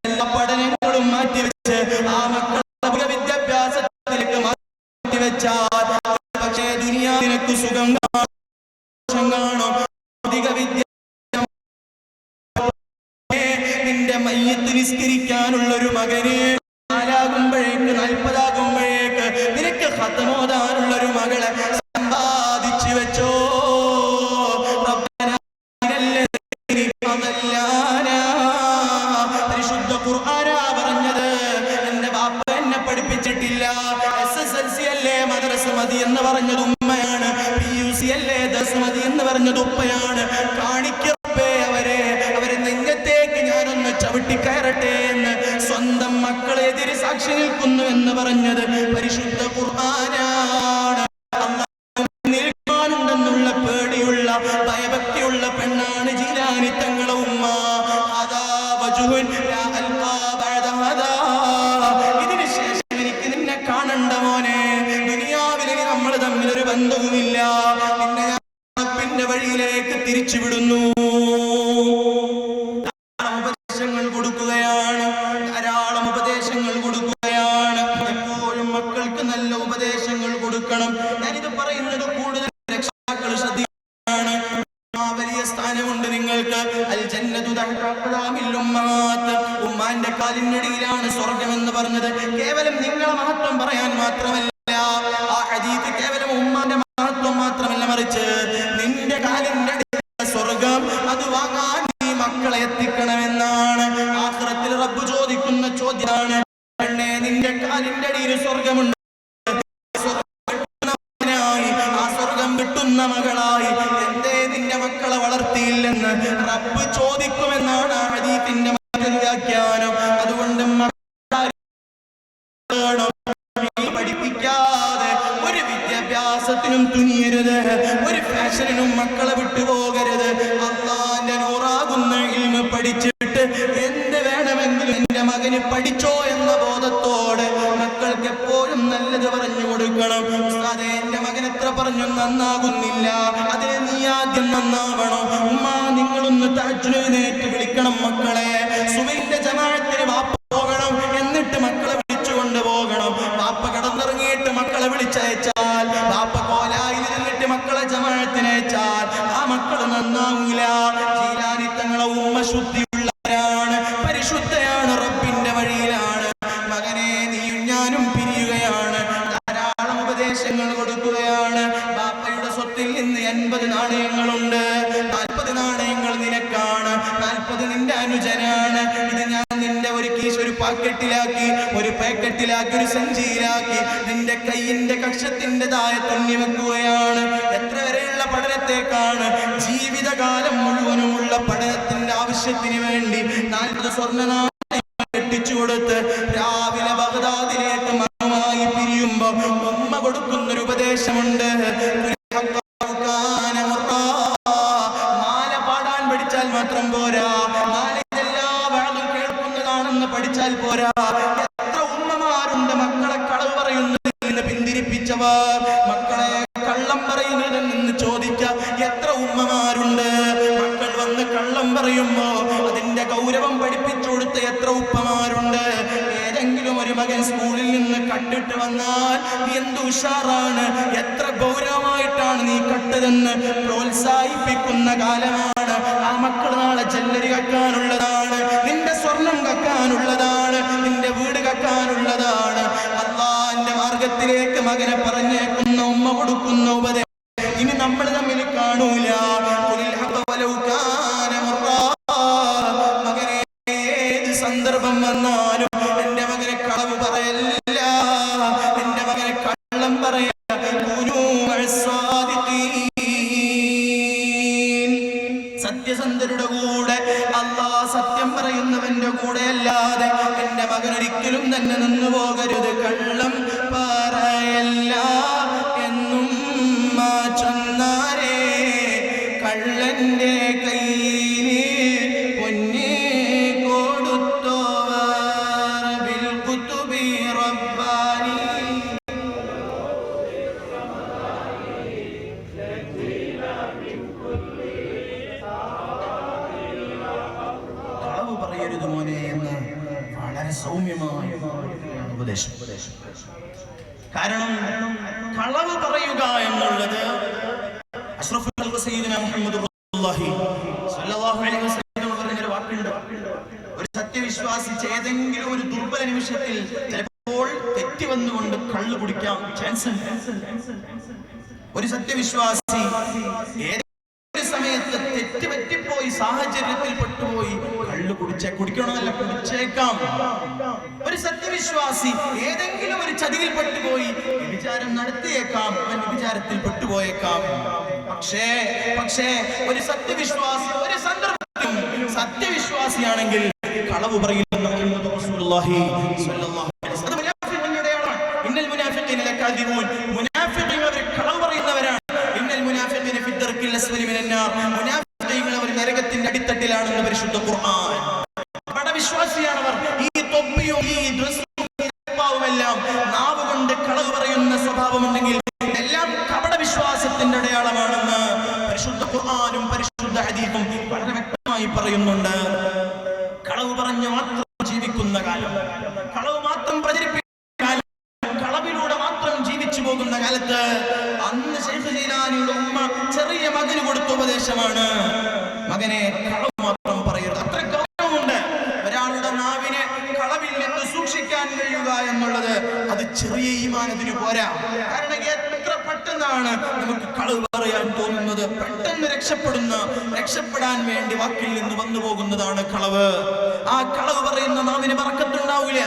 എല്ലാ പഠനങ്ങളും മാറ്റിവെച്ച് ആ മക്കളെ ഭൗതിക വിദ്യാഭ്യാസത്തിലേക്ക് മാറ്റിവെച്ചാൽ പക്ഷേ ദുനിയാവിനക്ക് സുഖം കാണോ? ഭൗതിക വിദ്യ നിന്റെ മയ്യത്ത് നിസ്കരിക്കാനുള്ളൊരു മകന് 4 40 ആകുമ്പോഴേക്ക് നിനക്ക് ഖത്മോദാനുള്ളൊരു മകളെ സമ്പാദിച്ചു വെച്ചോ. പരിശുദ്ധ ഖുർആനാ പറഞ്ഞത്. എന്റെ ബാപ്പ എന്നെ പഠിപ്പിച്ചിട്ടില്ല. SSLC അല്ലേ മദ്രസ മതി എന്ന് പറഞ്ഞത് ഉമ്മയാണ്, PUC അല്ലേ ദർസ് മതി എന്ന് പറഞ്ഞത് ഉപ്പയാണ്. കാണിക്കേ അവരെ നെഞ്ചത്തേക്ക് ഞാനൊന്ന് ചവിട്ടിക്കയറട്ടെ എന്ന് സ്വന്തം മക്കളെതിരെ സാക്ഷി നിൽക്കുന്നു എന്ന് പറഞ്ഞത് പരിശുദ്ധ ഖുർആനാണ്. അല്ലാഹു നിൽക്കാനുണ്ടെന്നുള്ള പേടി പിരിച്ചുവിടുന്നു. ഉപദേശങ്ങൾ കൊടുക്കുകയാണ്, ധാരാളം ഉപദേശങ്ങൾ കൊടുക്കുകയാണ്. എപ്പോഴും മക്കൾക്ക് നല്ല ഉപദേശങ്ങൾ കൊടുക്കണം. ഞാനിത് പറയുന്നത് കൂടുതൽ രക്ഷിതാക്കൾ ശ്രദ്ധിക്കുകയാണ്. വലിയ സ്ഥാനമുണ്ട് നിങ്ങൾക്ക്. അൽ ജന്നതു തഹ്ത അഖ്ദാമിൽ ഉമ്മഹാത്ത്. ഉമ്മാന്റെ കാലിനടിയിലാണ് സ്വർഗ്ഗം എന്ന് പറഞ്ഞത് കേവലം നിങ്ങളെ മഹത്വം പറയാൻ മാത്രമല്ല. ആ ഹദീസ് കേവലം ഉമ്മാന്റെ മഹത്വം മാത്രമല്ല, മറിച്ച് നിന്റെ കാലിന്റെ അടിയിലുള്ള സ്വർഗ്ഗം അത് വാങ്ങാൻ നീ മക്കളെ എത്തിക്കണമെന്നാണ്. ആഖിറത്തിൽ റബ്ബ് ചോദിക്കുന്ന ചോദ്യമാണ്, നിന്റെ കാലിന്റെ അടിയിൽ സ്വർഗ്ഗമുണ്ട്, ആ സ്വർഗ്ഗം കിട്ടുന്ന മകളായി എന്തേ നിന്റെ മക്കളെ വളർത്തിയില്ലെന്ന് റബ്ബ് ചോദിക്കുമെന്നാണ് ആ ഹദീസിന്റെ മറ്റൊരു വ്യാഖ്യാനം. അതുകൊണ്ട് പഠിപ്പിക്കാതെ ഒരു വിദ്യാഭ്യാസത്തിനും തുനിയരുത്, ഒരു ഫാഷനിനും മക്കളെ വിട്ടുപോകരുത്. അല്ലാഹുവിന്റെ നൂറാകുന്ന ഇൽമ് പഠിച്ചിട്ട് എന്ത് വേണമെങ്കിലും എന്റെ മകന് പഠിച്ചോ എന്ന ബോധത്തോടെ മക്കൾക്ക് എപ്പോഴും നല്ലത് പറഞ്ഞു കൊടുക്കണം. ഉസ്താദേ, എന്റെ മകൻ എത്ര പറഞ്ഞു നന്നാകുന്നില്ല, അതിന് നീ ആദ്യം നന്നാവണം. ഉമ്മ, നിങ്ങളൊന്ന് തഹജ്ജുദിനേറ്റ് വിളിക്കണം മക്കളെ. സുബഹിന്റെ ജമാഅത്തിന് വാപ്പ പോകണം, എന്നിട്ട് മക്കളെ വിളിച്ചുകൊണ്ട് പോകണം. വാപ്പ കടന്നിറങ്ങിയിട്ട് മക്കളെ വിളിച്ചയച്ചാൽ, വാപ്പ കോലായിൽ നിന്നിട്ട് മക്കളെ ജമാഅത്തിനയച്ചാൽ ആ മക്കൾ നന്നാവൂല. ജീലാനി തങ്ങളെ ഉമ്മ ശുദ്ധിയുള്ളവരാണ്, പരിശുദ്ധയാണ്, റബ്ബിന്റെ വഴിയിലാണ്. മകനെ, നീയും ഞാനും പിരിയുകയാണ്. ധാരാളം ഉപദേശങ്ങൾ കൊടുക്കുകയാണ്. ബാപ്പയുടെ സ്വത്തിൽ നിന്ന് 80 നാണയങ്ങളുണ്ട്. 40 നാണയങ്ങൾ നിനക്കാണ്, 40 നിന്റെ അനുജനാണ്. ഇത് ഞാൻ നിന്റെ ഒരു കീശ, ഒരു പാക്കറ്റിലാക്കി, ഒരു പാക്കറ്റിലാക്കി, ഒരു സഞ്ചിയിലാക്കി നിന്റെ കയ്യിന്റെ കക്ഷത്തിൻ്റെതായ തുന്നി വെക്കുകയാണ്. എത്ര വരെയുള്ള പഠനത്തേക്കാണ്? ജീവിതകാലം മുഴുവനുമുള്ള പഠനത്തിന്റെ ആവശ്യത്തിന് വേണ്ടി 40 സ്വർണ്ണ എത്തിച്ചു കൊടുത്ത് രാവിലെ ബഗ്ദാദിലേക്ക് മകനുമായി പിരിയുമ്പോ ഉമ്മ കൊടുക്കുന്നൊരു ഉപദേശമുണ്ട്. മാല പാടാൻ പഠിച്ചാൽ മാത്രം പോരാ, മാലയിലെല്ലാ വാളും കേൾക്കുന്നതാണെന്ന് പഠിച്ചാൽ പോരാ. എത്ര ഉമ്മമാരുണ്ട് മക്കളെ കളവ് പറയുന്നതിൽ നിന്ന് പിന്തിരിപ്പിച്ചവർ, മക്കളെ കള്ളം പറയുന്നതിൽ നിന്ന് ചോദിച്ച എത്ര ഉമ്മമാരുണ്ട്. മക്കൾ വന്ന് കള്ളം പറയുമ്പോ അതിന്റെ ഗൗരവം പഠിപ്പിച്ചു കൊടുത്ത എത്ര ഉപ്പമാരുണ്ട്. ഏതെങ്കിലും ഒരു മകൻ സ്കൂളിൽ നിന്ന് കട്ടിട്ട് വന്നാൽ നീ എന്ത് ഉഷാറാണ്, എത്ര ഗൗരവമായിട്ടാണ് നീ കട്ടതെന്ന് പ്രോത്സാഹിപ്പിക്കുന്ന കാലമാണ്. ആ മക്കൾ നാളെ ജല്ലരി കക്കാനുള്ളതാണ്, നിന്റെ സ്വർണം കക്കാനുള്ളതാണ്, നിന്റെ വീട് കക്കാനുള്ളതാണ്. അല്ലാഹുവിന്റെ മാർഗത്തിലേക്ക് മകനെ പറഞ്ഞേക്കുന്ന ഉമ്മ കൊടുക്കുന്ന ഉപദേശം ഇനി നമ്മൾ തമ്മിൽ കാണൂല. മകനെ, ഏത് സന്ദർഭം വന്നാലും എന്റെ മകനെ കളവ് പറയല്ല, എന്റെ മകനെ കള്ളം പറയല്ല. സത്യസന്ധരുടെ കൂടെ, അല്ലാഹ് സത്യം പറയുന്നവന്റെ കൂടെ അല്ലാതെ എന്റെ മകൻ ഒരിക്കലും തന്നെ നിന്നു പോകരുത്. കള്ളം പറയല്ല എന്നും ചൊന്നാരേ, കള്ളന്റെ കയ്യില് പൊന്നെ കൊടുത്തോവർ ബിൽ കുതുബി റബ്ബാനി. കളവ് പറയരുത് മോനെ എന്ന് വളരെ സൗമ്യമായ ഉപദേശം. കാരണം കളവ് പറയുക എന്നുള്ളത് അഷ്റഫുൽ ഖൽഖ് സയ്യിദുനാ മുഹമ്മദ് റസൂലുള്ളാഹി സ്വല്ലല്ലാഹു അലൈഹി വസല്ലം പറഞ്ഞൊരു വാക്കുണ്ട്. ഒരു സത്യവിശ്വാസി ഏതെങ്കിലും ഒരു ദുർബല നിമിഷത്തിൽ ചിലപ്പോൾ തെറ്റി വന്നുകൊണ്ട് കള്ളു കുടിക്കാൻ ചാൻസ് ഉണ്ട്. ഒരു സത്യവിശ്വാസി ഏതൊരു സമയത്ത് തെറ്റ് പറ്റിപ്പോയി, സാഹചര്യത്തിൽ പെട്ടുപോയി കള്ളു കുടിക്കണമെന്നല്ല, കുടിച്ചേക്കാം. ഒരു സത്യവിശ്വാസി ഏതെങ്കിലും ഒരു ചതിയിൽ പെട്ടുപോയി വിചാരം നടത്തിയേക്കാം, അവൻ വിചാരത്തിൽ പെട്ടുപോയേക്കാം. പക്ഷേ ഒരു സത്യവിശ്വാസി ഒരു സന്ദർഭത്തിലും സത്യവിശ്വാസിയാണെങ്കിൽ കളവ് പറയില്ലെന്ന് മുഹമ്മദ് റസൂലുള്ളാഹി സ്വല്ലല്ലാഹു അലൈഹി വസല്ലം. ഇന്നൽ മുനാഫിഖീന ലകാദിബൂൻ, മുനാഫിഖീങ്ങൾ കളവ് പറയുന്നവരാണ്. ഇന്നൽ മുനാഫിഖീന ഫി ദർക്കിൽ അസ്ഫലി മിനൻ നാർ, മുനാഫിഖീങ്ങൾ അവർ നരകത്തിന്റെ അടിത്തട്ടിലാണെന്ന് പരിശുദ്ധ ഖുർആൻ. വിശ്വാസിയാണവർ. ഈ തൊപ്പിയും ഈ ഡ്രസ്സും എല്ലാം നാവ് കൊണ്ട് കളവ് പറയുന്ന സ്വഭാവമുണ്ടെങ്കിൽ എല്ലാം കപട വിശ്വാസത്തിന്റെ അടയാളമാണെന്ന് പരിശുദ്ധ ഖുർആനും പരിശുദ്ധ ചെയ്യുന്ന കാലം, കളവ് മാത്രം പ്രചരിപ്പിക്കുന്ന കാലം, കളവിലൂടെ മാത്രം ജീവിച്ചു പോകുന്ന കാലത്ത് അന്ന് ശൈഖ് ജീലാനിയുടെ ഉമ്മ ചെറിയ മകന് കൊടുത്ത ഉപദേശമാണ്, മകനെ കളവ് മാത്രം പറയരുത്. അത്ര ഗൗരവമുണ്ട് ഒരാളുടെ നാവിനെ കളവിൽ നിന്ന് സൂക്ഷിക്കാൻ കഴിയുക എന്നുള്ളത്. അത് ചെറിയ ഈമാനത്തിന് പോരാ. കാരണം എത്ര പെട്ടെന്നാണ് നമുക്ക് കളവ് പറയാൻ തോന്നുന്നത്. പെട്ടെന്ന് രക്ഷപ്പെടാൻ വേണ്ടി വാക്കിൽ നിന്ന് വന്നു പോകുന്നതാണ് കളവ്. ആ കളവ് പറയുന്ന നാവിന് ബർക്കത്തുണ്ടാവില്ല.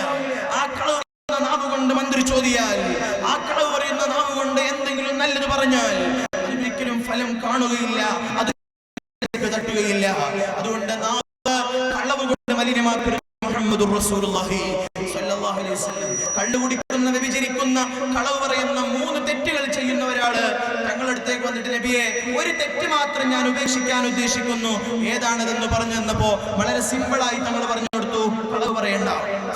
ആ കളവ് നാവ് കൊണ്ട് മന്ത്രി ചോദിയാൽ, ആ കളവ് പറയുന്ന നാവ് കൊണ്ട് എന്തെങ്കിലും നല്ലത് പറഞ്ഞാൽ അതിനൊരിക്കലും ഫലം കാണുകയില്ല, അത് തട്ടുകയില്ല. അതുകൊണ്ട് നാവ് കളവ് കൊണ്ട് മലിനമാക്കരുത്. മുഹമ്മദുർ റസൂലുള്ളാഹി സ്വല്ലല്ലാഹു അലൈഹി വസല്ലം കള്ളു കുടിക്കുന്ന, വ്യഭിചരിക്കുന്ന, കളവ് പറയുന്ന 3 തെറ്റുകൾ ചെയ്യുന്ന ഒരാള് തങ്ങളുടെ അടുത്തേക്ക് വന്നിട്ട്, നബിയെ ഒരു തെറ്റ് മാത്രം ഞാൻ ഉപേക്ഷിക്കാൻ ഉദ്ദേശിക്കുന്നു, ഏതാണതെന്ന് പറഞ്ഞു തന്നപ്പോ വളരെ സിമ്പിളായി തങ്ങൾ പറഞ്ഞു കൊടുത്തു, കളവ് പറയണ്ട.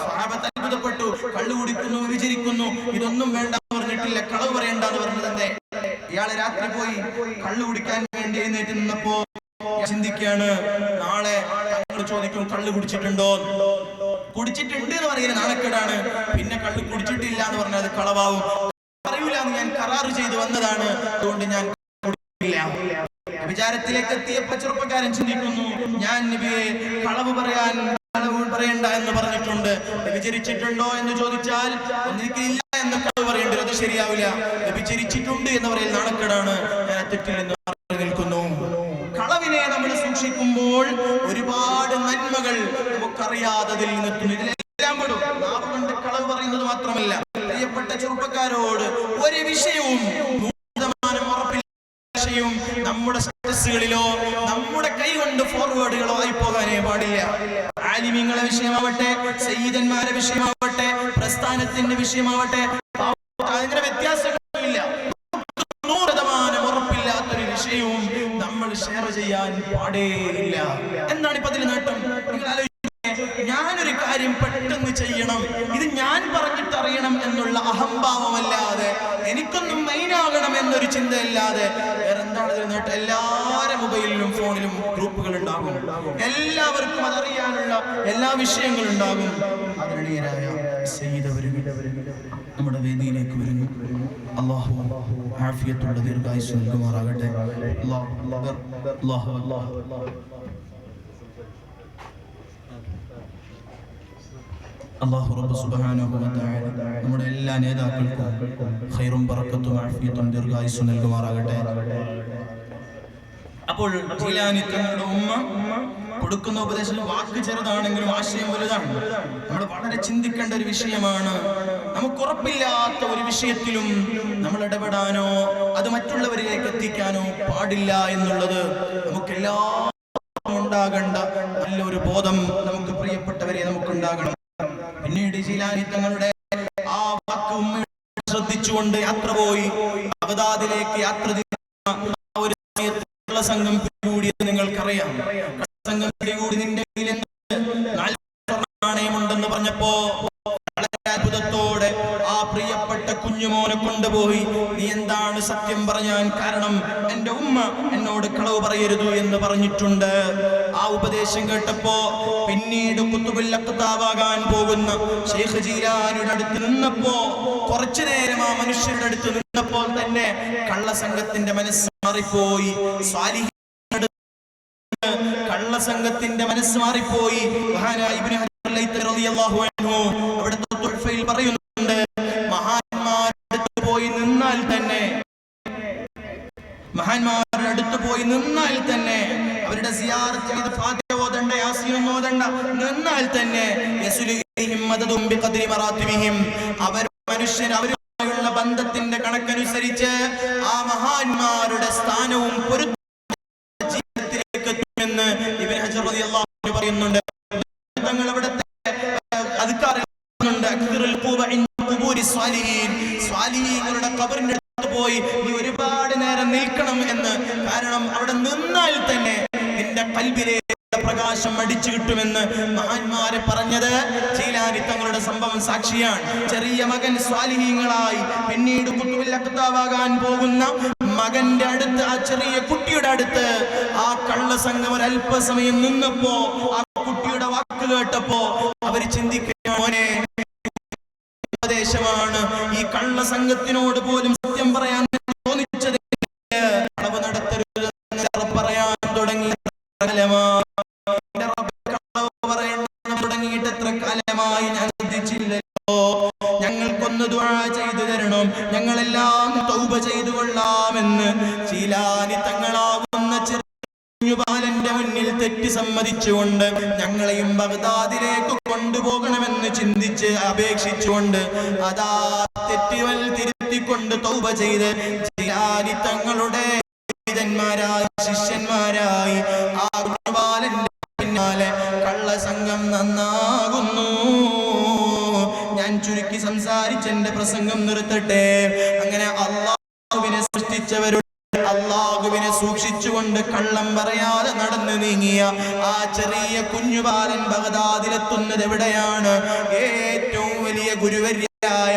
സ്വഹാബത്ത് അത്ഭുതപ്പെട്ടു. കള്ളു കുടിക്കുന്നു, വ്യഭിചരിക്കുന്നു, ഇതൊന്നും വേണ്ട പറഞ്ഞിട്ടില്ല, കളവ് പറയണ്ട എന്ന് പറഞ്ഞത് എന്തേ? ഇയാള് രാത്രി പോയി കള്ളു കുടിക്കാൻ വേണ്ടി എഴുന്നേറ്റ് നിന്നപ്പോ ചിന്തിക്കാണ്, നാളെ തങ്ങൾ ചോദിക്കും കള്ളു കുടിച്ചിട്ടുണ്ടോ? കുടിച്ചിട്ടുണ്ട് എന്ന് പറയുന്നത് നാണക്കേടാണ്. പിന്നെ കള്ളു കുടിച്ചിട്ടില്ല എന്ന് പറഞ്ഞാൽ അത് കളവാവും. പറയൂല എന്ന് ഞാൻ കരാറ് ചെയ്ത് വന്നതാണ്, അതുകൊണ്ട് ഞാൻ കുടിക്കില്ല. വിചാരത്തിലേക്ക് എത്തിയപ്പോ ചെറുപ്പക്കാരൻ ചിന്തിക്കുന്നു, ഞാൻ നബിയെ കളവ് പറയണ്ട എന്ന് പറഞ്ഞിട്ടുണ്ട്, വ്യഭിചരിച്ചിട്ടുണ്ടോ എന്ന് ചോദിച്ചാൽ ഒന്നിരിക്കില്ല എന്ന് കളവ് പറയേണ്ടത്, അത് ശരിയാവില്ല. വ്യഭിചരിച്ചിട്ടുണ്ട് എന്ന് പറയൽ നാണക്കേടാണ്, ഞാൻ തെറ്റിൽ നിന്ന് നിൽക്കുന്നു. കളവിനെ നമ്മൾ സൂക്ഷിക്കുമ്പോൾ ഒരുപാട് നന്മകൾ നമുക്കറിയാത്തതിൽ നിന്നെത്തുന്നു. ഇതിലെല്ലാം പെടും. നാവ് കൊണ്ട് കളവ് പറയുന്നത് മാത്രമല്ല, പ്രിയപ്പെട്ട ചെറുപ്പക്കാരോട് ഒരു വിഷയവും 100% ഉറപ്പില്ല വിഷയവും നമ്മുടെ സ്റ്റാറ്റസുകളിലോ നമ്മുടെ കൈ കൊണ്ട് ഫോർവേഡുകളോ ആയി പോകാനേ പാടില്ല. ആലിമീങ്ങളെ വിഷയമാവട്ടെ, സയ്യിദന്മാരെ വിഷയമാവട്ടെ, പ്രസ്ഥാനത്തിന്റെ വിഷയമാവട്ടെ, അങ്ങനെ വ്യത്യാസങ്ങളില്ല. 100% ഉറപ്പില്ലാത്തൊരു വിഷയവും നമ്മൾ ഷെയർ ചെയ്യാൻ പാടില്ല. എന്താണ് ഇപ്പൊ അതിൽ നേട്ടം? നിങ്ങൾ ആലോചിക്കുക, ഞാനൊരു കാര്യം പെട്ടെന്ന് ചെയ്യണം, ഇത് ഞാൻ പറഞ്ഞിട്ടറിയണം എന്നുള്ള അഹംഭാവമല്ലാതെ, എനിക്കൊന്നും മെയിനാകണം എന്നൊരു ചിന്തയല്ലാതെ വേറെ എന്താണ് ഇതിൽ നേട്ടം? എല്ലാവരുടെ മൊബൈലിലും ഫോണിലും ഗ്രൂപ്പുകൾ ഉണ്ടാകും, എല്ലാവർക്കും അതറിയാനുള്ള എല്ലാ വിഷയങ്ങളും ഉണ്ടാകും. ആദരണീയരായ സയ്യിദവരും നമ്മുടെ വേദിയിലേക്ക് വരുന്നു. അല്ലാഹു ആഫിയത്തുള്ള ദീർഘായുസ്സ് നൽകുമാറാകട്ടെ. അല്ലാഹു റബ്ബ് സുബ്ഹാനഹു വ തആല നമ്മുടെ എല്ലാ നേതാക്കൾക്കും ഖൈറും ബറക്കത്തും ആഫിയത്തും ദീർഘായുസ്സും നൽകുമാറാകട്ടെ. അപ്പോൾ ജീലാനി തങ്ങളുടെ ഉമ്മ കൊടുക്കുന്ന ഉപദേശം വാക്ക് ചെറുതാണെങ്കിലും ആശയം വലുതാണ്. നമ്മൾ വളരെ ചിന്തിക്കേണ്ട ഒരു വിഷയമാണ്. നമുക്ക് ഉറപ്പില്ലാത്ത ഒരു വിഷയത്തിലും നമ്മൾ ഇടപെടാനോ അത് മറ്റുള്ളവരിലേക്ക് എത്തിക്കാനോ പാടില്ല എന്നുള്ളത് നമുക്കെല്ലാം ഉണ്ടാകേണ്ട നല്ലൊരു ബോധം നമുക്ക് പ്രിയപ്പെട്ടവരെ നമുക്കുണ്ടാകണം. പിന്നീട് ജീലാനി തങ്ങളുടെ ആ വാക്ക് ഉമ്മയുടെ ശ്രദ്ധിച്ചുകൊണ്ട് യാത്ര പോയി ബഗ്ദാദിലേക്ക് യാത്ര ചെയ്യുന്ന ഒരു സമയത്ത് സംഘം പിടികൂടിയത് നിങ്ങൾക്കറിയാം. സംഘം പിടികൂടി നിന്റെ കയ്യിൽ നാണയമുണ്ടെന്ന് പറഞ്ഞപ്പോ വളരെ അത്ഭുതത്തോടെ ആ പ്രിയപ്പെട്ട കുഞ്ഞുമോനെ കൊണ്ടുപോയി, നീ എന്താണ് സത്യം പറഞ്ഞാൻ കാരണം? എന്റെ ഉമ്മ എന്നോട് കളവ് പറയരുത് എന്ന് പറഞ്ഞിട്ടുണ്ട്. ആ ഉപദേശം കേട്ടപ്പോ പിന്നീട് ഖുത്ബുൽ അഖ്താബാകാൻ പോകുന്ന ശൈഖ് ജീലാനിയുടെ അടുത്ത് നിന്നപ്പോ, കുറച്ചു നേരം ആ മനുഷ്യരുടെ അടുത്ത് നിന്നപ്പോൾ തന്നെ കള്ളസംഘത്തിന്റെ മനസ്സ് മാറിപ്പോയി. കള്ളസംഘത്തിന്റെ മനസ്സ് മാറിപ്പോയി. മഹാനായ ഇബ്നു ഹജർ ലൈത്തി റളിയല്ലാഹു അൻഹു അവിടുത്തെ തുഹ്ഫയിൽ പറയുന്നുണ്ട്, മഹാന്മാരുടെ അടുത്ത് പോയി നിന്നാൽ തന്നെ അവരുടെ സിയാറത്ത് ചെയ്ത് ഫാത്തിഹ ഓതണ്ട, യാസീൻ ഓതണ്ട, നിന്നാൽ തന്നെ യസ്ലുഹിം മദദും ബിഖദ്രി മറാത്തിബിഹിം, അവർ മനുഷ്യർ അവരുമായുള്ള ബന്ധത്തിന്റെ കണക്കനുസരിച്ച് ആ മഹാന്മാരുടെ സ്ഥാനവും ജീവിതത്തിലേക്ക് എത്തുമെന്ന് ഇബ്നു ഹജർ റളിയല്ലാഹു അൻഹു പറയുന്നുണ്ട്. തങ്ങൾ അവിടുത്തെ അദ്കാറുണ്ട്, അക്തറുൽ ഖൂബ ഇൻദ ഖുബൂരി സ്വാലിഹീൻ, സ്വാലിഹീങ്ങളുടെ ഖബറിന്റെ അടുത്ത് പോയി നീ ഒരുപാട് നേരം നിൽക്കണം എന്ന്. കാരണം അവിടെ നിന്നാൽ തന്നെ നിന്റെ ഖൽബിലെ പ്രകാശം അടിച്ചു കിട്ടുമെന്ന് മഹാന്മാരെ പറഞ്ഞത് ജീലാനി തങ്ങളുടെ സംഭവം സാക്ഷിയാണ്. ചെറിയ മകൻ സ്വാലിഹീങ്ങളായി പിന്നീട് ഖുത്ബുൽ അഖ്താബാകാൻ പോകുന്ന മകന്റെ അടുത്ത്, ആ ചെറിയ കുട്ടിയുടെ അടുത്ത് ആ കള്ളസംഘം ഒരല്പസമയം നിന്നപ്പോ, ആ കുട്ടിയുടെ വാക്ക് കേട്ടപ്പോ അവർ ചിന്തിക്കുക, സംഘത്തിനോട് പോലും സത്യം പറയാൻ തോന്നിച്ചത് കളവ് നടത്തരുത് പറയാൻ തുടങ്ങി തുടങ്ങിയിട്ട് എത്ര കാലമായി ഞാൻ ശ്രദ്ധിച്ചില്ലല്ലോ. ഞങ്ങൾക്കൊന്ന് ദുആ ചെയ്തു തരണം, ഞങ്ങളെല്ലാം തൗബ ചെയ്തു കൊള്ളാമെന്ന് ജീലാനി തങ്ങളാവുന്ന ചെറുബാലന്റെ മുന്നിൽ തെറ്റ് സമ്മതിച്ചുകൊണ്ട് ഞങ്ങളെയും ബഗ്ദാദിലേക്ക് കൊണ്ടുപോകണമെന്ന് ചിന്തിച്ച് അപേക്ഷിച്ചുകൊണ്ട് അതാ തെറ്റുകൾ തിരുത്തിക്കൊണ്ട് തൗബ ചെയ്ത് ജീലാനി തങ്ങളുടെ ശിഷ്യന്മാരായി ആ കുഞ്ഞുബാലന്റെ പിന്നാലെ കള്ളസംഘം നന്നാകുന്നു. ഞാൻ ചുരുക്കി സംസാരിച്ച് എന്റെ പ്രസംഗം നിർത്തട്ടെ. അങ്ങനെ അല്ലാഹുവിനെ സൃഷ്ടിച്ചവരുടെ അല്ലാഹുവിനെ സൂക്ഷിച്ചുകൊണ്ട് കള്ളം പറയാതെ നടന്നു നീങ്ങിയ ആ ചെറിയ കുഞ്ഞുബാലൻ ബഗ്ദാദിലെത്തുന്നത് എവിടെയാണ്? ഏറ്റവും വലിയ ഗുരുവര്യായ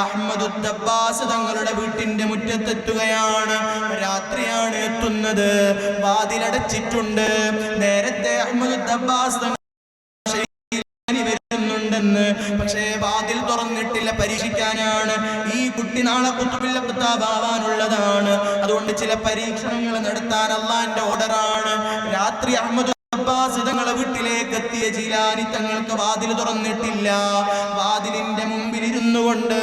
അഹ്മദു അബ്ബാസ് തങ്ങളുടെ വീട്ടിന്റെ മുറ്റത്തെത്തുകയാണ്. രാത്രിയാണ് എത്തുന്നത്, വാതിലടച്ചിട്ടുണ്ട്. നേരത്തെ അഹ്മദു അബ്ബാസ് വരുന്നുണ്ടെന്ന്, പക്ഷേ വാതിൽ തുറന്നിട്ടില്ല. പരീക്ഷിക്കാനാണ്. ഈ കുട്ടി നാളെ ഖുത്ബുൽ അഖ്താബാവാനുള്ളതാണ്. അതുകൊണ്ട് ചില പരീക്ഷണങ്ങൾ നടത്താൻ അള്ളാന്റെ ഓർഡറാണ്. രാത്രി അഹ്മദ് അബ്ബാസ് തങ്ങളെ വീട്ടിലേക്ക് എത്തിയ ജീലാനി തങ്ങൾക്ക് വാതിൽ തുറന്നിട്ടില്ല. വാതിലിന്റെ മുമ്പിൽ ഇരുന്നു കൊണ്ട്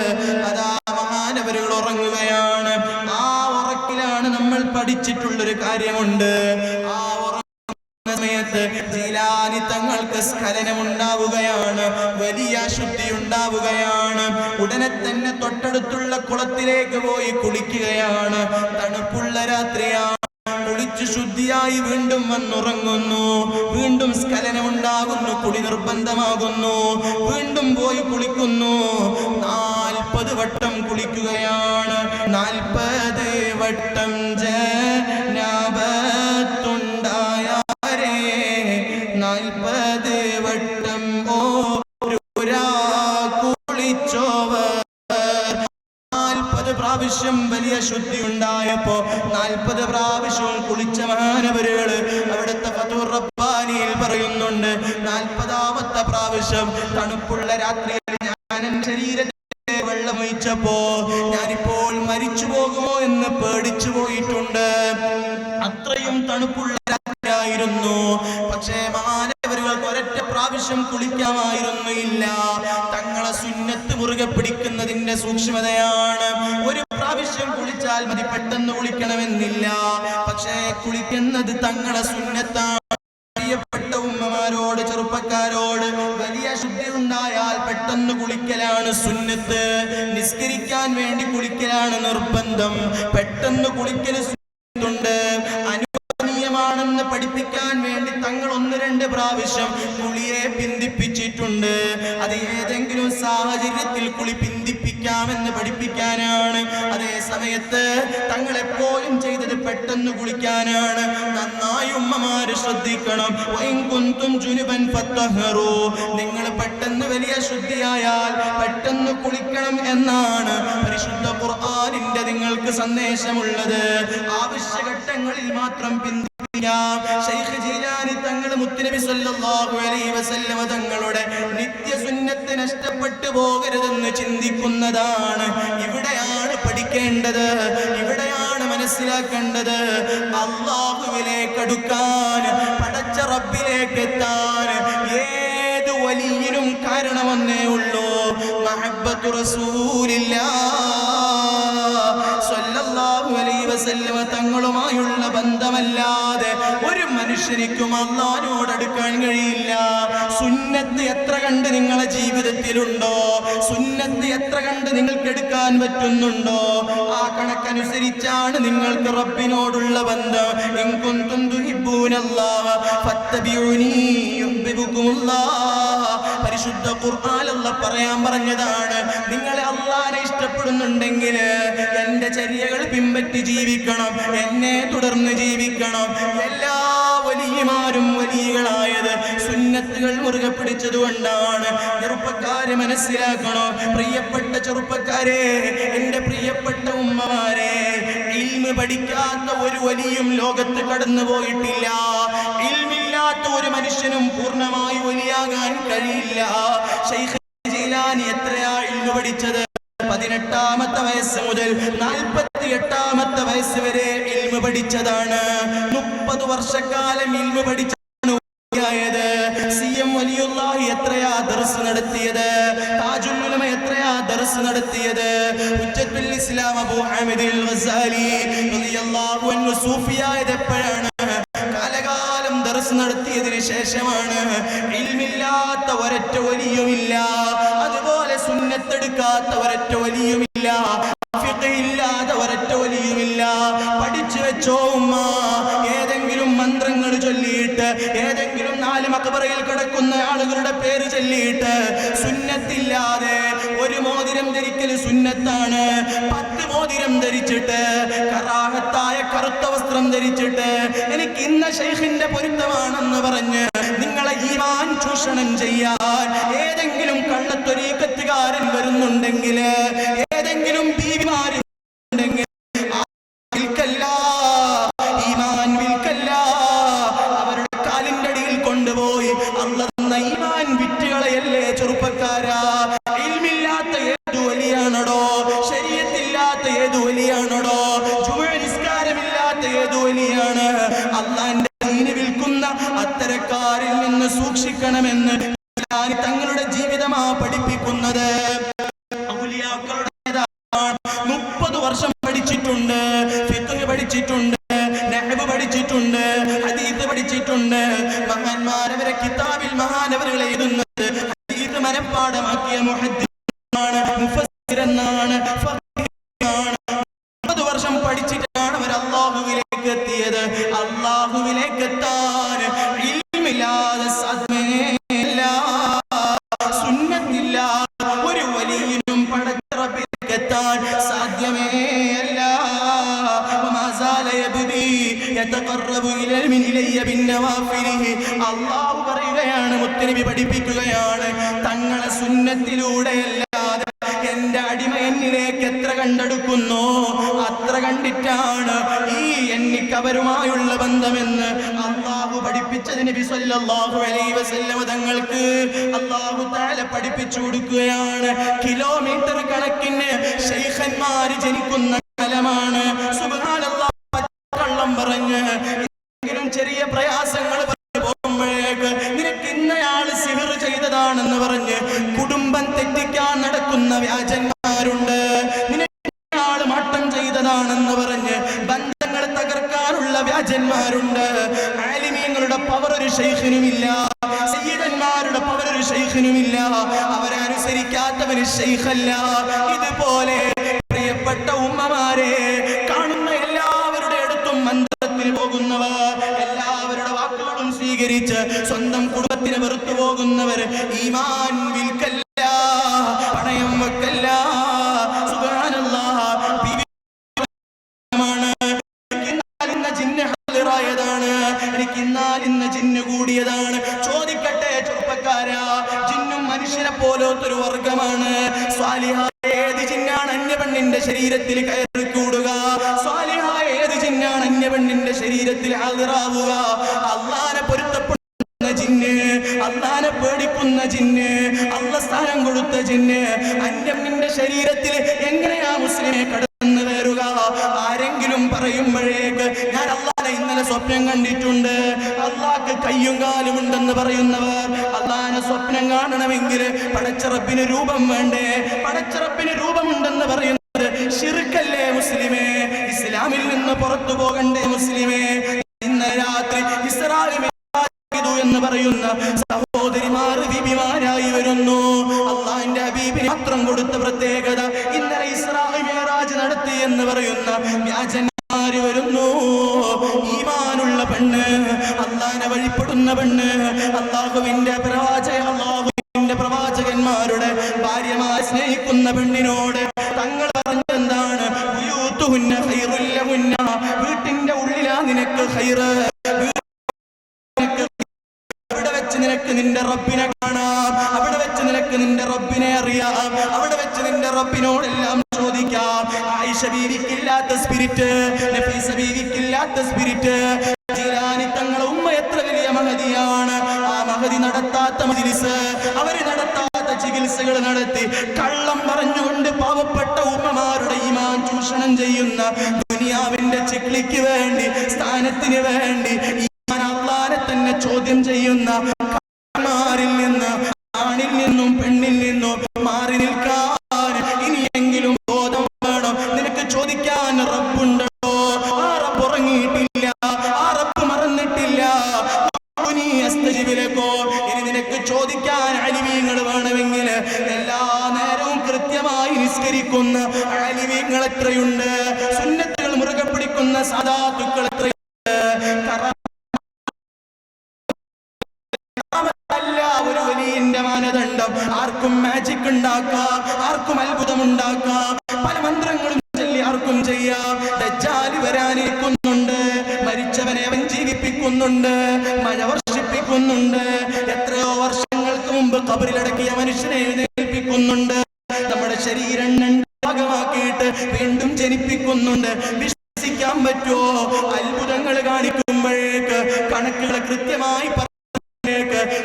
അതാ മഹാനവരുകൾ ഉറങ്ങുകയാണ്. ആ ഉറക്കിലാണ് നമ്മൾ പഠിച്ചിട്ടുള്ളൊരു കാര്യമുണ്ട്. ആ സമയത്ത് ജീലാനി തങ്ങൾക്ക് സ്ഖലനമുണ്ടാവുകയാണ്, വലിയ അശുദ്ധി ഉണ്ടാവുകയാണ്. ഉടനെ തന്നെ തൊട്ടടുത്തുള്ള കുളത്തിലേക്ക് പോയി കുളിക്കുകയാണ്. തണുപ്പുള്ള രാത്രിയാണ്. കുളിച്ചു ശുദ്ധിയായി വീണ്ടും വന്നുറങ്ങുന്നു. വീണ്ടും സ്ഖലനമുണ്ടാകുന്നു, കുളി നിർബന്ധമാകുന്നു. വീണ്ടും പോയി കുളിക്കുന്നു. 40 വട്ടം കുളിക്കുകയാണ്. 40 വട്ടം ജനാബത്തുണ്ടായ 40 വട്ടം കുളിച്ചോവർ. 40 പ്രാവശ്യം വലിയ ശുദ്ധി ഉണ്ടായപ്പോ 40 പ്രാവശ്യവും കുളിച്ച മഹാനവരുകള് അവിടുത്തെ ഫതുർ റബ്ബാനിയിൽ പറയുന്നുണ്ട്, 40ാമത്തെ പ്രാവശ്യം തണുപ്പുള്ള രാത്രിയിൽ ഞാൻ ശരീരത്തെ വെള്ളമൊഴിച്ചപ്പോ ഞാനിപ്പോൾ മരിച്ചു പോകുമോ എന്ന് പേടിച്ചു പോയിട്ടുണ്ട്. അത്രയും തണുപ്പുള്ള രാത്രിയായിരുന്നു. പക്ഷേ മഹാനവരുകൾക്ക് ഒരൊറ്റ പ്രാവശ്യം കുളിക്കാമായിരുന്നു ഇല്ല. തങ്ങളെ സുന്നത്ത് മുറുകെ പിടിക്കുന്നതിന്റെ സൂക്ഷ്മതയാണ്. ഒരു പ്രാവശ്യം കുളിച്ചാൽ മതി, പെട്ടെന്ന് കുളിക്കണമെന്നില്ല. പക്ഷേ കുളിക്കുന്നത് തങ്ങളെ സുന്നത്താണ്. പ്രിയപ്പെട്ട ഉമ്മമാരോട്, ചെറുപ്പക്കാരോട്, വലിയ ശുദ്ധി ഉണ്ടായാൽ പെട്ടെന്ന് കുളിക്കലാണ് സുന്നത്ത്. നിസ്കരിക്കാൻ വേണ്ടി കുളിക്കലാണ് നിർബന്ധം. പെട്ടെന്ന് കുളിക്കൽ സുന്നത്തുണ്ട്. അനുവദനീയമാണെന്ന് പഠിപ്പിക്കാൻ വേണ്ടി തങ്ങൾ 1-2 പ്രാവശ്യം കുളിയെ പിന്തിപ്പിച്ചിട്ടുണ്ട്. അത് ഏതെങ്കിലും സാഹചര്യത്തിൽ കുളി പിന്തിപ്പിക്കാമെന്ന് പഠിപ്പിക്കാനാണ്. അതേ സമയത്ത് തങ്ങൾ എപ്പോഴും ചെയ്തത് പെട്ടെന്ന് കുളിക്കാനാണ്. നന്നായി ഉമ്മമാര് ശ്രദ്ധിക്കണം. നിങ്ങൾ പെട്ടെന്ന് വലിയ ശുദ്ധിയായാൽ പെട്ടെന്ന് കുളിക്കണം എന്നാണ് പരിശുദ്ധ ഖുർആനിന്റെ നിങ്ങൾക്ക് സന്ദേശമുള്ളത്. ആവശ്യഘട്ടങ്ങളിൽ മാത്രം ശൈഖ് ജീലാനി തങ്ങൾ മുത്തുനബി സല്ലല്ലാഹു അലൈഹി വസല്ലമ തങ്ങളുടെ നിത്യസുന്നത്ത് നഷ്ടപ്പെട്ടു പോകരുതെന്ന് ചിന്തിക്കുന്നതാണ്. ഇവിടെയാണ് പഠിക്കേണ്ടത്, ഇവിടെയാണ് മനസ്സിലാക്കേണ്ടത്. അല്ലാഹുവിലേക്ക് അടുക്കാൻ, പടച്ച റബ്ബിലേക്ക് എത്താൻ ഏത് വലിയനും കാരണമൊന്നേ ഉള്ളൂ, മഹബ്ബത്തു റസൂലില്ലാഹ് സ്വല്ലല്ലാഹു അലൈഹി വസല്ലമ തങ്ങളുമായുള്ള ബന്ധമല്ലാതെ ഒരു മനുഷ്യനിക്കും അല്ലാഹുവോട് അടുക്കാൻ കഴിയില്ല. സുന്നത്ത് എത്ര കണ്ട് നിങ്ങളെ ജീവിതത്തിലുണ്ടോ, സുന്നത്ത് എത്ര കണ്ട് നിങ്ങൾക്ക് എടുക്കാൻ പറ്റുന്നുണ്ടോ, ആ കണക്കനുസരിച്ചാണ് നിങ്ങൾക്ക് റബ്ബിനോടുള്ള ബന്ധം. ഇൻ കുൻതും തുഹിബ്ബൂനല്ലാഹ ഫത്തബിഊനി യുഹിബ്ബുകുമുല്ലാഹ്. പരിശുദ്ധ ഖുർആനിൽ അല്ലാഹ് പറയാൻ പറഞ്ഞതാണ്, നിങ്ങൾ അല്ലാഹനെ ഇഷ്ടപ്പെടുന്നുണ്ടെങ്കിൽ എന്റെ ചര്യകൾ പിൻപറ്റി ജീവിക്കണം, എന്നെ തുടർന്ന് ജീവിക്കണം. എല്ലാ വലിയമാരും വലിയകളായത് സുന്നത്തുകൾ മുറുകെ പിടിച്ചതുകൊണ്ടാണ്. ചെറുപ്പക്കാരെ മനസ്സിലാക്കണോ, പ്രിയപ്പെട്ട ചെറുപ്പക്കാരെ, എന്റെ പ്രിയപ്പെട്ട ഉമ്മമാരെ, ഇൽമ് പഠിക്കാത്ത ഒരു വലിയും ലോകത്ത് കടന്നു പോയിട്ടില്ല. ഇൽമില്ലാത്ത ഒരു മനുഷ്യനും പൂർണ്ണമായി വലിയാകാൻ കഴിയില്ല. ശൈഖ് ജീലാനി എത്രയാ ഇൽമ് പഠിച്ചത്? 18 18-ാമത്തെ വയസ്സ് മുതൽ 48-ാമത്തെ വയസ്സ് വരെ ഇൽമു പഠിച്ചതാണ്. 30 വർഷക്കാലം ഇൽമു പഠിച്ചാണ് CM വലിയുള്ളാഹി എത്രയാ ദർസ് നടത്തിയത്, താജുൽ ഉലമ എത്രയാ ദർസ് നടത്തിയത്. ഹുജ്ജത്തുൽ ഇസ്ലാം അബൂ ഹമീദ് അൽ ഗസാലി റളിയല്ലാഹു അൻഹു സൂഫിയായത് എപ്പോഴാണ്? കാലകാലം ദർസ് നടത്തിയതിനു ശേഷമാണ്. ഇൽമില്ലാത്ത ഒരൊറ്റ വലിയുമില്ല, അതുപോലെ സുന്നത്തെടുക്കാത്ത ഒരൊറ്റ വലിയുമില്ല, ഫിഖ് ഇല്ലാത്ത ഒരൊറ്റ വലിയുമില്ല. പഠിച്ചു വെച്ചോ ഉമ്മ, ഏതെങ്കിലും മന്ത്രങ്ങൾ ചൊല്ലിയിട്ട്, ഏതെങ്കിലും 4 മഖബറയിൽ കിടക്കുന്ന ആളുകളുടെ പേര് ചൊല്ലിയിട്ട്, സുന്നത്തില്ലാതെ ഒരു മോതിരം ധരിക്കൽ സുന്നത്താണ്. 10 മോതിരം ധരിച്ചിട്ട്, കറാഹത്തായ കറുത്ത വസ്ത്രം ധരിച്ചിട്ട്, എനിക്ക് ഇന്ന ശൈഖിന്റെ പൊരുത്തമാണെന്ന് പറഞ്ഞ് നിങ്ങളെ ഈമാൻ ചൂഷണം ചെയ്യാൻ ഏതെങ്കിലും കള്ളത്വരീക്കത്തുകാരൻ വരുന്നുണ്ടെങ്കിൽ, ഏതെങ്കിലും ബീവിമാരുണ്ടെങ്കിൽ, വിൽക്കല്ല, ഈമാൻ വിൽക്കല്ല. അവരുടെ കാലിന്റെ അടിയിൽ കൊണ്ടുപോയി അല്ലാഹു തന്ന ഈമാൻ വിറ്റുകളയല്ലേ ചെറുപ്പക്കാരാ. ഇൽമില്ലാത്ത ഏതു വലിയാണോ, ശരീഅത്തില്ലാത്ത ഏതു വലിയാണോ, ജുമുഅ നിസ്കാരമില്ലാത്ത ഏതു വലിയാണ്. അല്ലാഹുവിന്റെ ദീൻ വിൽക്കുന്ന അത്തരക്കാരിൽ നിന്ന് സൂക്ഷിക്കണമെന്ന് തങ്ങളുടെ ജീവിതമാ പഠിപ്പിക്കുന്നത്. ഔലിയാക്കളുടെ 30 വർഷം പഠിച്ചിട്ടുണ്ട്, ഫിഖ് പഠിച്ചിട്ടുണ്ട്, നഹ്വ് പഠിച്ചിട്ടുണ്ട്, ഹദീസ് പഠിച്ചിട്ടുണ്ട്. മഹാന്മാരവരെ കിതാബിൽ മഹാനവറുകൾ എഴുതുന്നത് ഹദീസ് മനഃപ്പാഠമാക്കിയ മുഹദ്ദിസാണ്, മുഫസ്സിർ എന്നാണ്, ഫഖീഹാണ്. 30 വർഷം പഠിച്ചിട്ടാണ് അവർ അല്ലാഹുവിലേക്ക് എത്തിയത്. അല്ലാഹുവിലേക്ക് എത്താൻ ഇൽമില്ലാതെ സാധ്യമേയില്ല, സുന്നത്തില്ല ഒരു വലിയനും പടച്ചറബിലേക്ക് എത്താൻ സാധ്യമേയല്ല. അല്ലാഹു പറയുകയാണ്, മുത്തനബി പഠിപ്പിക്കുകയാണ്, തങ്ങളെ സുന്നത്തിലൂടെയല്ലാതെ എന്റെ അടിമ എന്നിലേക്ക് എത്ര കണ്ടെടുക്കുന്നു അത്ര കണ്ടിട്ടാണ് ഈ എനിക്കവരുമായുള്ള ബന്ധമെന്ന് അല്ലാഹു പഠിപ്പിച്ചത് നബി സല്ലല്ലാഹു അലൈഹി വസല്ലം തങ്ങൾക്ക് അല്ലാഹു തആല പഠിപ്പിച്ചു കൊടുക്കുകയാണ്. കിലോമീറ്റർ കണക്കിന് ശൈഖന്മാര് ജനിക്കുന്ന കാലമാണ്. സുബ്ഹാനല്ലാഹ്, കള്ളം പറഞ്ഞ് എന്തെങ്കിലും ചെറിയ പ്രയാസങ്ങൾ പോകുമ്പോഴേക്ക് നിനക്ക് ഇന്നയാള് സിഹർ ചെയ്തതാണെന്ന് പറഞ്ഞ് കുടുംബം തെറ്റിക്കാൻ നടക്കുന്ന വ്യാജന്മാരുണ്ട്. നിനക്ക് മാട്ടം ചെയ്തതാണെന്ന് പറഞ്ഞ് ബന്ധങ്ങൾ തകർക്കാനുള്ള വ്യാജന്മാരുണ്ട്. ആലിമീങ്ങളുടെ പവർ ഒരു ശൈഖിനുമില്ല, സയ്യിദന്മാരുടെ പവർ ഒരു ശൈഖിനുമില്ല. അവരെ അനുസരിക്കാത്തവന് ശൈഖല്ല. ഇതുപോലെ പ്രിയപ്പെട്ട ഉമ്മമാരെ, കാണുന്ന എല്ലാവരുടെ അടുത്തും മന്ത്രത്തിൽ പോകുന്നവർ, എല്ലാവരുടെ വാക്കുകളും സ്വീകരിച്ച് സ്വന്തം കുടുംബത്തിന് വെറുത്തു പോകുന്നവർ ഈമാൻ വിൽക്കല്ല, പണയം വെക്കല്ല. സുബ്ഹാനല്ലാഹ്, എനിക്ക് ഇന്ന് ജിന്ന് കൂടിയതാണ്. ചോദിക്കട്ടെ ചെറുപ്പക്കാരാ, ജിന്നും മനുഷ്യനെ പോലത്തൊരു വർഗമാണ്. സ്വാലിഹായ ഏത് ജിന്നാണ് അന്യപെണ്ണിന്റെ ശരീരത്തിൽ കയറി കൂടുക? സ്വാലിഹായ ഏത് ജിന്നാണ് അന്യപെണ്ണിന്റെ ശരീരത്തിൽ ഹാദിറാവുക? അല്ലാഹുവിനെ പൊരുത്തപ്പെടുന്ന ജിന്ന്, അല്ലാഹുവിനെ പേടിക്കുന്ന ജിന്ന്, അല്ലാഹ് സ്ഥാനം കൊടുത്ത ജിന്ന് അന്യപെണ്ണിന്റെ ശരീരത്തിൽ എങ്ങനെയാ മുസ്ലിമെ കടന്നു കയറുക? ആരെങ്കിലും പറയുമ്പോഴേക്ക് ഞാൻ അല്ലാഹുവിനെ ഇന്നലെ സ്വപ്നം കണ്ടിട്ടുണ്ട്, അല്ലാഹുക്ക് കയ്യും കാലും ഉണ്ടെന്ന് പറയുന്നവർ, അല്ലാഹുവിനെ സ്വപ്നം കാണണമെങ്കിൽ പടച്ചറബിന് രൂപം വേണ്ടേ? പടച്ചറബിന് രൂപമുണ്ടെന്ന് പറയുന്നത് ശിർക്കല്ലേ മുസ്ലിമേ? ഇസ്ലാമിൽ നിന്ന് പുറത്തു പോകണ്ടേ മുസ്ലിമേ? ഇന്നലെ രാത്രി ഇസ്രാ എന്ന് പറയുന്ന സഹോദരിമാർ ബീബിമാരായി വരുന്നു. അല്ലാഹുവിന്റെ ഹബീബിന് മാത്രം കൊടുത്ത പ്രത്യേകത ഇന്നലെ ഇസ്രാ മിഅ്റാജ് നടത്തി എന്ന് പറയുന്ന വ്യാജന്മാര് വരുന്നു. ഈമാനുള്ള പെണ്ണ്, അല്ലാഹുവിനെ വഴിപ്പെടുന്ന പെണ്ണ്, അല്ലാഹുവിന്റെ പ്രവാചകന്മാരുടെ ഭാര്യമാരെ സ്നേഹിക്കുന്ന പെണ്ണിനോട് തങ്ങൾ പറഞ്ഞെന്താണ്? വീട്ടിന്റെ ഉള്ളിലാ നിനക്ക് ഖൈറ്, അവിടെ വെച്ച് നിനക്ക് നിന്റെ റബ്ബിനെ കാണാം, അവിടെ വെച്ച് നിനക്ക് നിന്റെ റബ്ബിനെ അറിയാം, അവിടെ വെച്ച് നിന്റെ റബ്ബിനോടെല്ലാം ചോദിക്കാം. ആയിഷ ബീവിക്കില്ലാത്ത സ്പിരിറ്റ്, നഫീസ ബീവിക്കില്ലാത്ത സ്പിരിറ്റ്, ജീലാനി തങ്ങളെ ഉമ്മ എത്ര വലിയ മഹദിയാണ്. ആ മഹദി നടത്താത്ത മജ്ലിസ്, അവര് നടത്താത്ത ചികിത്സ ജലസകൾ നടത്തി കള്ളം പറഞ്ഞുകൊണ്ട് പാവപ്പെട്ട ഉമ്മമാരുടെ ഈമാൻ ചൂഷണം ചെയ്യുന്ന ദുനിയാവിന്റെ ചിക്ലിക്ക് വേണ്ടി, സ്ഥാനത്തിന് വേണ്ടി ഈമാൻ അല്ലാഹുവിനെ തന്നെ ചോദ്യം ചെയ്യുന്ന കള്ളന്മാരിൽ നിന്ന്, ആണിൽ നിന്നും പെണ്ണിൽ നിന്നും മാറി നിൽക്കാൻ ഇനിയെങ്കിലും ബോധം വേണം. നിനക്ക് ചോദിക്കാൻ റബ്ബുണ്ടോ? ആ റബ്ബ് ഉറങ്ങിയിട്ടില്ല, ആ റബ്ബ് മറന്നിട്ടില്ല. ഇനി നിനക്ക് ചോദിക്കാൻ അലിമീങ്ങൾ വേണമെങ്കിൽ എല്ലാ നേരവും കൃത്യമായി നിസ്കരിക്കുന്ന അലിമീങ്ങൾ എത്രയുണ്ട്? സുന്നത്തുകൾ മുറുകെ പിടിക്കുന്ന സാദാത്തുക്കൾ എത്രയുണ്ട്? ഒരു വലിയ മാനദണ്ഡം. ആർക്കും മാജിക് ഉണ്ടാക്കാം, ആർക്കും അത്ഭുതം ഉണ്ടാക്കാം, പല മന്ത്രങ്ങളും ചൊല്ലി ആർക്കും ചെയ്യാം. ദജ്ജാൽ വരാനിരിക്കുന്നുണ്ട്, മരിച്ചവനെ അവൻ ജീവിപ്പിക്കുന്നുണ്ട്, മഴ വർഷിപ്പിക്കുന്നുണ്ട്, എത്രയോ വർഷങ്ങൾക്ക് മുമ്പ് ഖബറിലടക്കിയ മനുഷ്യനെ എഴുന്നേൽപ്പിക്കുന്നുണ്ട്, നമ്മുടെ ശരീരം ഭാഗമാക്കിയിട്ട് വീണ്ടും ജനിപ്പിക്കുന്നുണ്ട്. വിശ്വസിക്കാൻ പറ്റുമോ? അത്ഭുതങ്ങൾ കാണിക്കുമ്പോഴേക്ക് കണക്കുകൾ കൃത്യമായി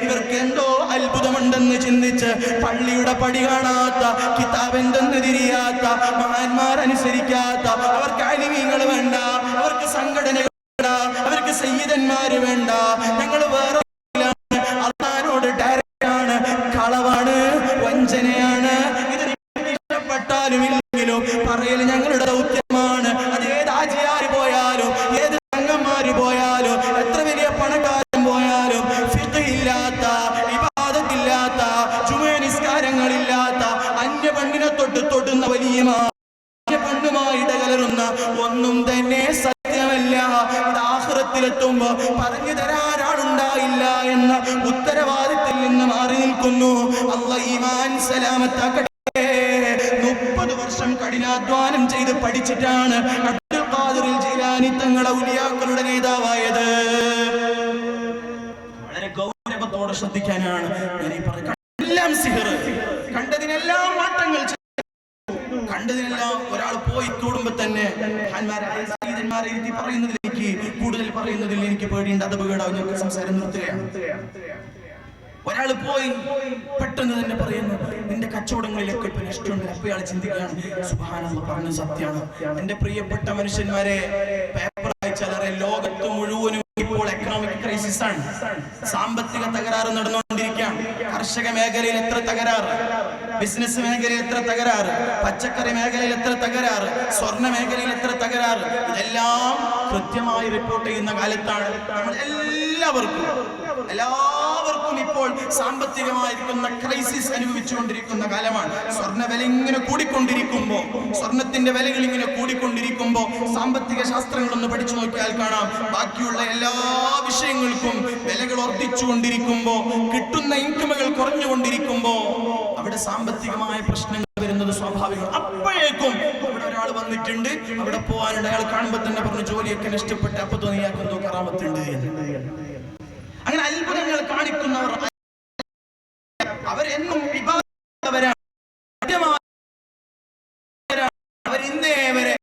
ഇവർക്ക് എന്തോ അത്ഭുതമുണ്ടെന്ന് ചിന്തിച്ച് പള്ളിയുടെ പടി കാണാത്ത, കിതാബ് എന്തെന്ന് തിരിയാത്ത, മഹാന്മാരനുസരിക്കാത്ത, അവർക്ക് അലിമീങ്ങൾ വേണ്ട, അവർക്ക് സംഘടനകൾ വേണ്ട, അവർക്ക് സയ്യിദന്മാര് വേണ്ട, ഞങ്ങൾ വേറെ അള്ളാഹുവോട് ഡയറക്റ്റ് ആണ്, കളവാണ്, വഞ്ചനയാണ്. ഇത് ഇഷ്ടപ്പെട്ടാലും ഇല്ലെങ്കിലും പറയൽ ഞങ്ങളുടെ ദൗത്യമാണ്. അത് ഏത് ആജിയാര് പോയാലും, ഏത് സംഘന്മാര് പോയാലും, എത്ര വലിയ പണക്കാരൻ പോയാലും, ഫിഖ്ഹില്ലാത്ത, ഇബാദത്തില്ലാത്ത, ജുമുഅ നിസ്കാരങ്ങളില്ലാത്ത, അന്യ പെണ്ണിനെ തൊടുന്ന വലിയ പെണ്ണുമായി ഇടകലരുന്ന ഒന്നും തന്നെ സത്യമല്ല. ഇത് ആഖിറത്തിലെത്തുമ്പോ പറഞ്ഞു തരാൻ ആളുണ്ടായില്ല എന്ന ഉത്തരവാദിത്തത്തിൽ നിന്ന് മാറി നിൽക്കുന്നു. അല്ലാഹ് ഈമാൻ സലാമത്താക്കട്ടെ. 30 വർഷം കഠിനാധ്വാനം ചെയ്ത് പഠിച്ചിട്ടാണ് അബ്ദുൽ ഖാദിർ ജീലാനി തങ്ങളെ ഔലിയാക്കളുടെ നേതാവായത്. വളരെ ഗൗരവത്തോടെ ശ്രദ്ധിക്കാനാണ് ഞാൻ ഈ പറയുന്നത്. എല്ലാം സിഹർ, കണ്ടതിനെല്ലാം മാറ്റങ്ങൾ, കണ്ടതിനെല്ലാം ഒരാൾ പോയി കൂടുമ്പോ തന്നെ മഹാന്മാരായ സയ്യിദന്മാരെ ഇരുത്തി പറയുന്നതിലേക്ക്, കൂടുതൽ പറയുന്നതിൽ എനിക്ക് പേടിയുണ്ട്, അത് അപകടമാവും. ഞങ്ങൾക്ക് സംസാരം നിർത്തുകയാണ്. ഒരാൾ പോയി പെട്ടെന്ന് തന്നെ പറയുന്നു, നിന്റെ കച്ചവടങ്ങളിലൊക്കെ ഇപ്പൊ നഷ്ടമുണ്ട്. അപ്പൊ ഇയാൾ ചിന്തിക്കുകയാണ്, സുബ്ഹാനല്ലാഹ് പറഞ്ഞത് സത്യമാണ്. എന്റെ പ്രിയപ്പെട്ട മനുഷ്യന്മാരെ, പേപ്പർ വായിച്ചാലറിയാം, ലോകത്ത് മുഴുവനും ഇപ്പോൾ എക്കണോമിക് ക്രൈസിസ് ആണ്, സാമ്പത്തിക തകരാറ് നടന്നുകൊണ്ടിരിക്കുകയാണ്. കർഷക മേഖലയിൽ എത്ര തകരാറ്, ബിസിനസ് മേഖലയിൽ എത്ര തകരാറ്, പച്ചക്കറി മേഖലയിൽ എത്ര തകരാറ്, സ്വർണ്ണ മേഖലയിൽ എത്ര തകരാറ്, ഇതെല്ലാം കൃത്യമായി റിപ്പോർട്ട് ചെയ്യുന്ന കാലത്താണ്. നമ്മൾ എല്ലാവർക്കും ഇപ്പോൾ സാമ്പത്തികമായിരിക്കുന്ന ക്രൈസിസ് അനുഭവിച്ചുകൊണ്ടിരിക്കുന്ന കാലമാണ്. സ്വർണ്ണ വില ഇങ്ങനെ കൂടിക്കൊണ്ടിരിക്കുമ്പോ, സ്വർണത്തിന്റെ വിലകൾ ഇങ്ങനെ കൂടിക്കൊണ്ടിരിക്കുമ്പോ, സാമ്പത്തിക ശാസ്ത്രങ്ങളൊന്ന് പഠിച്ചു നോക്കിയാൽ കാണാം, ബാക്കിയുള്ള എല്ലാ വിഷയങ്ങൾക്കും വിലകൾ വർദ്ധിച്ചുകൊണ്ടിരിക്കുമ്പോ, കിട്ടുന്ന ഇൻകമുകൾ കുറഞ്ഞുകൊണ്ടിരിക്കുമ്പോ, അവിടെ സാമ്പത്തികമായ പ്രശ്നങ്ങൾ വരുന്നത് സ്വാഭാവികം. അപ്പോഴേക്കും അവിടെ ഒരാൾ വന്നിട്ടുണ്ട്, അവിടെ പോകാനുണ്ട്. അയാൾ കാണുമ്പോ തന്നെ പറഞ്ഞു, ജോലിയൊക്കെ നഷ്ടപ്പെട്ട്. അപ്പൊ തോന്നി ഇയാൾക്ക് എന്തോ കറാമത്തുണ്ട്. അങ്ങനെ അത്ഭുതങ്ങൾ കാണിക്കുന്നവർ അവരെന്നും അവരിന്നേ വരെ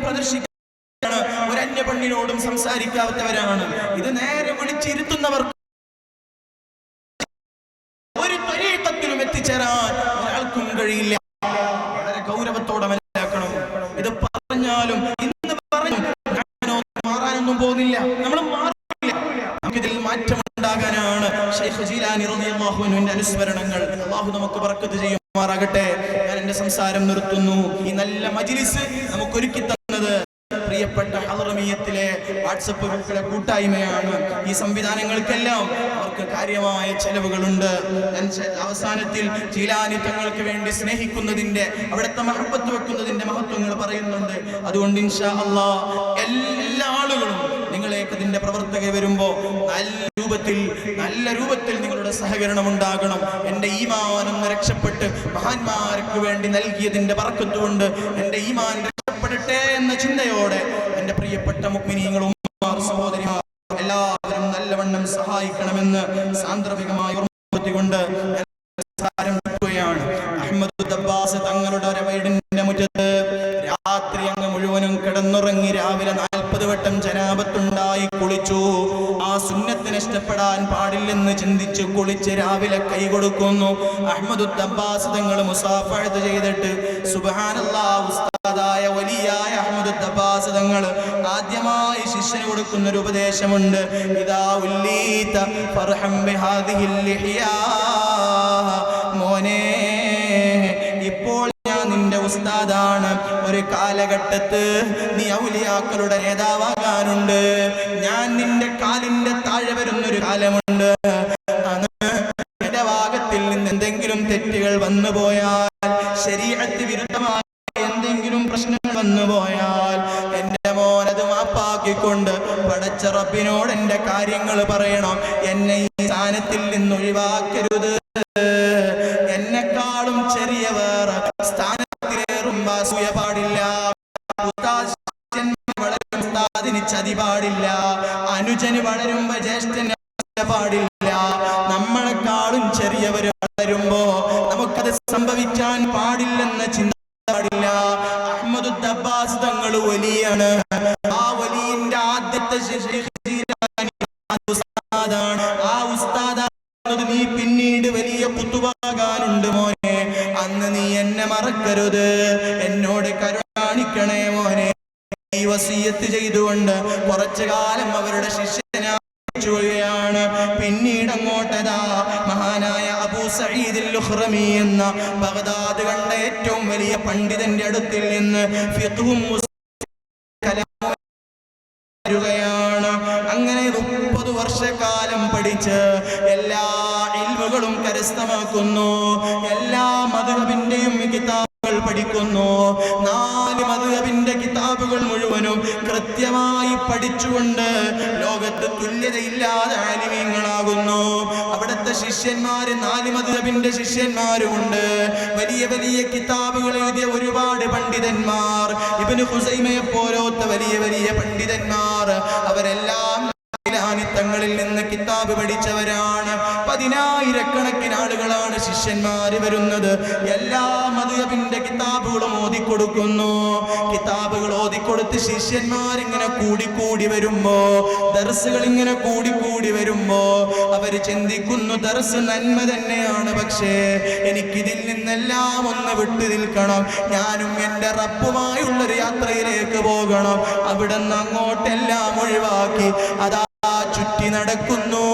പ്രദർശിക്കാണ്, ഒരന്യ പെണ്ണിനോടും സംസാരിക്കാത്തവരാണ്. ഇത് നേരെ വിളിച്ചിരുത്തുന്നവർ ഒരു ത്വരീഖത്തിലും എത്തിച്ചേരാൻ ഒരാൾക്കും കഴിയില്ല. വളരെ ഗൗരവത്തോടെ മനസ്സിലാക്കണം. ഇത് പറഞ്ഞാലും ഇന്ന് പറഞ്ഞു മാറാനൊന്നും പോകുന്നില്ല, നമ്മൾ ഇതിൽ മാറ്റമുണ്ടാകാനാണ് ശൈഖ് ജീലാനി റളിയല്ലാഹു അൻഹുവിന്റെ അനുസ്മരണങ്ങൾ. അല്ലാഹു നമുക്ക് ബർക്കത്ത് ചെയ്യുമാറാകട്ടെ. ഞാൻ എന്റെ സംസാരം നിർത്തുന്നു. ഈ നല്ല മജ്ലിസ് നമുക്ക് ഒരുക്കി തന്നത് പ്രിയപ്പെട്ട ഹളറമിയത്തിലെ വാട്സപ്പ് ഗ്രൂപ്പിലെ കൂട്ടായ്മയാണ്. ഈ സംവിധാനങ്ങൾക്കെല്ലാം അവർക്ക് കാര്യമായ ചെലവുകളുണ്ട്. ഞാൻ അവസാനത്തിൽ ജീലാനി തങ്ങൾക്ക് വേണ്ടി സ്നേഹിക്കുന്നതിന്റെ, അവിടുത്തെ മഹബത്ത് വെക്കുന്നതിന്റെ മഹത്വങ്ങൾ പറയുന്നുണ്ട്. അതുകൊണ്ട് ഇൻഷാ അല്ലാഹ് എല്ലാ ആളുകളും നിങ്ങളേക്ക് ഇതിന്റെ പ്രവർത്തകർ വരുമ്പോ നല്ല രൂപത്തിൽ നിങ്ങളുടെ സഹകരണം ഉണ്ടാകണം. എന്റെ ഈമാൻ രക്ഷപ്പെട്ട് മഹാന്മാർക്ക് വേണ്ടി നൽകിയതിന്റെ ബർക്കത്ത് കൊണ്ട് എന്റെ ഈമാൻ രക്ഷപ്പെടട്ടെ എന്ന ചിന്തയോടെ എന്റെ പ്രിയപ്പെട്ട മുഅ്മിനീങ്ങളും സഹോദരിമാർ എല്ലാവരും നല്ലവണ്ണം സഹായിക്കണമെന്ന് സാന്ദർഭികമായി ഓർമ്മപ്പെടുത്തിക്കൊണ്ട് അഹ്മദ് ദബ്ബാസ് തങ്ങളുടെ വീടിന്റെ മുറ്റത്ത് രാത്രി അങ്ങ് മുഴുവനും കിടന്നുറങ്ങി രാവിലെ 40 വട്ടം ജനാബത്തുണ്ടായി കുളിച്ചു. ആ സുന്നത്തിനെ നഷ്ടപ്പെടാൻ പാടില്ലെന്ന് ചിന്തിച്ച് കുളിച്ച് രാവിലെ കൈ കൊടുക്കുന്നു. അഹ്മദു അബ്ബാസ് തങ്ങൾ മുസാഫഹത്ത് ചെയ്തിട്ട് സുബ്ഹാനല്ലാഹ് ഉസ്താദായ വലിയായ അഹ്മദു അബ്ബാസ് തങ്ങൾ ആദ്യമായി ശിഷ്യന് കൊടുക്കുന്ന ഒരു ഉപദേശമുണ്ട്. ഇദാ ഉല്ലീത ഫർഹം ബിഹാദിഹിൽ ലിഹ്യാ, മോനെ ഇപ്പോൾ ഞാൻ നിന്റെ ഉസ്താദാണ്, ഒരു കാലഘട്ടത്ത് നീ ഔലിയാക്കളുടെ നേതാവാകാനുണ്ട്. ഞാൻ നിന്റെ കാലിന്റെ താഴെ വരുന്നൊരു കാലമുണ്ട്. എന്റെ ഭാഗത്തിൽ നിന്ന് എന്തെങ്കിലും തെറ്റുകൾ വന്നുപോയാൽ, ശരീഅത്ത് വിരുദ്ധമായ എന്തെങ്കിലും പ്രശ്നങ്ങൾ വന്നുപോയാൽ എന്റെ മോനത് മാപ്പാക്കിക്കൊണ്ട് പടച്ച റബ്ബിനോട് എന്റെ കാര്യങ്ങൾ പറയണം. എന്നെ ഈ സ്ഥാനത്തിൽ നിന്ന് ഒഴിവാക്കരുത്. എന്നെക്കാളും ചെറിയ വേറെ സ്ഥാനത്തിലേറുമ്പോ അസൂയ പാടില്ല. ഉസ്താദിന് ചതി പാടില്ല. അനുജന് വളരുമ്പോ ജ്യേഷ്ഠന് പാടില്ല. നമ്മളെക്കാളും ചെറിയവര് വളരുമ്പോ നമുക്കത് സംഭവിക്കാൻ പാടില്ലെന്ന ചിന്ത പാടില്ല. അഹ്മദു അബ്ബാസ് തങ്ങൾ വലിയാണ്. ആ വലിയന്റെ ആദ്യത്തെ ഉസ്താദാണ്. ആ ഉസ്താദാണ്. നീ പിന്നീട് വലിയ കുത്തുബാകാനുണ്ട് മോനെ. അന്ന് നീ എന്നെ മറക്കരുത്. എന്നോട് കരുണാണിക്കണേ മോനെ. ഈ വസിയത്ത് ചെയ്തുകൊണ്ട് കുറച്ചു കാലം അവരുടെ ശിഷ്യനാണ്. പിന്നീട് അങ്ങോട്ടതാ മഹാനായ അബൂ സഈദ് അൽ-ഖുറമി എന്ന ബഗ്ദാദ് കണ്ട ഏറ്റവും വലിയ പണ്ഡിതന്റെ അടുത്തിൽ നിന്ന് ഫിഖ്ഹും ാണ്. അങ്ങനെ 30 വർഷക്കാലം പഠിച്ച് എല്ലാ ഇൽമുകളും കരസ്ഥമാക്കുന്നു. എല്ലാ മദ്ഹബിന്റെയും കിതാബുകൾ പഠിക്കുന്നു. 4 മദ്ഹബിന്റെ കിതാബുകൾ മുഴുവനും കൃത്യമായി പഠിച്ചുകൊണ്ട് ലോകത്ത് തുല്യതയില്ലാതെ ആലിമീങ്ങളാകുന്നു. അവിടുത്തെ ശിഷ്യന്മാര് 4 മദ്ഹബിന്റെ ശിഷ്യന്മാരുമുണ്ട്. വലിയ വലിയ കിതാബുകൾ എഴുതിയ ഒരുപാട് പണ്ഡിതന്മാർ, ഇബ്നു ഖുസൈമയെ പോലത്തെ വലിയ വലിയ പണ്ഡിതന്മാർ, അവരെല്ലാം തങ്ങളിൽ നിന്ന് കിതാബ് പഠിച്ചവരാണ്. 10,000-കണക്കിന് ആളുകളാണ് ശിഷ്യന്മാര് വരുന്നത്. എല്ലാ മദ്ഹബിന്റെ കിതാബുകളും ഓതിക്കൊടുക്കുന്നു. കിതാബുകൾ ഓതിക്കൊടുത്ത് ശിഷ്യന്മാരിങ്ങനെ കൂടിക്കൂടി വരുമ്പോ, ദർസുകൾ ഇങ്ങനെ കൂടിക്കൂടി വരുമ്പോ അവര് ചിന്തിക്കുന്നു, ദർസ് നന്മ തന്നെയാണ്, പക്ഷേ എനിക്കിതിൽ നിന്നെല്ലാം ഒന്ന് വിട്ടു നിൽക്കണം. ഞാനും എൻ്റെ റബ്ബുമായുള്ളൊരു യാത്രയിലേക്ക് പോകണം. അവിടെ നിന്ന് അങ്ങോട്ടെല്ലാം ഒഴിവാക്കി അതാ ചുറ്റി നടക്കുന്നു.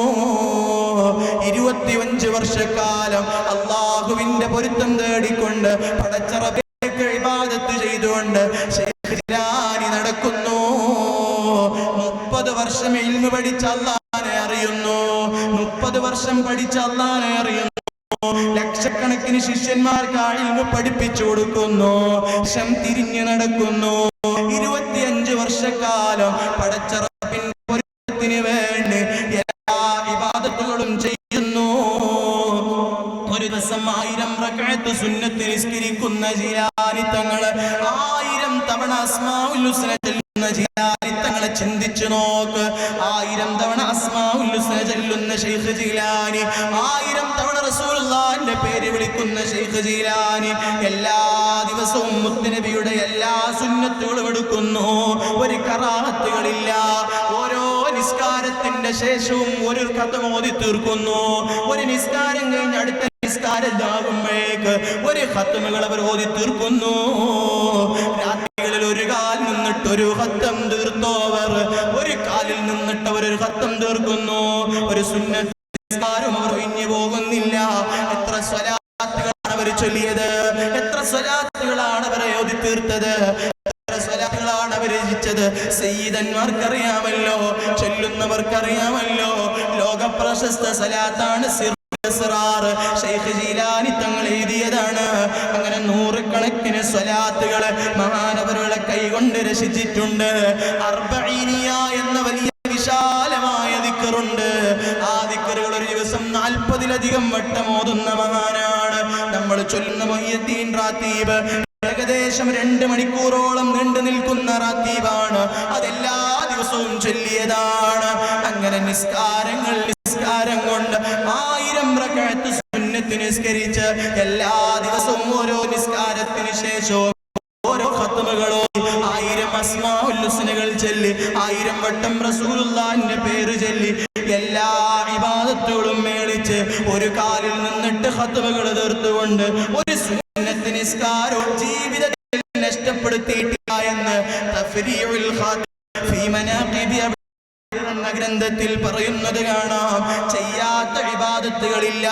25 വർഷക്കാലം അല്ലാഹുവിന്റെ പൊരുത്തം തേടിക്കൊണ്ട് പടച്ച റബ്ബിനെ ഇബാദത്ത് ചെയ്തുകൊണ്ട് ശൈഖ് ജിലാനി നടക്കുന്നു. 30 വർഷം ഇൽമു പഠിച്ച അല്ലാഹുവിനെ അറിയുന്നു. 30 വർഷം പഠിച്ച അല്ലാഹുവിനെ അറിയുന്നു. ലക്ഷക്കണക്കിന് ശിഷ്യന്മാർക്ക് ഇൽമു പഠിപ്പിച്ചു കൊടുക്കുന്നു. തിരിഞ്ഞു നടക്കുന്നു. 25 വർഷക്കാലം പടച്ച റബ്ബിന്റെ പൊരുത്തത്തിന് വേണ്ടി എല്ലാ ഇബാദത്തുകളും ചെയ്യുന്നു. ഒരു ദിവസം 1000 റക്അത്ത് സുന്നത്ത് നിസ്കരിക്കുന്ന ജിലാനി തങ്ങൾ 1000 തവണ അസ്മാഉൽ ഹുസ്ന ചൊല്ലുന്ന ജിലാനി തങ്ങളെ ചിന്തിച്ചു നോക്ക്. 1000 തവണ അസ്മാഉൽ ഹുസ്ന ചൊല്ലുന്ന ശൈഖ് ജിലാനി, 1000 തവണ റസൂലുള്ളാഹിന്റെ പേര് വിളിക്കുന്ന ശൈഖ് ജിലാനി, എല്ലാ ദിവസവും മുത്തുനബിയുടെ എല്ലാ സുന്നത്തുകളും എടുക്കുന്നു. ഒരു കറാഹത്തുകളില്ല. ഓരോ നിസ്കാരത്തിന്റെ ശേഷവും ഒരു ഖത്ം ഓതി തീർക്കുന്നു. ഒരു നിസ്കാരം കഴിഞ്ഞ് അടുത്ത നിസ്കാരമാകുമ്പോഴേക്ക് ഒരു ഖത്മുകൾ അവർ ഓതി തീർക്കുന്നു. രാത്രികളിൽ ഒരു കാലിൽ നിന്നിട്ട് ഒരു ഖത്തം തീർത്തോവർ, ഒരു കാലിൽ നിന്നിട്ട് അവർ ഒരു ഖത്തം തീർക്കുന്നു. ഒരു സുന്നത്ത് നിസ്കാരം അവർ ഒഴിഞ്ഞു പോകുന്നില്ല. എത്ര സ്വലാത്തുകളാണ് അവർ ചൊല്ലിയത്, എത്ര സ്വലാത്തുകളാണ് അവർ ഓതി തീർത്തത്, സ്വലാത്തുകളാണ് അവർ രചിച്ചത്. സയ്യിദന്മാർക്കറിയാമല്ലോ, ചൊല്ലുന്നവർക്കറിയാമല്ലോ. ലോക പ്രശസ്ത സ്വലാത്താണ് ശൈഖ് ജീലാനി തങ്ങൾ എഴുതിയതാണ്. അങ്ങനെ 100 കണക്കിന് സ്വലാത്തുകൾ മഹാനവരുടെ കൈകൊണ്ട് രചിച്ചിട്ടുണ്ട്. അർബഈനിയ എന്ന വലിയ വിശാലമായ ദിക്റുണ്ട്. ആ ദിക്റുകൾ ഒരു ദിവസം 40-ലധികം വട്ടം ഓതുന്ന മഹാനാണ്. നമ്മൾ ചൊല്ലുന്ന മുഹ്യിദ്ദീൻ റാത്തീബ് ഏകദേശം 2 മണിക്കൂറോളം നീണ്ടു നിൽക്കുന്ന റാത്തീബാണ്. അതെല്ലാ ദിവസവും ചൊല്ലിയതാണ്. അങ്ങനെ നിസ്കാരം കൊണ്ട് 1000 റക്അത്ത് സുന്നത്ത് നിസ്കരിച്ച് എല്ലാ ദിവസവും ഓരോ നിസ്കാരത്തിന് ശേഷവും ഓരോ ഖത്മുകളോ 1000 അസ്മാഉൽ ഹുസ്നകൾ ചൊല്ലി 1000 വട്ടം റസൂലുള്ളാഹിന്റെ പേര് ചൊല്ലി എല്ലാ ഇബാദത്തുകളും മേളിച്ച് ഒരു കാലിൽ നിന്നിട്ട് ഖത്വകൾ തീർത്തുകൊണ്ട് ഒരു സുന്നത്ത് നിസ്കാരവും ജീവിതത്തിൽ നഷ്ടപ്പെടുത്തിയിട്ടില്ല എന്ന് തഫ്രീഉൽ ഖാതിർ ഫീ മനാഖിബി എന്ന ഗ്രന്ഥത്തിൽ പറയുന്നത് കാണാം. ചെയ്യാത്ത ഇബാദത്തുകളില്ല.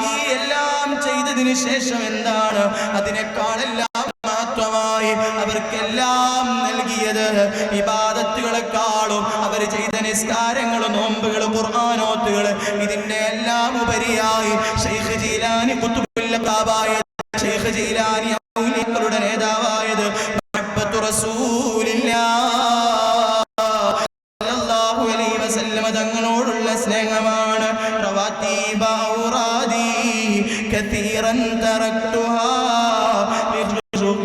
ഈ എല്ലാം ചെയ്തതിനു ശേഷം എന്താണ് അതിനേക്കാളെല്ലാം മാത്രമായി അവർക്കെല്ലാം നൽകിയത് ഇബാദത്തുകളെക്കാളും അവർ ചെയ്ത നിസ്കാരങ്ങൾ, നോമ്പുകൾ, ഖുർആനോത്തുകൾ, ഇതിന്റെ എല്ലാം ഉപരിയായി ശൈഖ് ജീലാനി ഖുത്ബുൽ ലഖാബായ ശൈഖ് ജീലാനി ഔലിയകളുടെ നേതാവായത് മുഹബ്ബത്തു റസൂലില്ലാഹ് സല്ലല്ലാഹു അലൈഹി വസല്ലം തങ്ങളോടുള്ള സ്നേഹമാണ്. റവാതീബ ഔറാദി കതീറൻ തറക്തുഹാ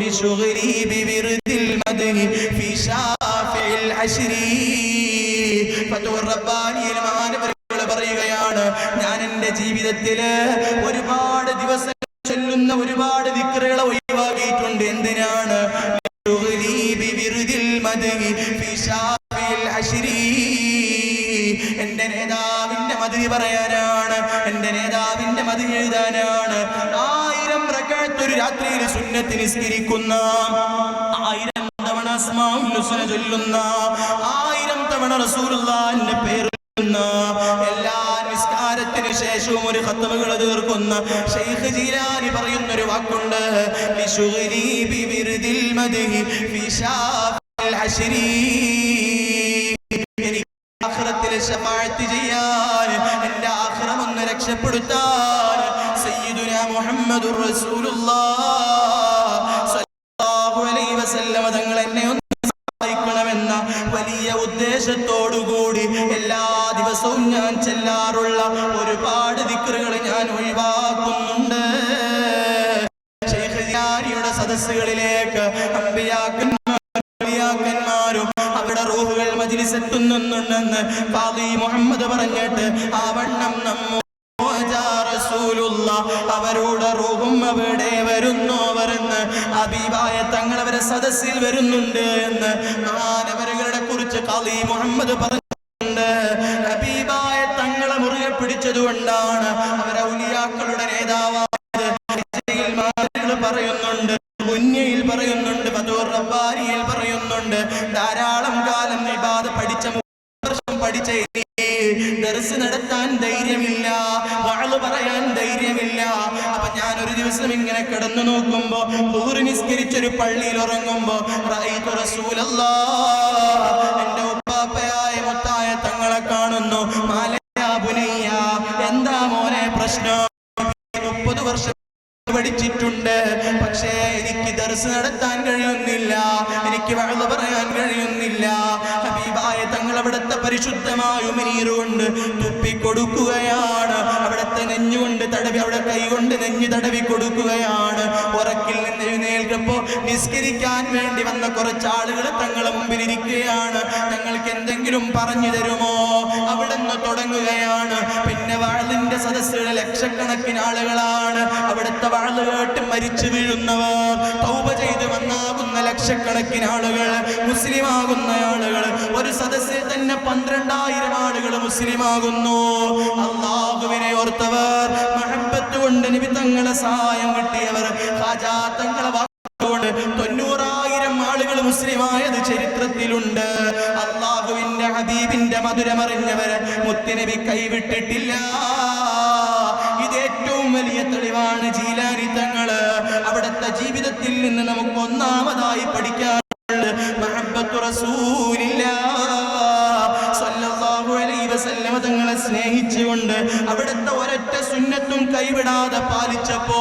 بشغلي بورد المدح في شافع العشر. ഫത്വ റബ്ബാനിയിൽ മഹാനവറുകൾ പറയുകയാണ്, ഞാൻ എൻ്റെ ജീവിതത്തില് ഒരുപാട് ദിവസം ചൊല്ലുന്ന ഒരുപാട് ദിക്റുകൾ ഒഴിവാക്കിയിട്ടുണ്ട്. എന്തിനാണ്? എന്റെ നേതാവിന്റെ മദ്ഹ് പറയാനാണ്, എന്റെ നേതാവിന്റെ മദ്ഹ് എഴുതാനാണ്. 1000 റക്അത്ത് ഒരു രാത്രിയിൽ സുന്നത്ത് നിസ്കരിക്കുന്ന, 1000 തവണ അസ്മാഉൽ ഹുസ്ന ചൊല്ലുന്ന, 1000 തവണ റസൂലുള്ളാഹിന്റെ പേര് ചൊല്ലുന്ന, എല്ലാ നിസ്കാരത്തിന് ശേഷവും ഒരു ഖത്മുകൾ തീർക്കുന്ന ശൈഖ് ജീലാനി പറയുന്ന ഒരു വാക്കുണ്ട്, ലിശുഗ്ലി ബിവിർദിൽ മദ്ഹി ഫി ശാഫിൽ അശ്രി. ആഖിറത്തിൽ ശഫാഅത്ത് ചെയ്യാൻ, എൻ്റെ ആഖിറം ഒന്ന് രക്ഷപ്പെടുത്താൻ സയ്യിദുനാ മുഹമ്മദുർ റസൂലുള്ളാഹ് സ്വല്ലല്ലാഹു അലൈഹി വസല്ലം തങ്ങൾ എന്നെ ഒന്ന് സഹായിക്കണമെന്ന വലിയ ഉദ്ദേശത്തോടുകൂടി എല്ലാ ദിവസവും ഞാൻ ചെല്ലാറുള്ള ഒരുപാട് ദിക്റുകൾ ഞാൻ ഒഴിവാക്കുന്നുണ്ട്. ശൈഖ് ജീലാനിയുടെ സദസ്സുകളിലേക്ക് അമ്പിയാക്കന്മാരും അവരുടെ റൂഹുകൾ മജ്ലിസ് എത്തുന്നുണ്ടെന്ന് ഖാദി മുഹമ്മദ് പറഞ്ഞിട്ട് ആ വണ്ണം അവരുടെ റൂഹും അവിടെ വരുന്നവരെന്ന് ഹബീബായ തങ്ങൾ അവരെ സദസ്സിൽ വരുന്നുണ്ട് എന്ന് മഹാനവരുകളെ കുറിച്ച് ഖാദി മുഹമ്മദ് പറഞ്ഞിട്ടുണ്ട്. ഹബീബായ തങ്ങളെ മുറുകെ പിടിച്ചതുകൊണ്ടാണ് അവരെ ഔലിയാക്കളുടെ നേതാവായത്. പറയുന്നുണ്ട്, മുന്നയിൽ പറയുന്നുണ്ട്, ഫത്വ റബ്ബാനിയിൽ പറയുന്നുണ്ട്, ധാരാളം കാലം ഇബാദത്ത് പഠിച്ച, 3 വർഷം പഠിച്ച ദർസ് നടത്താൻ ധൈര്യമില്ല, വഅള് പറയാൻ ധൈര്യമില്ല. അപ്പൊ ഞാൻ ഒരു ദിവസം ഇങ്ങനെ കിടന്നു നോക്കുമ്പോ, ളുഹർ നിസ്കരിച്ചൊരു പള്ളിയിൽ ഉറങ്ങുമ്പോ, റഅയ്തു റസൂലല്ലാഹ്, എന്റെ ഉപ്പാപ്പയായ മുത്തായ തങ്ങളെ കാണുന്നു. മാലയാ ബുനയ്യ, എന്താ മോനെ പ്രശ്നം? 30 വർഷം പഠിച്ചിട്ടുണ്ട്, പക്ഷേ എനിക്ക് ദർസ് നടത്താൻ കഴിയുന്നില്ല, എനിക്ക് വഅള് പറയാൻ കഴിയുന്നില്ല. ഹബീബായ തങ്ങൾ അവിടുത്തെ പരിശുദ്ധമായ ഉമിനീറുകൊണ്ട് തുപ്പിക്കൊടുക്കുകയാണ്, അവിടുത്തെ നെഞ്ഞുകൊണ്ട് തടവി, അവിടെ കൈകൊണ്ട് നെഞ്ഞു തടവി കൊടുക്കുകയാണ്. ഉറക്കിൽ നിന്ന് എഴുന്നേൽക്കുമ്പോ നിസ്കരിക്കാൻ വേണ്ടി വന്ന കുറച്ചാളുകൾ തങ്ങളെ മുമ്പിൽ ഇരിക്കുകയാണ്. ഞങ്ങൾക്ക് എന്തെങ്കിലും പറഞ്ഞു തരുമോ? അവിടെ നിന്ന് തുടങ്ങുകയാണ്. പിന്നെ വഅളിന്റെ സദസ്സുകളിൽ ലക്ഷക്കണക്കിന് ആളുകളാണ്. അവിടുത്തെ വഅള് കേട്ട് മരിച്ചു വീഴുന്നവർ, തൗബ ചെയ്ത് വന്നാകുന്ന ലക്ഷക്കണക്കിന് ആളുകൾ, മുസ്ലിമാകുന്ന ആളുകൾ. ഒരു സദസ്സിൽ തന്നെ 12,000 ആളുകൾ മുസ്ലിമാകുന്നു. അല്ലാഹുവിനെ ഓർത്തവർ, മഹബ്ബത്ത് കൊണ്ട് നബി തങ്ങളെ സഹായം കിട്ടിയവർ, ഖാജാ തങ്ങളെ വാക്കുകൊണ്ട് 90,000 ആളുകൾ മുസ്ലിമായത് ചരിത്രത്തിലുണ്ട്. അല്ലാഹുവിന്റെ ഹബീബിന്റെ മധുരമറിഞ്ഞവരെ മുത്തുനബി കൈവിട്ടിട്ടില്ല. ഇത് ഏറ്റവും വലിയ തെളിവാണ് ജീലാനി തങ്ങള്. അവിടുത്തെ ജീവിതത്തിൽ നിന്ന് നമുക്ക് ഒന്നാമതായി പഠിക്കാറുണ്ട് മുഹബ്ബത്തു റസൂലില്ലാഹ് സ്വല്ലല്ലാഹു അലൈഹി വസല്ലം തങ്ങളെ സ്നേഹിച്ചുകൊണ്ട് അവിടുത്തെ ഒരൊറ്റ സുന്നത്തും കൈവിടാതെ പാലിച്ചപ്പോ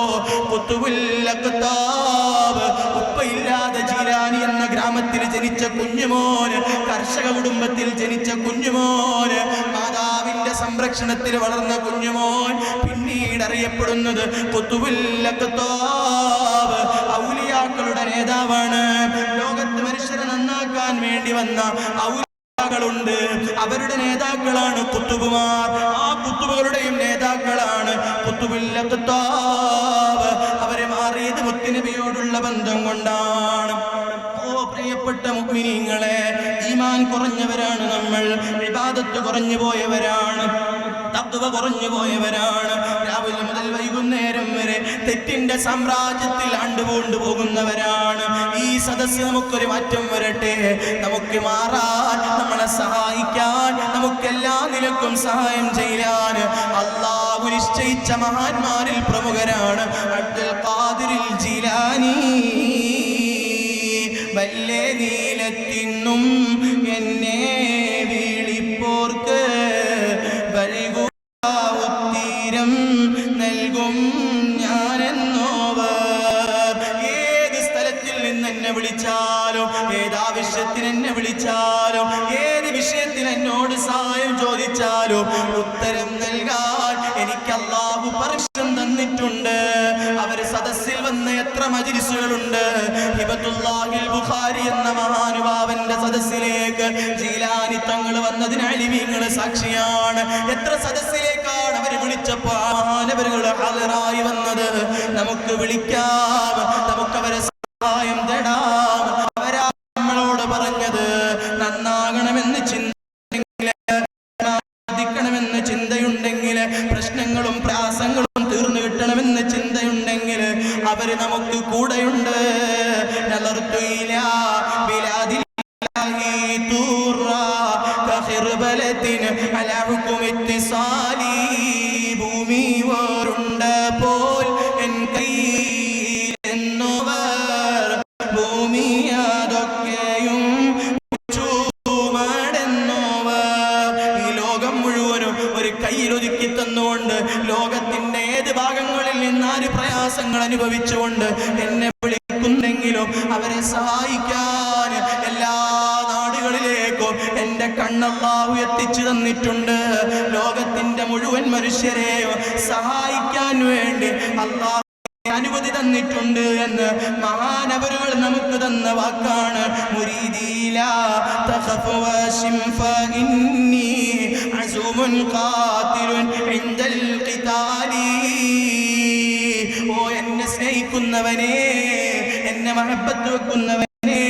ഖുത്ബുൽ അഖ്താബ്, ഉപ്പയില്ലാതെ ജീലാനി എന്ന ഗ്രാമത്തിൽ ജനിച്ച കുഞ്ഞുമോന്, കർഷക കുടുംബത്തിൽ ജനിച്ച കുഞ്ഞുമോന്, മാതാവിന്റെ സംരക്ഷണത്തിൽ വളർന്ന കുഞ്ഞുമോൻ പിന്നീട് അറിയപ്പെടുന്നത് ഖുത്ബുൽ അഖ്താബ്, ഔലിയാക്കളുടെ നേതാവാണ്. ലോകത്ത് മനുഷ്യരെ നന്നാക്കാൻ വേണ്ടി വന്ന ഔലിയാക്കളുണ്ട്, അവരുടെ നേതാക്കളാണ് ഖുത്ബുമാർ. ആ ഖുത്ബുകളുടെയും നേതാക്കളാണ് ഖുത്ബുൽ അഖ്താബ്. അവരെ മാറിയത് മുത്തുനബിയോടുള്ള ബന്ധം കൊണ്ടാണ്. പ്രിയപ്പെട്ട മുഅ്മിനീങ്ങളെ, ഈമാൻ കുറഞ്ഞവരാണ് നമ്മൾ, ഇബാദത്ത് കുറഞ്ഞു പോയവരാണ്. തഖ്വ കുറഞ്ഞു പോയവരാണ്. രാവിലെ മുതൽ വൈകുന്നേരം വരെ തെറ്റിന്റെ സാമ്രാജ്യത്തിൽ ആണ്ടുകൊണ്ടു പോകുന്നവരാണ്. ഈ സദസ്സ് നമുക്കൊരു മാറ്റം വരട്ടെ. നമുക്ക് മാറാൻ, നമ്മളെ സഹായിക്കാൻ, നമുക്കെല്ലാ നിലക്കും സഹായം ചെയ്യാൻ അല്ലാഹു നിശ്ചയിച്ച മഹാന്മാരിൽ പ്രമുഖരാണ് അബ്ദുൽ ഖാദിർ ജീലാനി. വല്ലേ നീലത്തിന്നും എന്നെ വിളിപ്പോർക്ക് ഉത്തീരം നൽകും ഞാനെന്നോവർ. ഏത് സ്ഥലത്തിൽ നിന്ന് എന്നെ വിളിച്ചാലും, ഏതാവശ്യത്തിന് എന്നെ വിളിച്ചാലും, ഏത് വിഷയത്തിൽ എന്നോട് സഹായം ചോദിച്ചാലും ഉത്തരം നൽകാൻ എനിക്ക് അല്ലാഹു പെർമിഷൻ തന്നിട്ടുണ്ട്. അവര് സദസ്സിൽ വന്ന് എത്ര മജ്‌ലിസുകളുണ്ട്. ഹിബത്തുല്ലാഹിൽ ബുഖാരി എന്ന മഹാനുഭാവന്റെ സദസ്സിലേക്ക് ജീലാനി തങ്ങൾ വന്നതിന് അലിമീങ്ങൾ സാക്ഷിയാണ്. എത്ര സദസ്സിലേക്കാണ് അവര് വിളിച്ചപ്പോൾ മഹാനവരുകൾ ഹാജരായി വന്നത്. നമുക്ക് വിളിക്കാം, നമുക്ക് അവരെ സഹായം തേടാം. അവരാ നമ്മളോട് പറഞ്ഞത് നന്നാകണമെന്ന് ചിന്തിക്കണമെന്ന് ചിന്തയുണ്ടെങ്കിൽ, പ്രശ്നങ്ങളും പ്രയാസങ്ങളും തീർന്നു കിട്ടണമെന്ന് ചിന്തയുണ്ടെങ്കിൽ അവര് നമുക്ക് കൂടെയുണ്ട്. ഭൂമി വേറുണ്ട പോൽ എൻ കൈന്നോവർ ഭൂമി അതൊക്കെയും ചൂമടെന്നോവർ. ഈ ലോകം മുഴുവനും ഒരു കയ്യിലൊതുക്കി തന്നുകൊണ്ട്, ലോകത്തിന്റെ ഏത് ഭാഗങ്ങളിൽ നിന്നാര് പ്രയാസങ്ങൾ അനുഭവിച്ചുകൊണ്ട് എന്നെ വിളിക്കുന്നെങ്കിലും അവരെ സഹായിക്കാൻ എല്ലാ നാടുകളിലേക്കും എന്റെ കണ്ണല്ലാഹു എത്തിച്ചു തന്നിട്ടുണ്ട്. ലോകത്തിന്റെ മുഴുവൻ മനുഷ്യരെയും സഹായിക്കാൻ വേണ്ടി അല്ലാഹു അനുമതി തന്നിട്ടുണ്ട് എന്ന് മഹാനവരുകൾ നമുക്ക് തന്ന വാക്കാണ്. മുരീദീല തഖഫ് വശിം ഫഇന്നി അസൂമുൻ ഖാതിലുൻ ഇൻദൽ ഖിതാലി. ഓ എന്നെ സ്നേഹിക്കുന്നവനെ, എന്നെ മഹബത്ത് വെക്കുന്നവനെ,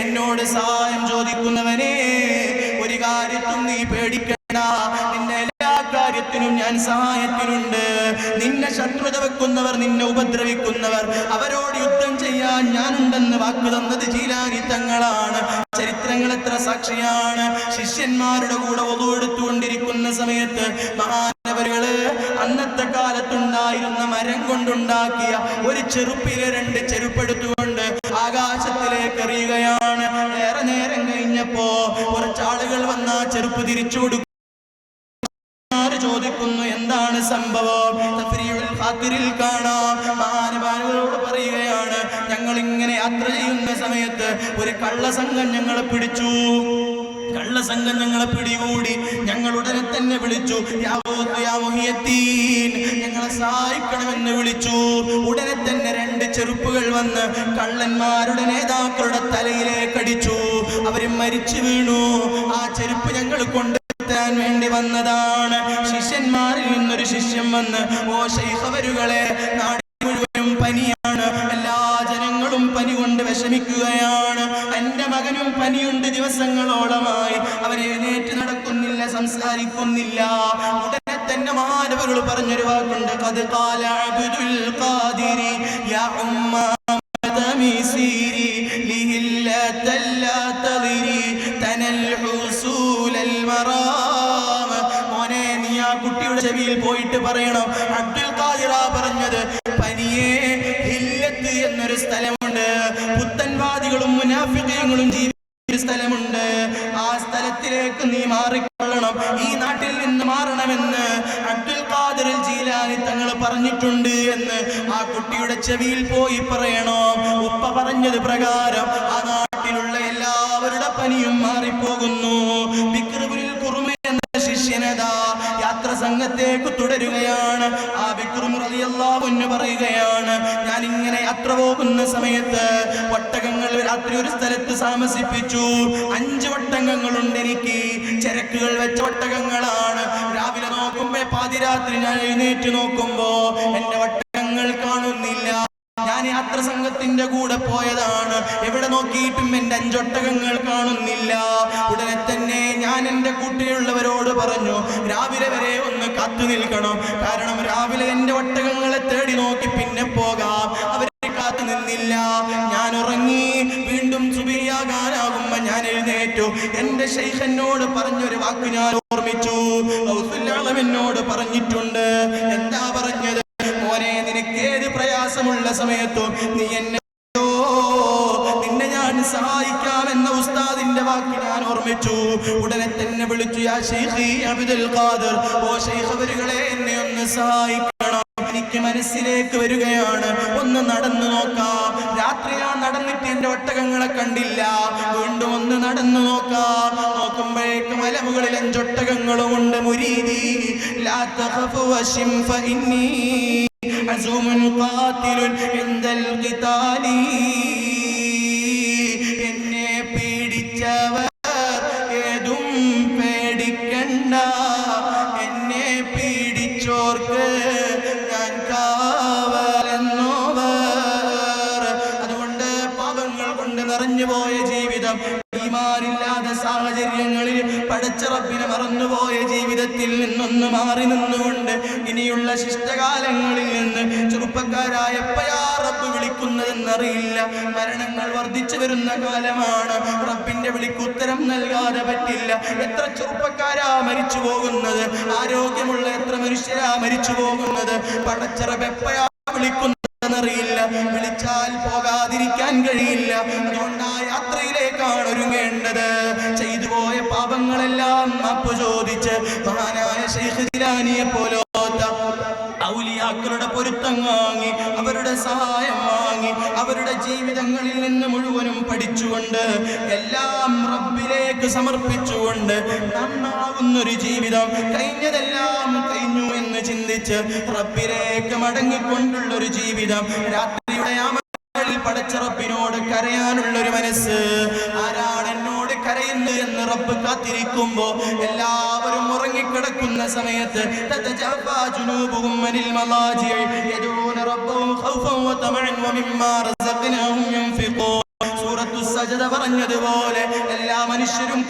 എന്നോട് സഹായം ചോദിക്കുന്നവനെ, ഒരു കാര്യത്തും നീ പേടിക്കണ്ട. നിന്റെ എല്ലാ കാര്യത്തിനും ഞാൻ സഹായത്തിനുണ്ട്. നിന്നെ ശത്രുത വെക്കുന്നവർ, നിന്നെ ഉപദ്രവിക്കുന്നവർ, അവരോട് യുദ്ധം ചെയ്യാൻ ഞാനുണ്ടെന്ന് വാക്ക് തന്നത് ജീലാനി തങ്ങളാണ്. ചരിത്രങ്ങൾ എത്ര സാക്ഷിയാണ്. ശിഷ്യന്മാരുടെ കൂടെ ഒളു എടുത്തുകൊണ്ടിരിക്കുന്ന സമയത്ത് മഹാനവരുകള് അന്നത്തെ കാലത്തുണ്ടായിരുന്ന മരം കൊണ്ടുണ്ടാക്കിയ ഒരു ചെറുപ്പിലെ 2 ചെരുപ്പെടുത്തുകൊണ്ട് ആകാശത്തിലേക്ക് എറിയുകയാണ്. ഏറെ നേരം കഴിഞ്ഞപ്പോ കുറച്ചാളുകൾ വന്ന ചെരുപ്പ് തിരിച്ചു കൊടുക്കും. ചോദിക്കുന്നു, എന്താണ് സംഭവം? തഫ്രീഉൽ ഖാതിറിൽ കാണാം. മഹാനവരുകളോട് പറയുകയാണ്, ഞങ്ങൾ ഇങ്ങനെ യാത്ര ചെയ്യുന്ന സമയത്ത് ഒരു കള്ളസംഘം ഞങ്ങളെ പിടിച്ചു. കള്ളസംഘം ഞങ്ങളെ പിടികൂടി. ഞങ്ങൾ ഉടനെ തന്നെ വിളിച്ചു, ഞങ്ങളെ സഹായിക്കണമെന്ന് വിളിച്ചു. ഉടനെ തന്നെ 2 ചെരുപ്പുകൾ വന്ന് കള്ളന്മാരുടെ നേതാക്കളുടെ തലയിലേക്ക് അടിച്ചു. അവര് മരിച്ചു വീണു. ആ ചെരുപ്പ് ഞങ്ങൾ കൊണ്ടുവരാൻ വേണ്ടി വന്നതാണ്. ശിഷ്യന്മാരിൽ നിന്നൊരു ശിഷ്യൻ വന്ന്, ഓ ശൈഖവരുകളെ, നാട് മുഴുവനും പനിയാണ്, എല്ലാ ജനങ്ങളും പനി കൊണ്ട് വിഷമിക്കുകയാണ്. എന്റെ മകനും പനിയുണ്ട്, ദിവസങ്ങളോളമായി അവൻ എഴുന്നേറ്റ് നടക്കുന്നില്ല, സംസാരിക്കുന്നില്ല. ഉടനെ തന്നെ മഹാനവരുകൾ പറഞ്ഞൊരു വാക്കുണ്ട്, ഖദ് ഖാല അബ്ദുൽ ഖാദിരി യാ ഉമ്മ തമിസിരി ലിഹില്ലതല്ല തദിരി തനൽ ഹുസൂലൽ മറാം. മോനെ, നീ ആ കുട്ടിയുടെ ചെവിയിൽ പോയിട്ട് പറയണം, അബ്ദുൽ ഖാദിറ പറഞ്ഞത്, പനിയെ ഹില്ലത്ത് എന്നൊരു സ്ഥലമുണ്ട്, പുത്തൻവാദികളും മുനാഫിഖീങ്ങളും ജീവിക്കുന്ന സ്ഥലമുണ്ട്. ആ സ്ഥലത്തിലേക്ക് നീ മാറിക്കൊള്ളണം, ഈ നാട്ടിൽ നിന്ന് മാറണമെന്ന് അബ്ദുൽ ഖാദിർ ജീലാനി തങ്ങൾ പറഞ്ഞിട്ടുണ്ട് എന്ന് ആ കുട്ടിയുടെ ചെവിയിൽ പോയി പറയണോ. ഉപ്പ പറഞ്ഞത് പ്രകാരം ആ നാട്ടിലുള്ള എല്ലാവരുടെ പനിയും മാറിപ്പോകുന്നു. ബിക്റുൽ ഖുർമ എന്ന ശിഷ്യനതാ യാത്ര സംഘത്തേക്ക് തുടരുകയാണ്. ആ ബിക്റും റളിയല്ലാഹു അൻഹു പറയുകയാണ്, ഞാൻ ഇങ്ങനെ യാത്ര പോകുന്ന സമയത്ത് ഒട്ടകങ്ങൾ രാത്രി ഒരു സ്ഥലത്ത് താമസിപ്പിച്ചു. 5 ഒട്ടകങ്ങളുണ്ട് എനിക്ക്. ചരക്കുകൾ വെച്ച ഒട്ടകങ്ങളാണ്. രാവിലെ നോക്കുമ്പോ പാതിരാത്രി ഞാൻ എഴുന്നേറ്റ് നോക്കുമ്പോ എന്റെ ഒട്ടകങ്ങൾ കാണുന്നില്ല. ഞാൻ യാത്ര യാത്ര സംഘത്തിന്റെ കൂടെ പോയതാണ്. എവിടെ നോക്കിയിട്ടും എന്റെ 5 ഒട്ടകങ്ങൾ കാണുന്നില്ല. ഉടനെ തന്നെ ഞാൻ എന്റെ കൂട്ടിലുള്ളവരോട് പറഞ്ഞു, രാവിലെ വരെ ഒന്ന് കാത്തു നിൽക്കണം. കാരണം രാവിലെ എന്റെ ഒട്ടകങ്ങളെ തേടി നോക്കി പിന്നെ പോകാം. അവരെ കാത്തു നിന്നില്ല. ഞാൻ ഉറങ്ങി. വീണ്ടും സുബഹിയാകാനാകുമ്പോ ഞാൻ എഴുന്നേറ്റു. എന്റെ ശൈഖ് എന്നോട് പറഞ്ഞൊരു വാക്ക് ഞാൻ ഓർമ്മിച്ചു. എന്നോട് പറഞ്ഞിട്ടുണ്ട്. എന്താ പറഞ്ഞത്? മോനെ, നിനക്ക് ഏത് പ്രയാസമുള്ള സമയത്തും നീ നിന്നെ ഞാൻ സഹായിക്കാമെന്ന ഉസ്താദിന്റെ വാക്ക് ഞാൻ ഓർമ്മിച്ചു. ഉടനെ തന്നെ വിളിച്ചു, യാ ശൈഖി അബ്ദുൽ ഖാദിർ, ഓ ശൈഖ് അവരുകളെ എന്നെ ഒന്ന് സഹായിക്കണം. എനിക്ക് മനസ്സിലേക്ക് വരികയാണ്, ഒന്ന് നടന്നു നോക്കാം. രാത്രി ഞാൻ നടന്നിട്ട് എന്റെ ഒട്ടകങ്ങളെ കണ്ടില്ല. വീണ്ടും ഒന്ന് നടന്നു നോക്കാം. നോക്കുമ്പോഴേക്ക് മലമുകളിൽ 5 ഒട്ടകങ്ങളുമുണ്ട്. മുരീദി ലാ തഖഫു വശിം ഫഇന്നി അസൂമുൻ ഖാതിലുൻ ഇൻദൽ ഖിതാലി. എന്നെ പീഡിച്ചവർ ഏതും പേടിക്കണ്ട, എന്നെ പീഡിച്ചോർക്ക് ഞാൻ കാവലെന്നോവർ. അതുകൊണ്ട് പാപങ്ങൾ കൊണ്ട് നിറഞ്ഞുപോയ ജീവിതം, ഈമാനില്ലാത്ത സാഹചര്യങ്ങളിൽ പടച്ച റബ്ബിനെ മറന്നുപോയ ജീവിതത്തിൽ നിന്നൊന്ന് മാറി നിന്നുകൊണ്ട് ഇനിയുള്ള ശിഷ്ടകാലങ്ങളിൽ നിന്ന് ചെറുപ്പക്കാരായ എപ്പോഴാ റബ്ബ് വിളിക്കുന്നതെന്നറിയില്ല. മരണങ്ങൾ വർദ്ധിച്ചു വരുന്ന കാലമാണ്. റബ്ബിന്റെ വിളിക്ക് ഉത്തരം നൽകാതെ പറ്റില്ല. എത്ര ചെറുപ്പക്കാരാ മരിച്ചു പോകുന്നത്, ആരോഗ്യമുള്ള എത്ര മനുഷ്യരാ മരിച്ചു പോകുന്നത്. പടച്ച റബ്ബ് എപ്പോഴാ വിളിക്കുന്നതെന്നറിയില്ല. വിളിച്ചാൽ പോകാതിരിക്കാൻ കഴിയില്ല. അതുകൊണ്ട് ആ യാത്രയിലേക്കാണ് ഒരുങ്ങേണ്ടത്. ചെയ്തു പോയ പാപങ്ങളെല്ലാം മാപ്പ് ചോദിച്ച് മഹാനായ ശൈഖ് ജിലാനിയെ പോലോത്ത ഔലിയാക്കളുടെ പൊരുത്തം വാങ്ങി, അവരുടെ സഹായം വാങ്ങി, അവരുടെ ജീവിതങ്ങളിൽ നിന്ന് മുഴുവനും പഠിച്ചുകൊണ്ട് എല്ലാം റബ്ബിലേക്ക് സമർപ്പിച്ചുകൊണ്ട് നന്നാവുന്നൊരു ജീവിതം, കഴിഞ്ഞതെല്ലാം കഴിഞ്ഞു എന്ന് ചിന്തിച്ച് റബ്ബിലേക്ക് മടങ്ങിക്കൊണ്ടുള്ളൊരു ജീവിതം, രാത്രിയുടെ പടച്ച റബ്ബിനോട് കരയാനുള്ളൊരു മനസ്സ്. ആരാണ് എന്നോട് കരയുന്നത് എന്ന് റബ്ബ് കാത്തിരിക്കുമ്പോ, എല്ലാവരും ഉറങ്ങിക്കിടക്കുന്ന സമയത്ത് സൂറത്തു സജദ പറഞ്ഞതുപോലെ എല്ലാ മനുഷ്യരും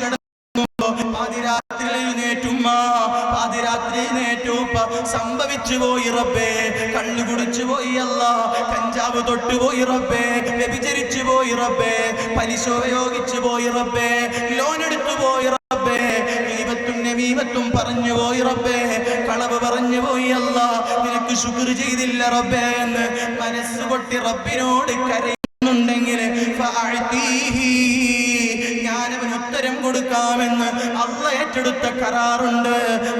പാതിരാത്രി എഴുന്നേറ്റുമ്മ സംഭവിച്ചു പോയി റബ്ബേ, കള്ളു കുടിച്ചു പോയി അല്ലാ, കഞ്ചാവ് തൊട്ടുപോയി റബ്ബേ, വ്യഭിചരിച്ചു പോയി റബ്ബേ, പലിശ ഉപയോഗിച്ചു പോയി റബ്ബേ, ലോൺ എടുത്തു പോയി റബ്ബേ, ഗീബത്തും നമീമത്തും പറഞ്ഞു പോയി റബ്ബേ, കളവ് പറഞ്ഞു പോയി അല്ലാ, നിനക്ക് ശുക്ർ ചെയ്തില്ല റബ്ബേ എന്ന് മനസ്സ് പൊട്ടി റബ്ബിനോട് കരയുന്നുണ്ടെങ്കിൽ ഞാനവന് ഉത്തരം കൊടുക്കാമെന്ന് അള്ള ഏറ്റെടുത്ത കരാറുണ്ട്.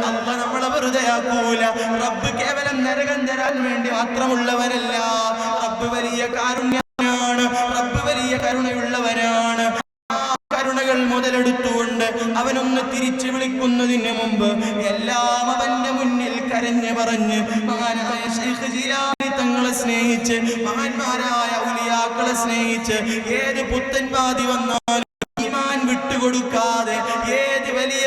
അള്ള നമ്മളെ വെറുതെ ആക്കൂല. റബ്ബ് കേവലം നരകം തരാൻ വേണ്ടി മാത്രമുള്ളവരല്ല. റബ്ബ് വലിയ കാരുണ്യമാണ്. റബ്ബ് വലിയ കരുണയുള്ളവരാണ്. കരുണകൾ മുതലെടുത്തുകൊണ്ട് അവനൊന്ന് തിരിച്ചു വിളിക്കുന്നതിന് മുമ്പ് എല്ലാം അവന്റെ മുന്നിൽ കരഞ്ഞ് പറഞ്ഞ് മഹാനായ ശൈഖ് ജിലാനി തങ്ങളെ സ്നേഹിച്ച്, മഹാന്മാരായ ഔലിയാക്കളെ സ്നേഹിച്ച്, ഏത് പുത്തൻവാദി വന്നാലും ഈമാൻ വിട്ടുകൊടുക്കാതെ, ഏത് വലിയ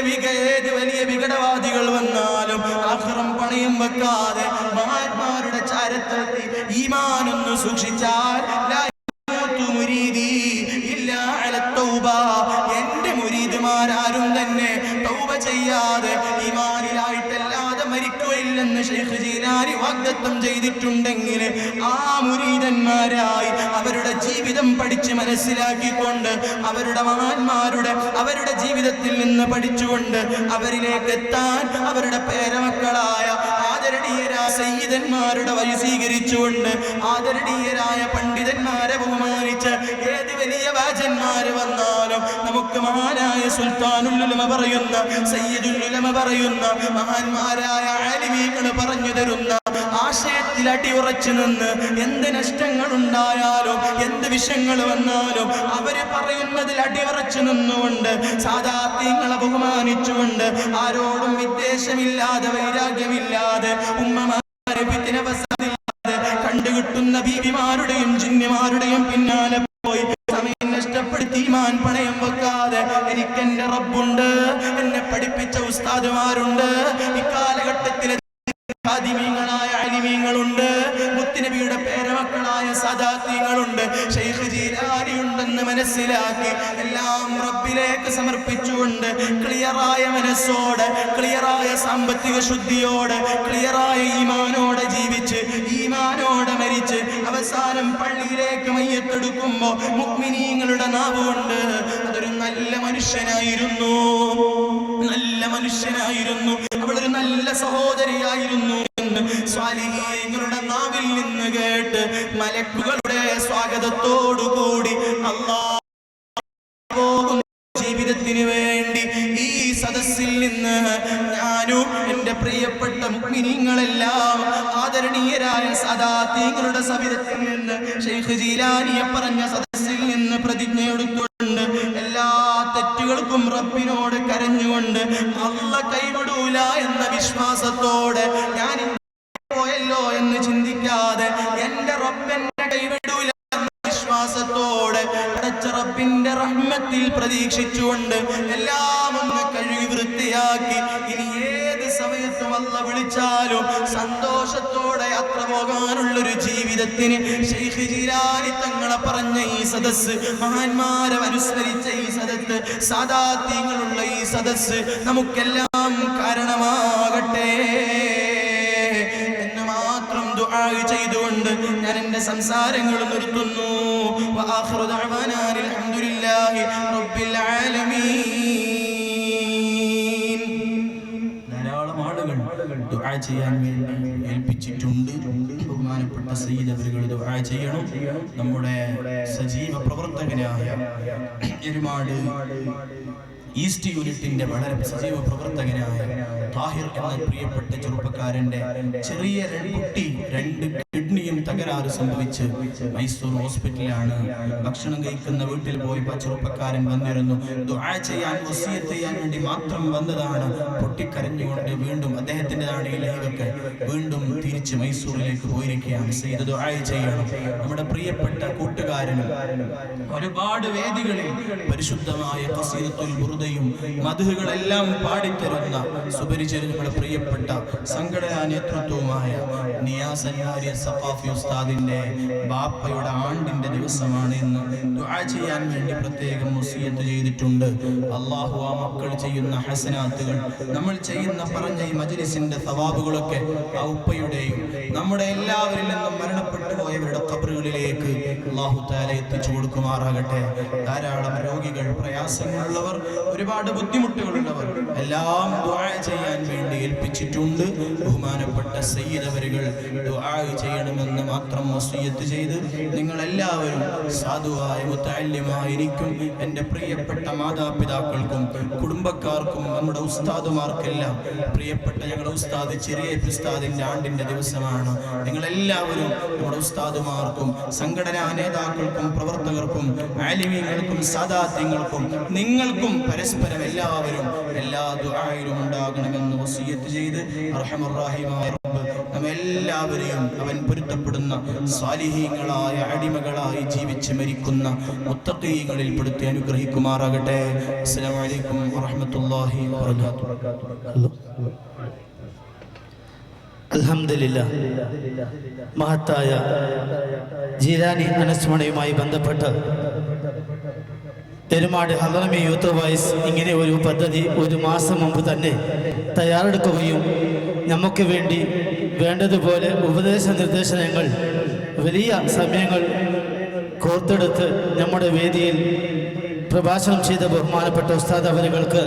വികടവാദികൾ വന്നാലും ആഖിറം പണയം വെക്കാതെ മഹാന്മാരുടെ ചാരത്തെത്തി ഈമാനൊന്ന് സൂക്ഷിച്ചാൽ എന്റെ മുരീദുമാരാരും തന്നെ തൗബ ചെയ്യാതെ ഈമാനിലായിട്ടല്ലാതെ മരിക്കുകയില്ലെന്ന് ശൈഖ് ജീലാനി വാഗ്ദത്തം ചെയ്തിട്ടുണ്ടെങ്കിൽ ആ മുരീദന്മാരായി അവരുടെ ജീവിതം പഠിച്ച് മനസ്സിലാക്കിക്കൊണ്ട്, അവരുടെ അവരുടെ ജീവിതത്തിൽ നിന്ന് പഠിച്ചുകൊണ്ട് അവരിലേക്ക് എത്താൻ അവരുടെ പേരമക്കളായ ആദരണീയരായ സയ്യിദന്മാരുടെ വഴി സ്വീകരിച്ചുകൊണ്ട്, ആദരണീയരായ പണ്ഡിതന്മാരെ ബഹുമാനിച്ച്, ഏത് വലിയ വാചന്മാര് വന്നാലും നമുക്ക് മഹാനായ സുൽത്താനുൽ ഉലമ പറയുന്ന, സയ്യിദുൽ ഉലമ പറയുന്ന, മഹാന്മാരായ ആലിമീങ്ങൾ പറഞ്ഞു തരുന്ന ആശയത്തിൽ അടിയുറച്ചു നിന്ന് എന്ത് നഷ്ടങ്ങൾ ഉണ്ടായാലും, എന്ത് വിഷയങ്ങൾ വന്നാലും അവര് പറയുന്നതിൽ അടിയുറച്ചു നിന്നുകൊണ്ട്, സാദാത്യങ്ങളെ ബഹുമാനിച്ചുകൊണ്ട്, ആരോടും വിദ്വേഷമില്ലാതെ, വൈരാഗ്യമില്ലാതെ, ഉമ്മമാരെ ഫിത്ന ഫസാദില്ലാതെ, കണ്ടുകിട്ടുന്ന ബീവിമാരുടെയും ജിന്നിമാരുടെയും പിന്നാലെ പോയി സമയം നഷ്ടപ്പെടുത്തി ഈമാൻ പണയം വെക്കാതെ, എനിക്കെന്റെ റബ്ബുണ്ട്, എന്നെ പഠിപ്പിച്ച ഉസ്താദുമാരുണ്ട്, ഇക്കാലഘട്ടത്തിലെ ായ അലിമീങ്ങളുണ്ട്, മുത്തുനബിയുടെ പേരമക്കളായ സാദാത്യങ്ങളുണ്ട്, ശൈഖ് ജീലാനി ഉണ്ടെന്ന് മനസ്സിലാക്കി എല്ലാം റബ്ബിലേക്ക് സമർപ്പിച്ചുകൊണ്ട് ക്ലിയറായ മനസ്സോടെ, ക്ലിയറായ സാമ്പത്തിക ശുദ്ധിയോടെ, ക്ലിയറായ ഈമാനോടെ ജീവിച്ച് ഈമാനോടെ മരിച്ച് അവസാനം പള്ളിയിലേക്ക് മയ്യത്തെടുക്കുമ്പോ മുഅ്മിനീങ്ങളുടെ നാവുകൊണ്ട് അതൊരു നല്ല മനുഷ്യനായിരുന്നു, നല്ല മനുഷ്യനായിരുന്നു, അവളൊരു നല്ല സഹോദരിയായിരുന്നു എന്ന് സ്വാലിഹീങ്ങളുടെ നാവിൽ നിന്ന് കേട്ട് മലക്കുകളുടെ സ്വാഗതത്തോടുകൂടി അല്ലാഹ് ജീവിതത്തിന് വേണ്ടി ഈ സദസ്സിൽ നിന്ന് ഞാനും എൻ്റെ പ്രിയപ്പെട്ട മുഅ്മിനീങ്ങളെല്ലാം ആദരണീയരായ സാദാത്യങ്ങളുടെ സവിധത്തിൽ നിന്ന് ശൈഖ് ജീലാനിയെ പറഞ്ഞ സദസ്സിൽ നിന്ന് പ്രതിജ്ഞയെടുത്തുകൊണ്ട് എല്ലാ തെറ്റുകൾക്കും റബ്ബിനോട് കരഞ്ഞുകൊണ്ട് അല്ലാഹ് കൈവിടൂല എന്ന വിശ്വാസത്തോടെ ഞാൻ പോയല്ലോ എന്ന് ചിന്തിക്കാതെ എൻ്റെ റബ്ബെന്നെ കൈവിടൂല എന്ന വിശ്വാസത്തോടെ പടച്ച റബ്ബിന്റെ റഹ്മത്തിൽ പ്രതീക്ഷിച്ചുകൊണ്ട് എല്ലാം ഒന്ന് കഴുകി വൃത്തിയാക്കി ഇനി ഏത് സമയത്തും അല്ലാഹ് വിളിച്ചാലും സന്തോഷത്തോടെ യാത്ര പോകാനുള്ളൊരു ജീവിതത്തിന് ശൈഖ് ജീലാനി തങ്ങളെ പറഞ്ഞ ഈ സദസ്സ്, മഹാന്മാരെ അനുസ്മരിച്ച ഈ സദസ്സ്, സാദാത്യങ്ങളുള്ള ഈ സദസ്സ് നമുക്കെല്ലാം കാരണമാകട്ടെ എന്ന് മാത്രം ദുആ ചെയ്തുകൊണ്ട് ഞാൻ എൻ്റെ സംസാരങ്ങൾ നിർത്തുന്നു. വആഖിറു ദഅവാനാ അൽഹംദുലില്ലാഹി റബ്ബിൽ ആലമീൻ. ധാരാളം ആളുകൾ ദുആ ചെയ്യാൻ വേണ്ടി ഏൽപ്പിച്ചിട്ടുണ്ട്. ബഹുമാനപ്പെട്ട സയ്യിദ് അവരുകൾ ദുആ ചെയ്യണം. നമ്മുടെ സജീവ പ്രവർത്തകനായ എരുമാട് ഈസ്റ്റ് യൂണിറ്റിന്റെ വളരെ സജീവ പ്രവർത്തകനായ താഹിർ എന്ന പ്രിയപ്പെട്ട ചെറുപ്പക്കാരന്റെ ചെറിയ കുട്ടി 2 കിഡ്നിയും തകരാറ് സംഭവിച്ച് മൈസൂർ ഹോസ്പിറ്റലിലാണ്. ഭക്ഷണം കഴിക്കുന്ന വീട്ടിൽ പോയപ്പോൾ ചെറുപ്പക്കാരൻ വന്നിരുന്നു. ദുആ ചെയ്യാൻ വസിയത്ത് ചെയ്യാൻ വേണ്ടി മാത്രം വന്നതാണ്. പൊട്ടിക്കരഞ്ഞുകൊണ്ട് വീണ്ടും അദ്ദേഹത്തിൻ്റെതാണ് ഈ ലൈവൊക്കെ വീണ്ടും തിരിച്ച് മൈസൂരിലേക്ക് പോയിരിക്കുകയാണ്. സയ്യിദ് ദുആ ചെയ്യണം. നമ്മുടെ പ്രിയപ്പെട്ട കൂട്ടുകാരനും ഒരുപാട് വേദികളിൽ പരിശുദ്ധമായ ഖസീദത്തുൽ ബുർദയും മദ്ഹുകളെല്ലാം പാടിത്തരുന്ന സുപരിചിതൻ നമ്മുടെ പ്രിയപ്പെട്ട സംഘടനാ നേതൃത്വവുമായ നിയാസ് അൻവാരി സഖാഫി ഉസ്താദിന്റെ ബാപ്പയുടെ ആണ്ടിന്റെ ദിവസമാണ് ഇന്ന്. ദുആ ചെയ്യാൻ വേണ്ടി പ്രത്യേകം വസിയത്ത് ചെയ്തിട്ടുണ്ട്. അല്ലാഹു ആ മക്കൾ ചെയ്യുന്ന ഹസനാത്തുകൾ, നമ്മൾ ചെയ്യുന്ന പറഞ്ഞ ഈ മജ്ലിസിന്റെ സവാബുകളൊക്കെ ആ ഉപ്പയുടെയും നമ്മുടെ എല്ലാവരിൽ നിന്നും മരണപ്പെട്ടു പോയവരുടെ ഖബറുകളിലേക്ക് അല്ലാഹു തആല എത്തിച്ചു കൊടുക്കുമാറാകട്ടെ. ധാരാളം രോഗികൾ, പ്രയാസങ്ങളുള്ളവർ, ഒരുപാട് ബുദ്ധിമുട്ടുകളുള്ളവർ എല്ലാം ദുആ ചെയ്യാൻ വേണ്ടി ഏൽപ്പിച്ചിട്ടുണ്ട്. ബഹുമാനപ്പെട്ട സയ്യിദ് അവരുകൾ ദുആ ചെയ്യണമെന്ന് മാത്രം വസിയത്ത് ചെയ്ത് നിങ്ങളെല്ലാവരും സാധുവായ മുതഅല്ലിമായിരിക്കും എൻ്റെ പ്രിയപ്പെട്ട മാതാപിതാക്കൾക്കും കുടുംബക്കാർക്കും നമ്മുടെ ഉസ്താദുമാർക്കെല്ലാം പ്രിയപ്പെട്ട ഞങ്ങളുടെ ഉസ്താദ് ചെറിയ ഉസ്താദിൻ്റെ ആണ്ടിൻ്റെ ദിവസമാണ്. നിങ്ങളെല്ലാവരും നമ്മുടെ ഉസ്താദുമാർക്കും സംഘടനാ നേതാക്കൾക്കും പ്രവർത്തകർക്കും ആലിമീങ്ങൾക്കും സാദാത്യങ്ങൾക്കും നിങ്ങൾക്കും പരസ്പരം എല്ലാവരും എല്ലാ ദുആയിലും ഉണ്ടാകണമെന്ന് വസിയത്ത് ചെയ്ത് അർഹമർ റഹീമായ റബ്ബ് നമ്മെല്ലാവരെയും അവൻ പൊരുത്തപ്പെടുന്ന സാലിഹീങ്ങളായ അടിമകളായി ജീവിച്ച് മരിക്കുന്ന മുത്തഖീങ്ങളിൽ പെടുത്തി അനുഗ്രഹിക്കുമാറാകട്ടെ. അസ്സലാമു അലൈക്കും വറഹ്മത്തുള്ളാഹി വബറകാതുഹു. അൽഹംദുലില്ലാഹ്. മഹത്തായ ജീലാനി അനുസ്മരണയുമായി ബന്ധപ്പെട്ട് എരുമാട് ഹദറമി യൂത്ത് വോയിസ് ഇങ്ങനെ ഒരു പദ്ധതി 1 മാസം മുമ്പ് തന്നെ തയ്യാറെടുക്കുകയും നമുക്ക് വേണ്ടി വേണ്ടതുപോലെ ഉപദേശ നിർദ്ദേശങ്ങൾ വലിയ സമയങ്ങൾ കോർത്തെടുത്ത് നമ്മുടെ വേദിയിൽ പ്രഭാഷണം ചെയ്ത ബഹുമാനപ്പെട്ട ഉസ്താദ് അവരുകൾക്ക്